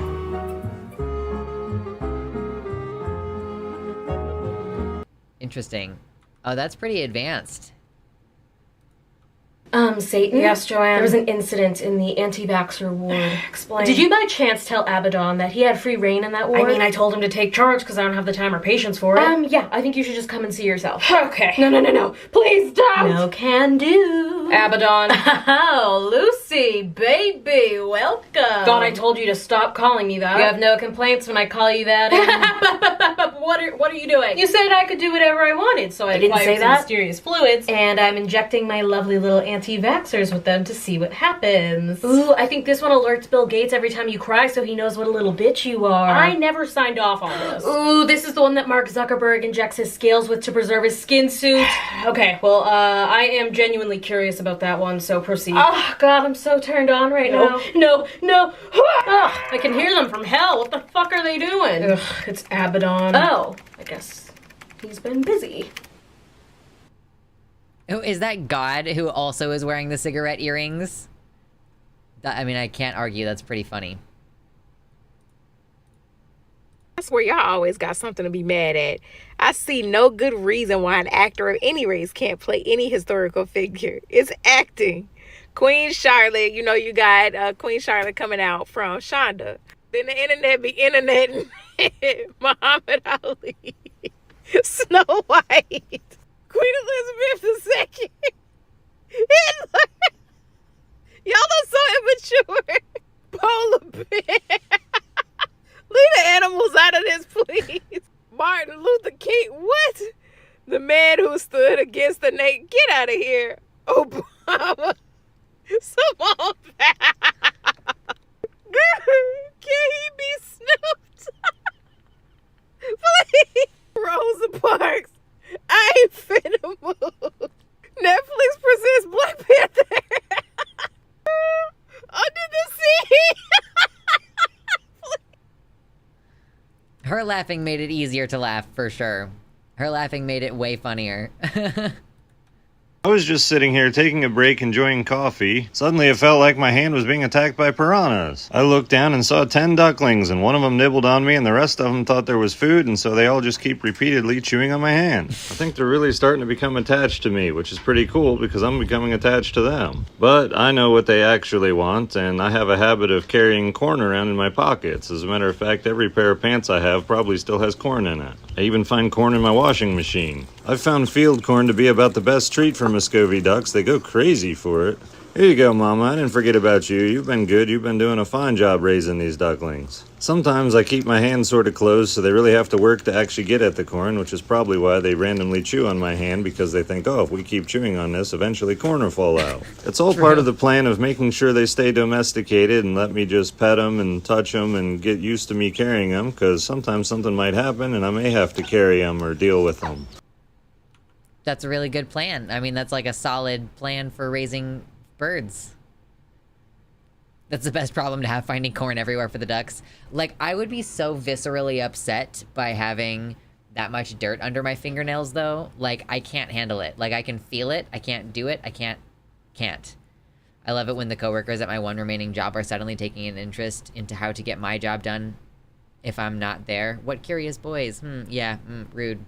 Speaker 1: Interesting. Oh, that's pretty advanced.
Speaker 24: Satan?
Speaker 8: Yes, Joanne?
Speaker 24: There was an incident in the anti-vaxxer ward.
Speaker 8: Explain.
Speaker 24: Did you by chance tell Abaddon that he had free reign in that ward? I mean, I told him to take charge because I don't have the time or patience for it.
Speaker 8: Yeah, I think you should just come and see yourself.
Speaker 24: Okay.
Speaker 8: No. Please don't!
Speaker 24: No can do. Abaddon.
Speaker 8: Oh, Lucy, baby, welcome.
Speaker 24: Thought I told you to stop calling me that. You have no complaints when I call you that.
Speaker 8: What are you doing?
Speaker 24: You said I could do whatever I wanted, so I
Speaker 8: didn't say that.
Speaker 24: Mysterious fluids, and I'm injecting my lovely little anti-vaxxers with them to see what happens.
Speaker 8: Ooh, I think this one alerts Bill Gates every time you cry so he knows what a little bitch you are.
Speaker 24: I never signed off on this.
Speaker 8: Ooh, this is the one that Mark Zuckerberg injects his scales with to preserve his skin suit.
Speaker 24: Okay, well, I am genuinely curious about that one, so proceed.
Speaker 8: Oh, God, I'm so turned on right now.
Speaker 24: No. Ugh, I can hear them from hell. What the fuck are they doing? Ugh, it's Abaddon.
Speaker 8: Oh, I guess he's been busy.
Speaker 1: Oh, is that God who also is wearing the cigarette earrings? I mean, I can't argue. That's pretty funny.
Speaker 7: I swear y'all always got something to be mad at. I see no good reason why an actor of any race can't play any historical figure. It's acting. Queen Charlotte, you know, you got Queen Charlotte coming out from Shonda. Then the internet be internet Muhammad Ali, Snow White, Queen Elizabeth II. Y'all are so immature. Polar bear. Leave the animals out of this, please. Martin Luther King. What? The man who stood against the Nate. Get out of here. Obama. Simone Can he be snooped? Please. Rosa Parks. I ain't finna move. Netflix presents Black Panther. Under the sea.
Speaker 1: Her laughing made it easier to laugh, for sure. Her laughing made it way funnier.
Speaker 10: I was just sitting here taking a break enjoying coffee. Suddenly it felt like my hand was being attacked by piranhas. I looked down and saw 10 ducklings, and one of them nibbled on me and the rest of them thought there was food, and so they all just keep repeatedly chewing on my hand. I think they're really starting to become attached to me, which is pretty cool because I'm becoming attached to them. But I know what they actually want, and I have a habit of carrying corn around in my pockets. As a matter of fact, every pair of pants I have probably still has corn in it. I even find corn in my washing machine. I've found field corn to be about the best treat for Muscovy ducks. They go crazy for it. Here you go, Mama. I didn't forget about you. You've been good. You've been doing a fine job raising these ducklings. Sometimes I keep my hands sort of closed so they really have to work to actually get at the corn, which is probably why they randomly chew on my hand, because they think, oh, if we keep chewing on this, eventually corn will fall out. It's all part of the plan of making sure they stay domesticated and let me just pet them and touch them and get used to me carrying them, because sometimes something might happen and I may have to carry them or deal with them.
Speaker 1: That's a really good plan. I mean, that's like a solid plan for raising birds. That's the best problem to have, finding corn everywhere for the ducks. Like, I would be so viscerally upset by having that much dirt under my fingernails, though. Like, I can't handle it. Like, I can feel it. I can't do it. I can't. I love it when the coworkers at my one remaining job are suddenly taking an interest into how to get my job done if I'm not there. What curious boys. Yeah, rude.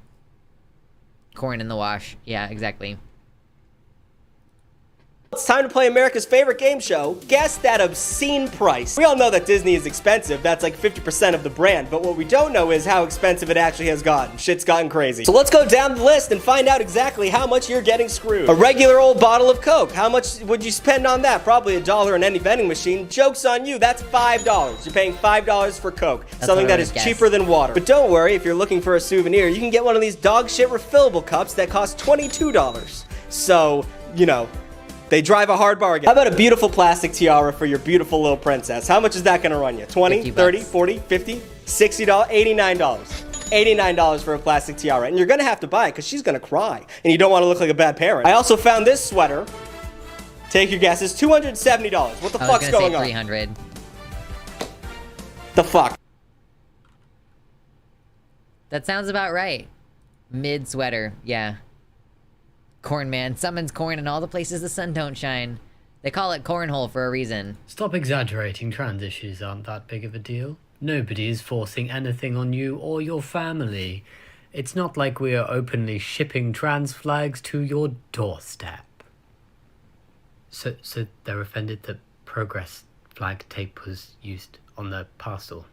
Speaker 1: Corn in the wash. Yeah, exactly.
Speaker 6: It's time to play America's favorite game show, Guess That Obscene Price. We all know that Disney is expensive, that's like 50% of the brand, but what we don't know is how expensive it actually has gotten. Shit's gotten crazy. So let's go down the list and find out exactly how much you're getting screwed. A regular old bottle of Coke, how much would you spend on that? Probably $1 in any vending machine. Joke's on you, that's $5. You're paying $5 for Coke, something that is cheaper than water. But don't worry, if you're looking for a souvenir, you can get one of these dog shit refillable cups that cost $22. So, you know, they drive a hard bargain. How about a beautiful plastic tiara for your beautiful little princess? How much is that gonna run you? 20, 30, 40, 50, $60, $89. $89 for a plastic tiara. And you're gonna have to buy it because she's gonna cry. And you don't wanna look like a bad parent. I also found this sweater. Take your guesses, $270. What the fuck's going on?
Speaker 1: $300.
Speaker 6: The fuck?
Speaker 1: That sounds about right. Mid sweater, yeah. Corn Man summons corn in all the places the sun don't shine. They call it cornhole for a reason.
Speaker 11: Stop exaggerating. Trans issues aren't that big of a deal. Nobody is forcing anything on you or your family. It's not like we are openly shipping trans flags to your doorstep. So they're offended that progress flag tape was used on the parcel.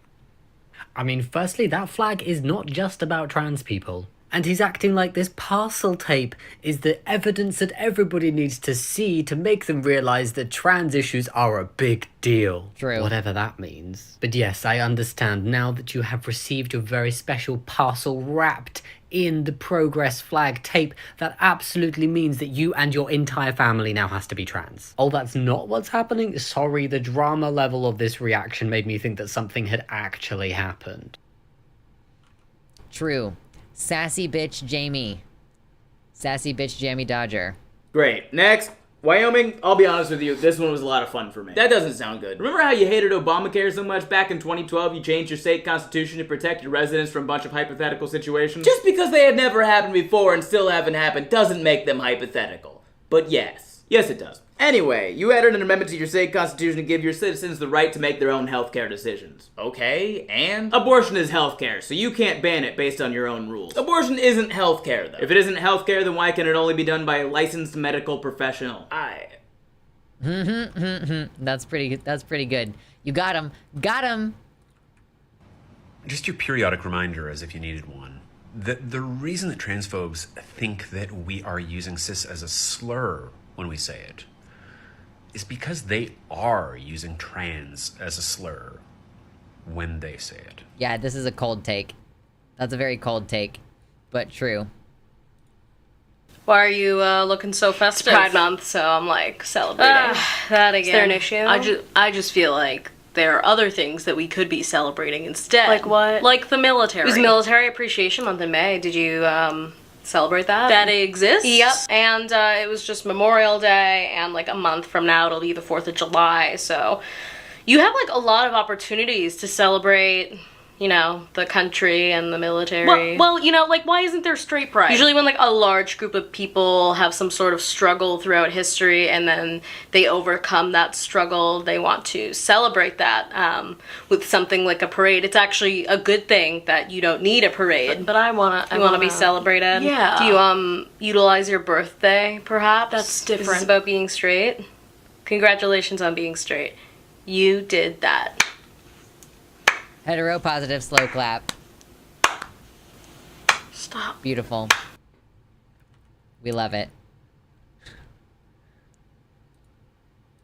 Speaker 11: I mean, firstly, that flag is not just about trans people. And he's acting like this parcel tape is the evidence that everybody needs to see to make them realise that trans issues are a big deal.
Speaker 1: True.
Speaker 11: Whatever that means. But yes, I understand now that you have received your very special parcel wrapped in the progress flag tape. That absolutely means that you and your entire family now has to be trans. Oh, that's not what's happening? Sorry, the drama level of this reaction made me think that something had actually happened.
Speaker 1: True. Sassy bitch Jamie. Sassy bitch Jamie Dodger.
Speaker 12: Great. Next. Wyoming, I'll be honest with you, this one was a lot of fun for me. That doesn't sound good. Remember how you hated Obamacare so much back in 2012? You changed your state constitution to protect your residents from a bunch of hypothetical situations? Just because they had never happened before and still haven't happened doesn't make them hypothetical. But yes. Yes, it does. Anyway, you added an amendment to your state constitution to give your citizens the right to make their own healthcare decisions. Okay, and? Abortion is healthcare, so you can't ban it based on your own rules. Abortion isn't healthcare, though. If it isn't healthcare, then why can it only be done by a licensed medical professional?
Speaker 1: That's pretty good. You got him. Got him!
Speaker 13: Just your periodic reminder, as if you needed one. The reason that transphobes think that we are using cis as a slur when we say it is because they are using trans as a slur when they say it.
Speaker 1: Yeah, this is a cold take. That's a very cold take, but true.
Speaker 14: Why are you looking so festive?
Speaker 15: It's Pride Month, so I'm like celebrating.
Speaker 14: That again.
Speaker 15: Is there an issue?
Speaker 14: I just feel like there are other things that we could be celebrating instead.
Speaker 15: Like what?
Speaker 14: Like the military.
Speaker 15: It was Military Appreciation Month in May. Did you celebrate that?
Speaker 14: That exists.
Speaker 15: Yep. And it was just Memorial Day, and like a month from now it'll be the 4th of July. So you have like a lot of opportunities to celebrate you know, the country and the military. Well, you know, like, why isn't there straight pride? Usually when, like, a large group of people have some sort of struggle throughout history and then they overcome that struggle, they want to celebrate that with something like a parade. It's actually a good thing that you don't need a parade. But I wanna be celebrated. Yeah. Do you, utilize your birthday, perhaps? That's different. This is about being straight. Congratulations on being straight. You did that.
Speaker 1: Hetero positive slow clap.
Speaker 15: Stop.
Speaker 1: Beautiful. We love it.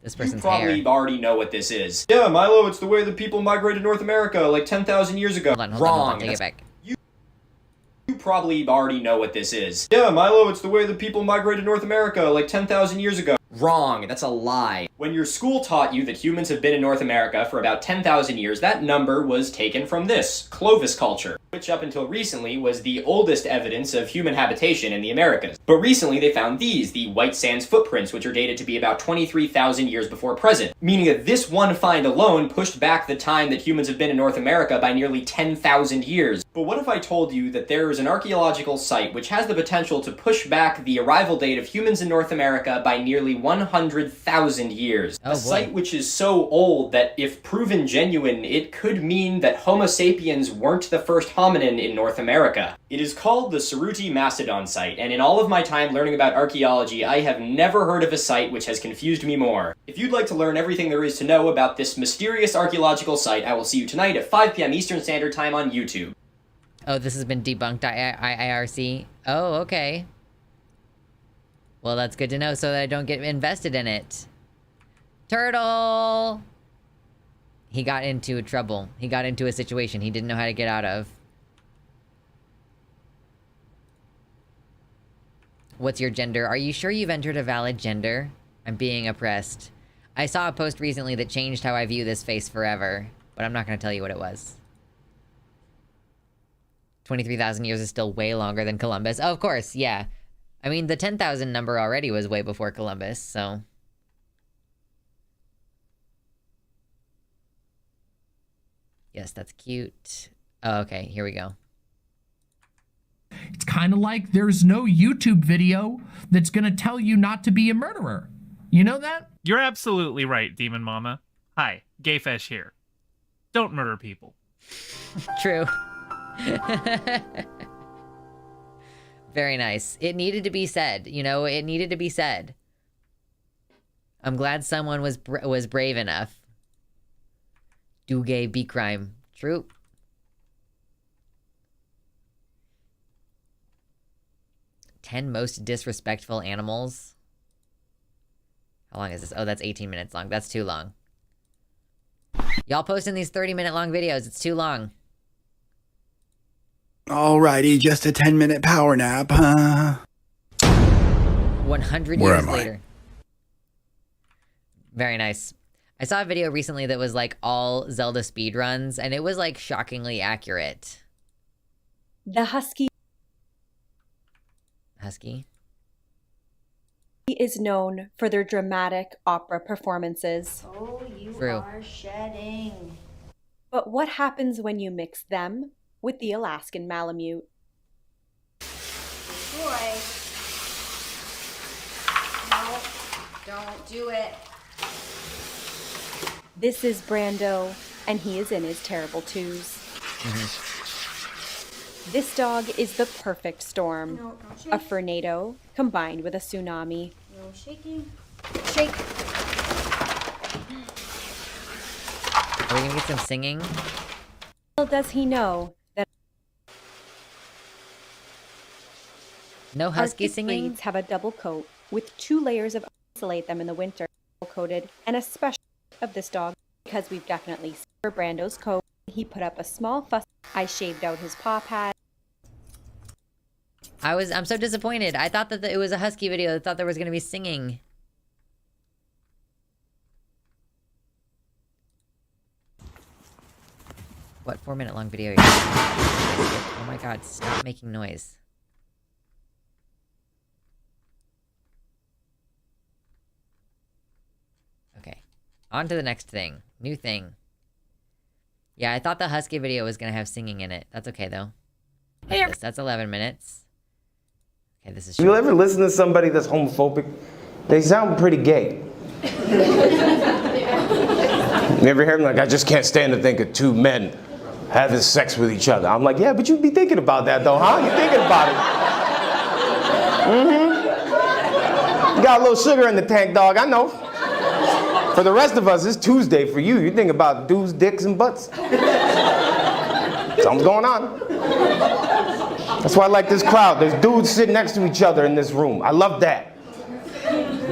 Speaker 1: This person's
Speaker 3: probably
Speaker 1: hair.
Speaker 3: already know what this is. Yeah, Milo, it's the way that people migrated to North America like 10,000 years ago.
Speaker 1: Hold
Speaker 3: Wrong.
Speaker 1: on, take it back.
Speaker 3: You probably already know what this is. Yeah, Milo, it's the way that people migrated to North America like 10,000 years ago. Wrong. That's a lie. When your school taught you that humans have been in North America for about 10,000 years, that number was taken from this, Clovis culture, which up until recently was the oldest evidence of human habitation in the Americas. But recently they found these, the white sands footprints, which are dated to be about 23,000 years before present, meaning that this one find alone pushed back the time that humans have been in North America by nearly 10,000 years. But what if I told you that there is an archaeological site which has the potential to push back the arrival date of humans in North America by nearly 100,000 years? A site which is so old that if proven genuine, it could mean that Homo sapiens weren't the first hominin in North America. It is called the Ceruti Mastodon site, and in all of my time learning about archaeology, I have never heard of a site which has confused me more. If you'd like to learn everything there is to know about this mysterious archaeological site, I will see you tonight at 5 p.m. Eastern Standard Time on YouTube.
Speaker 1: Oh, this has been debunked, IRC. Oh, okay. Well, that's good to know so that I don't get invested in it. Turtle! He got into trouble. He got into a situation he didn't know how to get out of. What's your gender? Are you sure you've entered a valid gender? I'm being oppressed. I saw a post recently that changed how I view this face forever, but I'm not going to tell you what it was. 23,000 years is still way longer than Columbus. Oh, of course, yeah. I mean, the 10,000 number already was way before Columbus, so... Yes, that's cute. Oh, okay, here we go.
Speaker 4: It's kind of like there's no YouTube video that's going to tell you not to be a murderer. You know that?
Speaker 5: You're absolutely right, Demon Mama. Hi, Gayfesh here. Don't murder people.
Speaker 1: True. Very nice. It needed to be said. You know, it needed to be said. I'm glad someone was brave enough. Do gay, be crime. True. "10 most disrespectful animals." How long is this? Oh, that's 18 minutes long. That's too long. Y'all posting these 30-minute long videos. It's too long.
Speaker 16: Alrighty, just a 10-minute power nap, huh?
Speaker 1: 100 years later. Very nice. I saw a video recently that was like all Zelda speedruns, and it was like shockingly accurate.
Speaker 17: The Husky is known for their dramatic opera performances.
Speaker 30: Oh, you
Speaker 1: True.
Speaker 30: are shedding.
Speaker 17: But what happens when you mix them with the Alaskan Malamute?
Speaker 30: Boy. No, don't do it.
Speaker 17: This is Brando, and he is in his terrible twos. This dog is the perfect storm.
Speaker 30: No, don't shake.
Speaker 17: A tornado combined with a tsunami.
Speaker 30: No shaking. Shake.
Speaker 1: Are we gonna get some singing?
Speaker 17: Little does he know that
Speaker 1: No husky
Speaker 17: Arctic
Speaker 1: singing?
Speaker 17: breeds have a double coat with 2 layers of insulate them in the winter, coated, and especially of this dog because we've definitely seen for Brando's coat. He put up a small fuss. I shaved out his paw pad.
Speaker 1: I'm so disappointed. I thought that it was a husky video. I thought there was gonna be singing. What 4-minute long video? Oh my god, stop making noise. Okay. On to the next thing. New thing. Yeah, I thought the Husky video was gonna have singing in it. That's okay, though. That's 11 minutes. Okay, this is
Speaker 2: You ever listen to somebody that's homophobic? They sound pretty gay. You ever hear them like, I just can't stand to think of two men having sex with each other. I'm like, yeah, but you'd be thinking about that though, huh? You're thinking about it. You got a little sugar in the tank, dog, I know. For the rest of us, it's Tuesday. For you, you think about dudes, dicks, and butts. Something's going on. That's why I like this crowd. There's dudes sitting next to each other in this room. I love that.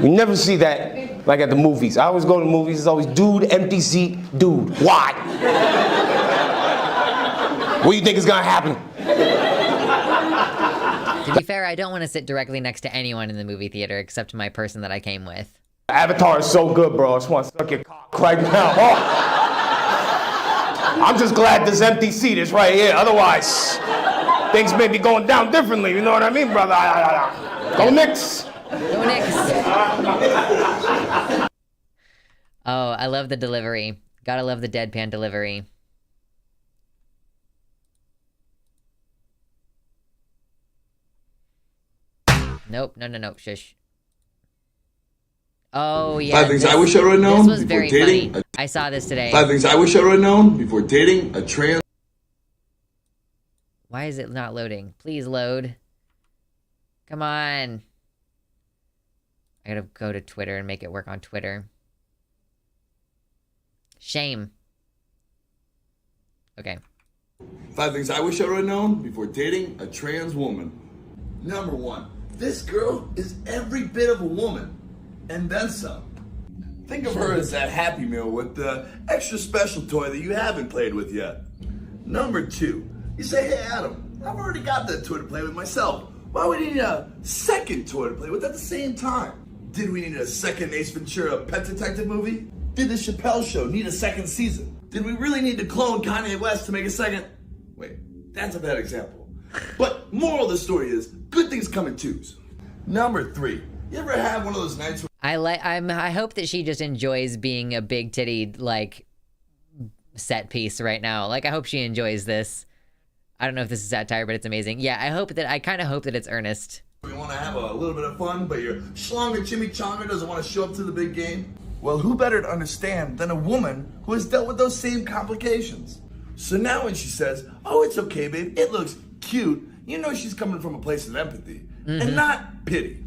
Speaker 2: You never see that like at the movies. I always go to the movies, it's always dude, empty seat, dude. Why? What do you think is gonna happen?
Speaker 1: To be fair, I don't want to sit directly next to anyone in the movie theater except my person that I came with.
Speaker 2: Avatar is so good, bro. I just want to suck your cock right now. Oh. I'm just glad this empty seat is right here. Otherwise, things may be going down differently. You know what I mean, brother? Go Knicks.
Speaker 1: Go Knicks. Oh, I love the delivery. Gotta love the deadpan delivery. Nope, no, shush. Oh, yeah.
Speaker 18: 5 things I wish I would have known
Speaker 1: This was
Speaker 18: before
Speaker 1: very
Speaker 18: dating.
Speaker 1: funny. I saw this today.
Speaker 18: 5 things I wish I would have known before dating a trans.
Speaker 1: Why is it not loading? Please load. Come on. I gotta go to Twitter and make it work on Twitter. Shame. Okay.
Speaker 18: 5 things I wish I would have known before dating a trans woman. Number 1, this girl is every bit of a woman, and then some. Think of her as that Happy Meal with the extra special toy that you haven't played with yet. Number 2, you say, hey Adam, I've already got that toy to play with myself. Why would we need a second toy to play with at the same time? Did we need a second Ace Ventura Pet Detective movie? Did the Chappelle Show need a second season? Did we really need to clone Kanye West to make a second? Wait, that's a bad example. But moral of the story is, good things come in twos. Number 3, you ever have one of those nights where
Speaker 1: I hope that she just enjoys being a big titty, like, set piece right now. Like, I hope she enjoys this. I don't know if this is satire, but it's amazing. Yeah, I kind of hope that it's earnest.
Speaker 18: you want to have a little bit of fun, but your schlong or chimichanga doesn't want to show up to the big game? Well, who better to understand than a woman who has dealt with those same complications? So now when she says, oh, it's okay, babe, it looks cute, you know she's coming from a place of empathy and not pity.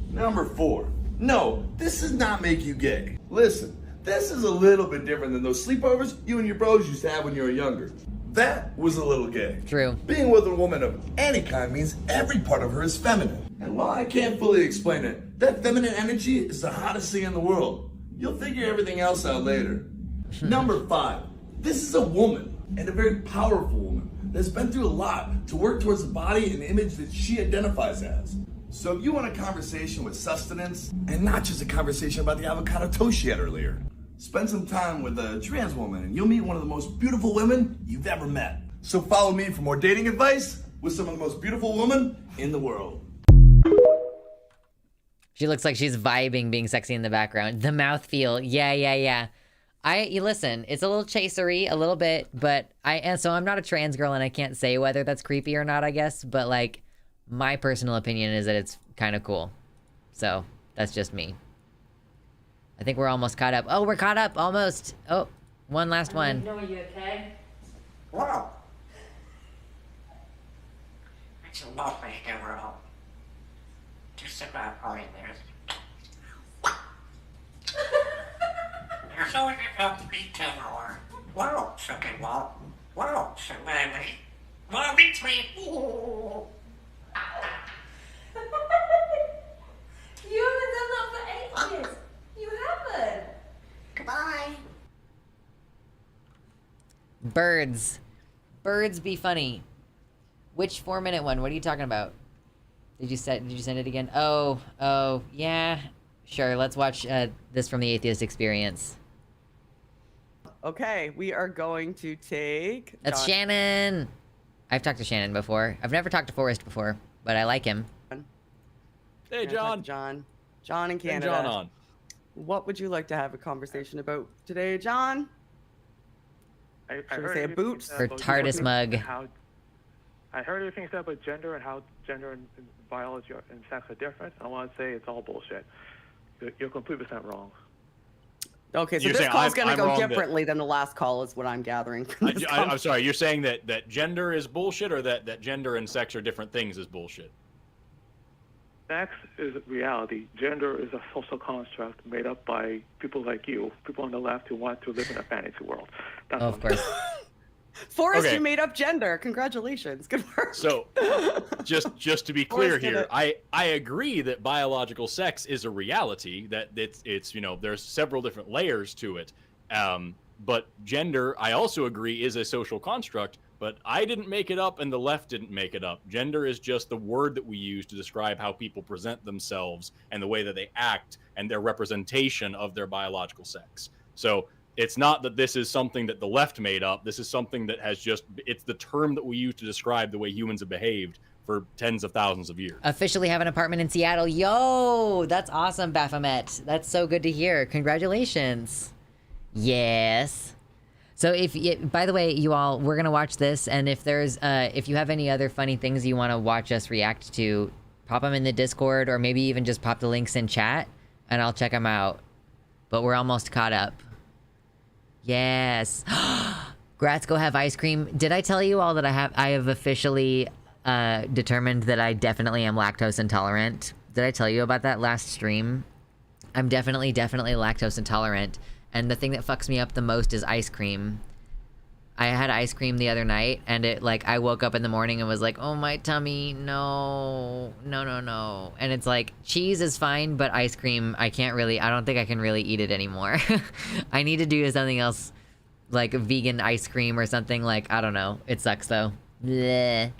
Speaker 18: Number 4, no, this does not make you gay. Listen, this is a little bit different than those sleepovers you and your bros used to have when you were younger. That was a little gay.
Speaker 1: True.
Speaker 18: Being with a woman of any kind means every part of her is feminine. And while I can't fully explain it, that feminine energy is the hottest thing in the world. You'll figure everything else out later. Number 5, this is a woman, and a very powerful woman, that's been through a lot to work towards the body and image that she identifies as. So if you want a conversation with sustenance, and not just a conversation about the avocado toast she had earlier, spend some time with a trans woman and you'll meet one of the most beautiful women you've ever met. So follow me for more dating advice with some of the most beautiful women in the world.
Speaker 1: She looks like she's vibing being sexy in the background. The mouthfeel, yeah. You listen, it's a little chasery, a little bit, but so I'm not a trans girl and I can't say whether that's creepy or not, I guess, but like, my personal opinion is that it's kind of cool. So, that's just me. I think we're almost caught up. Oh, we're caught up, almost. Oh, one last one.
Speaker 19: No, you okay?
Speaker 21: Wow. It's a lovely girl. Just about right there. There's only enough to be 10 or. Wow, something well. Wow, so manly. Well, beats me.
Speaker 19: You haven't done that for ages. You haven't.
Speaker 21: Goodbye.
Speaker 1: Birds. Birds be funny. Which 4-minute one? What are you talking about? Did you send it again? Oh, yeah. Sure, let's watch this from the Atheist Experience.
Speaker 22: Okay, we are going to take...
Speaker 1: That's Shannon! I've talked to Shannon before. I've never talked to Forrest before, but I like him.
Speaker 22: Hey, John. John in Canada.
Speaker 20: John on.
Speaker 22: What would you like to have a conversation about today, John? Should we say a boot?
Speaker 1: Or TARDIS mug.
Speaker 7: I heard everything you said about gender and how gender and biology and sex are different. I want to say it's all bullshit. You're completely wrong.
Speaker 22: Okay, so this call's going to go differently than the last call is what I'm gathering from this
Speaker 8: I'm sorry, you're saying that gender is bullshit, or that gender and sex are different things is bullshit?
Speaker 7: Sex is reality. Gender is a social construct made up by people like you, people on the left who want to live in a fantasy world. That's
Speaker 1: of course.
Speaker 22: Forrest,
Speaker 8: Okay.
Speaker 22: you made up gender. Congratulations. Good work.
Speaker 8: So, just to be clear
Speaker 22: Forrest did
Speaker 8: here,
Speaker 22: it.
Speaker 8: I agree that biological sex is a reality, that it's there's several different layers to it. But gender, I also agree, is a social construct, but I didn't make it up and the left didn't make it up. Gender is just the word that we use to describe how people present themselves and the way that they act and their representation of their biological sex. So it's not that this is something that the left made up. This is something that it's the term that we use to describe the way humans have behaved for tens of thousands of years.
Speaker 1: Officially have an apartment in Seattle. Yo, that's awesome, Baphomet. That's so good to hear. Congratulations. Yes. So by the way, you all, we're gonna watch this, and if you have any other funny things you want to watch us react to, pop them in the Discord, or maybe even just pop the links in chat, and I'll check them out. But we're almost caught up. Yes. Grats, go have ice cream. Did I tell you all that I have officially determined that I definitely am lactose intolerant? Did I tell you about that last stream? I'm definitely lactose intolerant. And the thing that fucks me up the most is ice cream. I had ice cream the other night, and I woke up in the morning and was like, oh, my tummy, no. And it's like, cheese is fine, but ice cream, I don't think I can really eat it anymore. I need to do something else, like vegan ice cream or something, I don't know. It sucks, though. Bleh.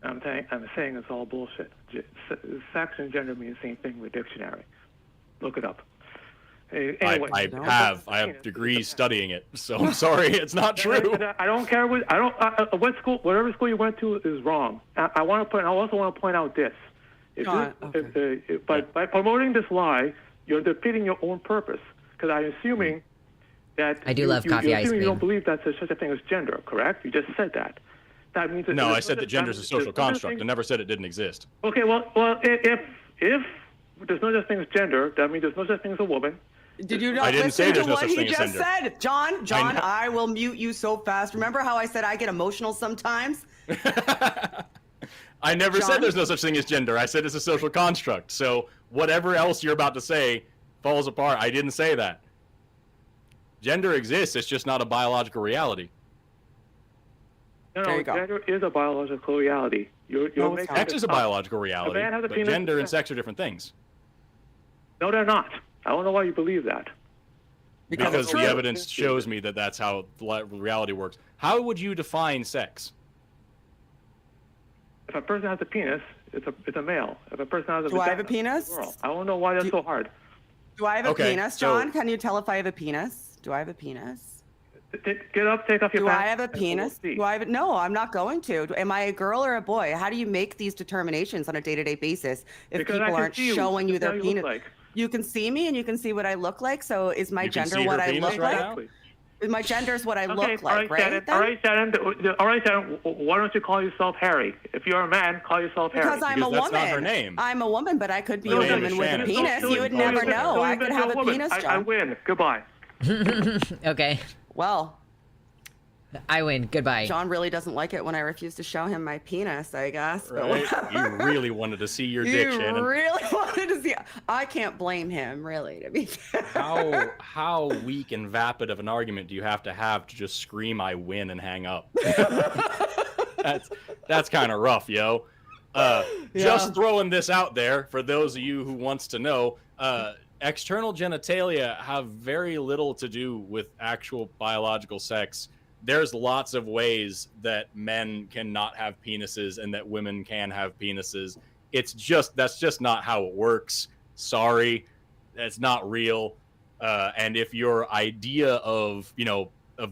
Speaker 7: I'm saying it's all bullshit. Sex and gender mean the same thing with dictionary. Look it up. Anyway,
Speaker 8: I have degrees studying it, so I'm sorry, it's not true.
Speaker 7: I don't care whatever school you went to is wrong. I also want to point out this. By promoting this lie, you're defeating your own purpose. Because I'm assuming that
Speaker 1: I do love coffee ice cream.
Speaker 7: You don't believe that there's such a thing as gender, correct? You just said that. That means that
Speaker 8: No, I said that gender is a social construct. I never said it didn't exist.
Speaker 7: Okay, well, if there's no such thing as gender, that means there's no such thing as a woman.
Speaker 22: Did you not listen to what he just said? John, I will mute you so fast. Remember how I said I get emotional sometimes?
Speaker 8: I never said there's no such thing as gender. I said it's a social construct. So whatever else you're about to say falls apart. I didn't say that. Gender exists. It's just not a biological reality.
Speaker 7: No, gender is a biological reality.
Speaker 8: Sex is a biological reality, but gender and sex are different things.
Speaker 7: No, they're not. I don't know why you believe that.
Speaker 8: Because the evidence shows me that that's how reality works. How would you define sex?
Speaker 7: If a person has a penis, it's a male. If a person has a
Speaker 22: Do I have a penis?
Speaker 7: I don't know why that's so hard.
Speaker 22: Do I have a penis, John? Can you tell if I have a penis? Do I have a penis?
Speaker 7: Get up, take off your pants.
Speaker 22: Do I have a penis? No, I'm not going to. Am I a girl or a boy? How do you make these determinations on a day-to-day basis if people aren't showing you their penis? You can see me and you can see what I look like. So is my gender what I look like? My gender is what I look like, right?
Speaker 7: All right, Shannon. Why don't you call yourself Harry? If you're a man, call yourself Harry.
Speaker 22: Because I'm a woman.
Speaker 8: That's not her name.
Speaker 22: I'm a woman, but I could be a woman with a penis. You would never know. I could have a penis, John.
Speaker 7: I win. Goodbye.
Speaker 1: Okay.
Speaker 22: Well,
Speaker 1: I win. Goodbye.
Speaker 22: John really doesn't like it when I refuse to show him my penis, I guess.
Speaker 8: Right? You really wanted to see your dick, Shannon.
Speaker 22: You really wanted to see. I can't blame him, really, to be fair.
Speaker 8: How weak and vapid of an argument do you have to just scream "I win" and hang up? That's kind of rough, yo. Just throwing this out there for those of you who wants to know. External genitalia have very little to do with actual biological sex. There's lots of ways that men cannot have penises and that women can have penises. That's just not how it works. Sorry, that's not real. And if your idea of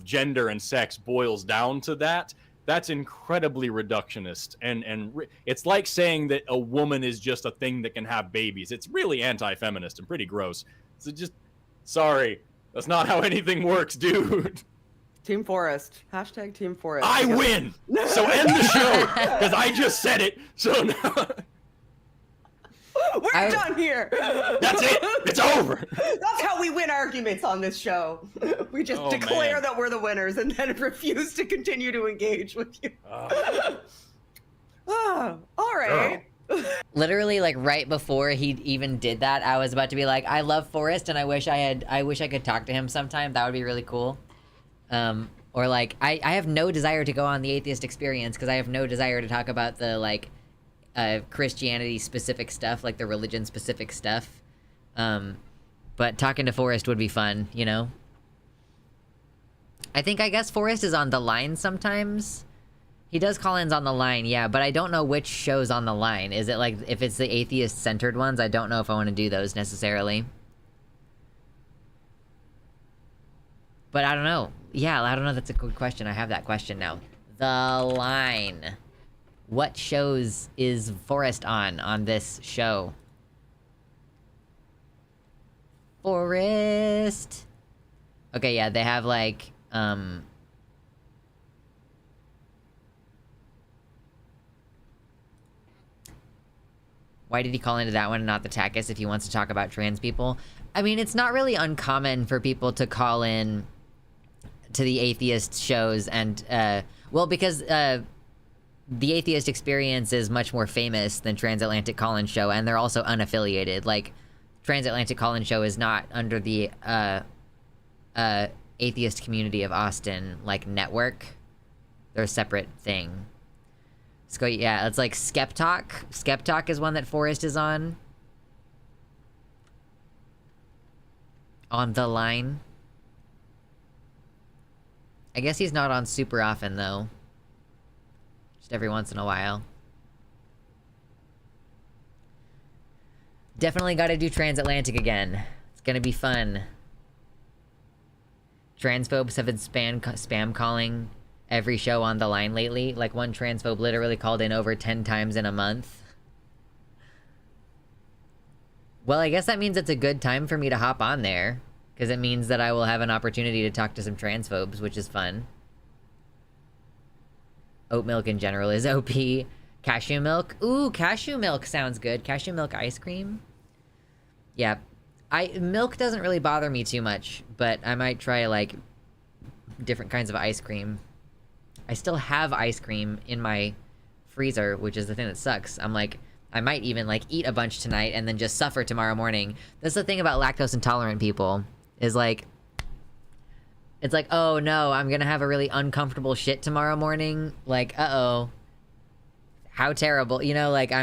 Speaker 8: gender and sex boils down to that, that's incredibly reductionist. And it's like saying that a woman is just a thing that can have babies. It's really anti-feminist and pretty gross. So sorry. That's not how anything works, dude.
Speaker 22: Team Forest. Hashtag Team Forest.
Speaker 8: I win! So end the show! Because I just said it, so now...
Speaker 22: We're done here!
Speaker 8: That's it! It's over!
Speaker 22: That's how we win arguments on this show. We just declare
Speaker 8: man.
Speaker 22: that we're the winners and then refuse to continue to engage with you. All right.
Speaker 1: Literally, like right before he even did that, I was about to be like, I love Forrest and I wish I could talk to him sometime. That would be really cool. Or like, I have no desire to go on the atheist experience because I have no desire to talk about the like Christianity specific stuff, like the religion specific stuff. But talking to Forrest would be fun, you know? I guess Forrest is on the line sometimes. He does call-ins on the line, yeah, but I don't know which show's on the line. Is it like, if it's the atheist-centered ones, I don't know if I want to do those necessarily. But I don't know. Yeah, I don't know, that's a good question. I have that question now. The line. What shows is Forrest on this show? Forrest! Okay, yeah, they have like, why did he call into that one and not the Takis if he wants to talk about trans people? I mean, it's not really uncommon for people to call in to the atheist shows and, well, because, the atheist experience is much more famous than Transatlantic Call-In Show, and they're also unaffiliated. Like, Transatlantic Call-In Show is not under the, atheist community of Austin, like, network. They're a separate thing. So, yeah, it's like Skeptalk. Skeptalk is one that Forrest is on. On the line. I guess he's not on super often, though. Just every once in a while. Definitely gotta do Transatlantic again. It's gonna be fun. Transphobes have been spam calling every show on the line lately. Like, one transphobe literally called in over 10 times in a month. Well, I guess that means it's a good time for me to hop on there. Because it means that I will have an opportunity to talk to some transphobes, which is fun. Oat milk in general is OP. Cashew milk? Ooh, cashew milk sounds good. Cashew milk ice cream? Yeah. Milk doesn't really bother me too much, but I might try, like, different kinds of ice cream. I still have ice cream in my freezer, which is the thing that sucks. I'm like, I might even, like, eat a bunch tonight and then just suffer tomorrow morning. That's the thing about lactose intolerant people, is like, it's like, oh no, I'm gonna have a really uncomfortable shit tomorrow morning. Like, uh-oh. How terrible. You know, like,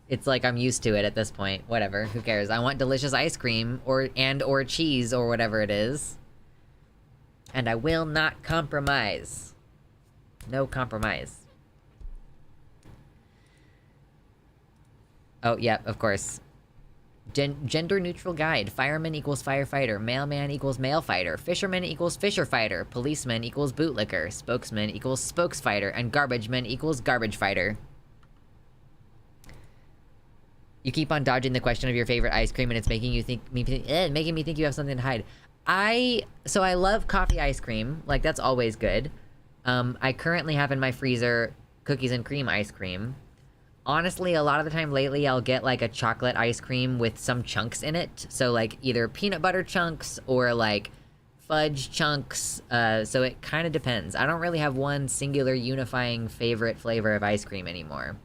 Speaker 1: it's like I'm used to it at this point. Whatever, who cares? I want delicious ice cream, or cheese, or whatever it is. And I will not compromise. No compromise. Oh, yeah, of course. Gender-neutral guide. Fireman equals firefighter. Mailman equals male fighter. Fisherman equals fisher fighter. Policeman equals bootlicker. Spokesman equals spokesfighter. And garbageman equals garbage fighter. You keep on dodging the question of your favorite ice cream, and it's making me think you have something to hide. So I love coffee ice cream. Like, that's always good. I currently have in my freezer cookies and cream ice cream. Honestly, a lot of the time lately, I'll get, like, a chocolate ice cream with some chunks in it. So, like, either peanut butter chunks or, like, fudge chunks. So it kind of depends. I don't really have one singular unifying favorite flavor of ice cream anymore.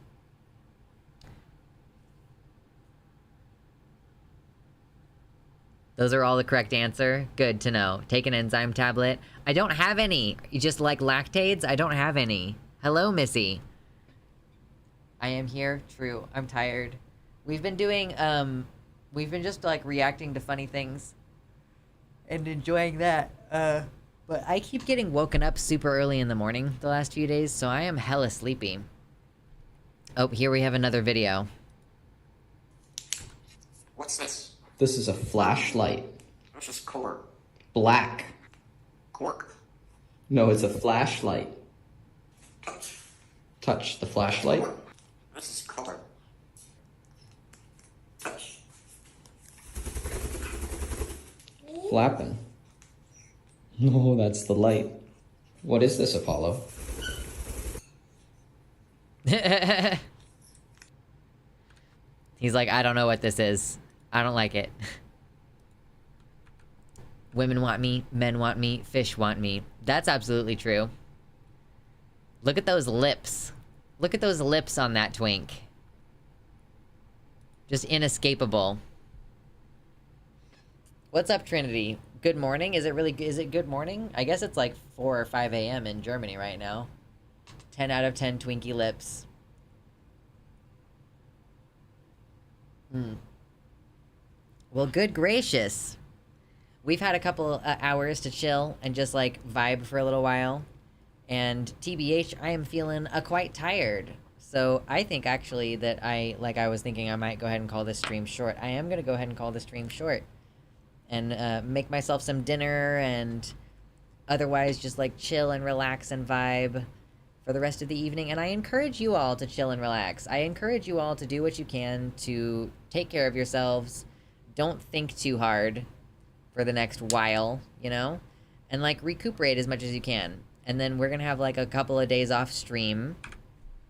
Speaker 1: Those are all the correct answer. Good to know. Take an enzyme tablet. I don't have any. You just like lactades? I don't have any. Hello, Missy. I am here. True. I'm tired. We've been doing, we've been just, like, reacting to funny things. And enjoying that. But I keep getting woken up super early in the morning the last few days, so I am hella sleepy. Oh, here we have another video.
Speaker 21: What's this?
Speaker 6: This is a flashlight.
Speaker 21: This is color.
Speaker 6: Black.
Speaker 21: Cork.
Speaker 6: No, it's a flashlight.
Speaker 21: Touch.
Speaker 6: Touch the flashlight.
Speaker 21: This is color. Touch.
Speaker 6: Flapping. No, that's the light. What is this, Apollo?
Speaker 1: He's like, I don't know what this is. I don't like it. Women want me, men want me, fish want me. That's absolutely true. Look at those lips. Look at those lips on that twink. Just inescapable. What's up, Trinity? Good morning? Is it good morning? I guess it's like 4 or 5 a.m. in Germany right now. 10 out of 10 Twinkie lips. Well, good gracious. We've had a couple hours to chill and just like vibe for a little while. And TBH, I am feeling quite tired. So I think actually that I was thinking I might go ahead and call this stream short. I am going to go ahead and call this stream short. And make myself some dinner and otherwise just like chill and relax and vibe for the rest of the evening. And I encourage you all to chill and relax. I encourage you all to do what you can to take care of yourselves. Don't think too hard for the next while, you know? And like recuperate as much as you can. And then we're gonna have like a couple of days off stream.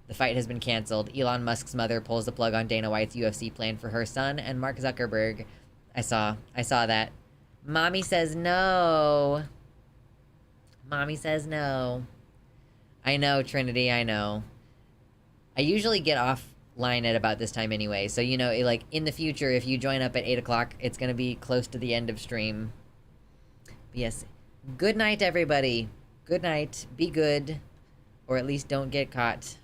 Speaker 1: The fight has been canceled. Elon Musk's mother pulls the plug on Dana White's UFC plan for her son, and Mark Zuckerberg. I saw that. Mommy says no. Mommy says no. I know, Trinity, I know. I usually get offline at about this time anyway, so you know, like, in the future, if you join up at 8 o'clock, it's gonna be close to the end of stream. But yes. Good night, everybody. Good night. Be good. Or at least don't get caught.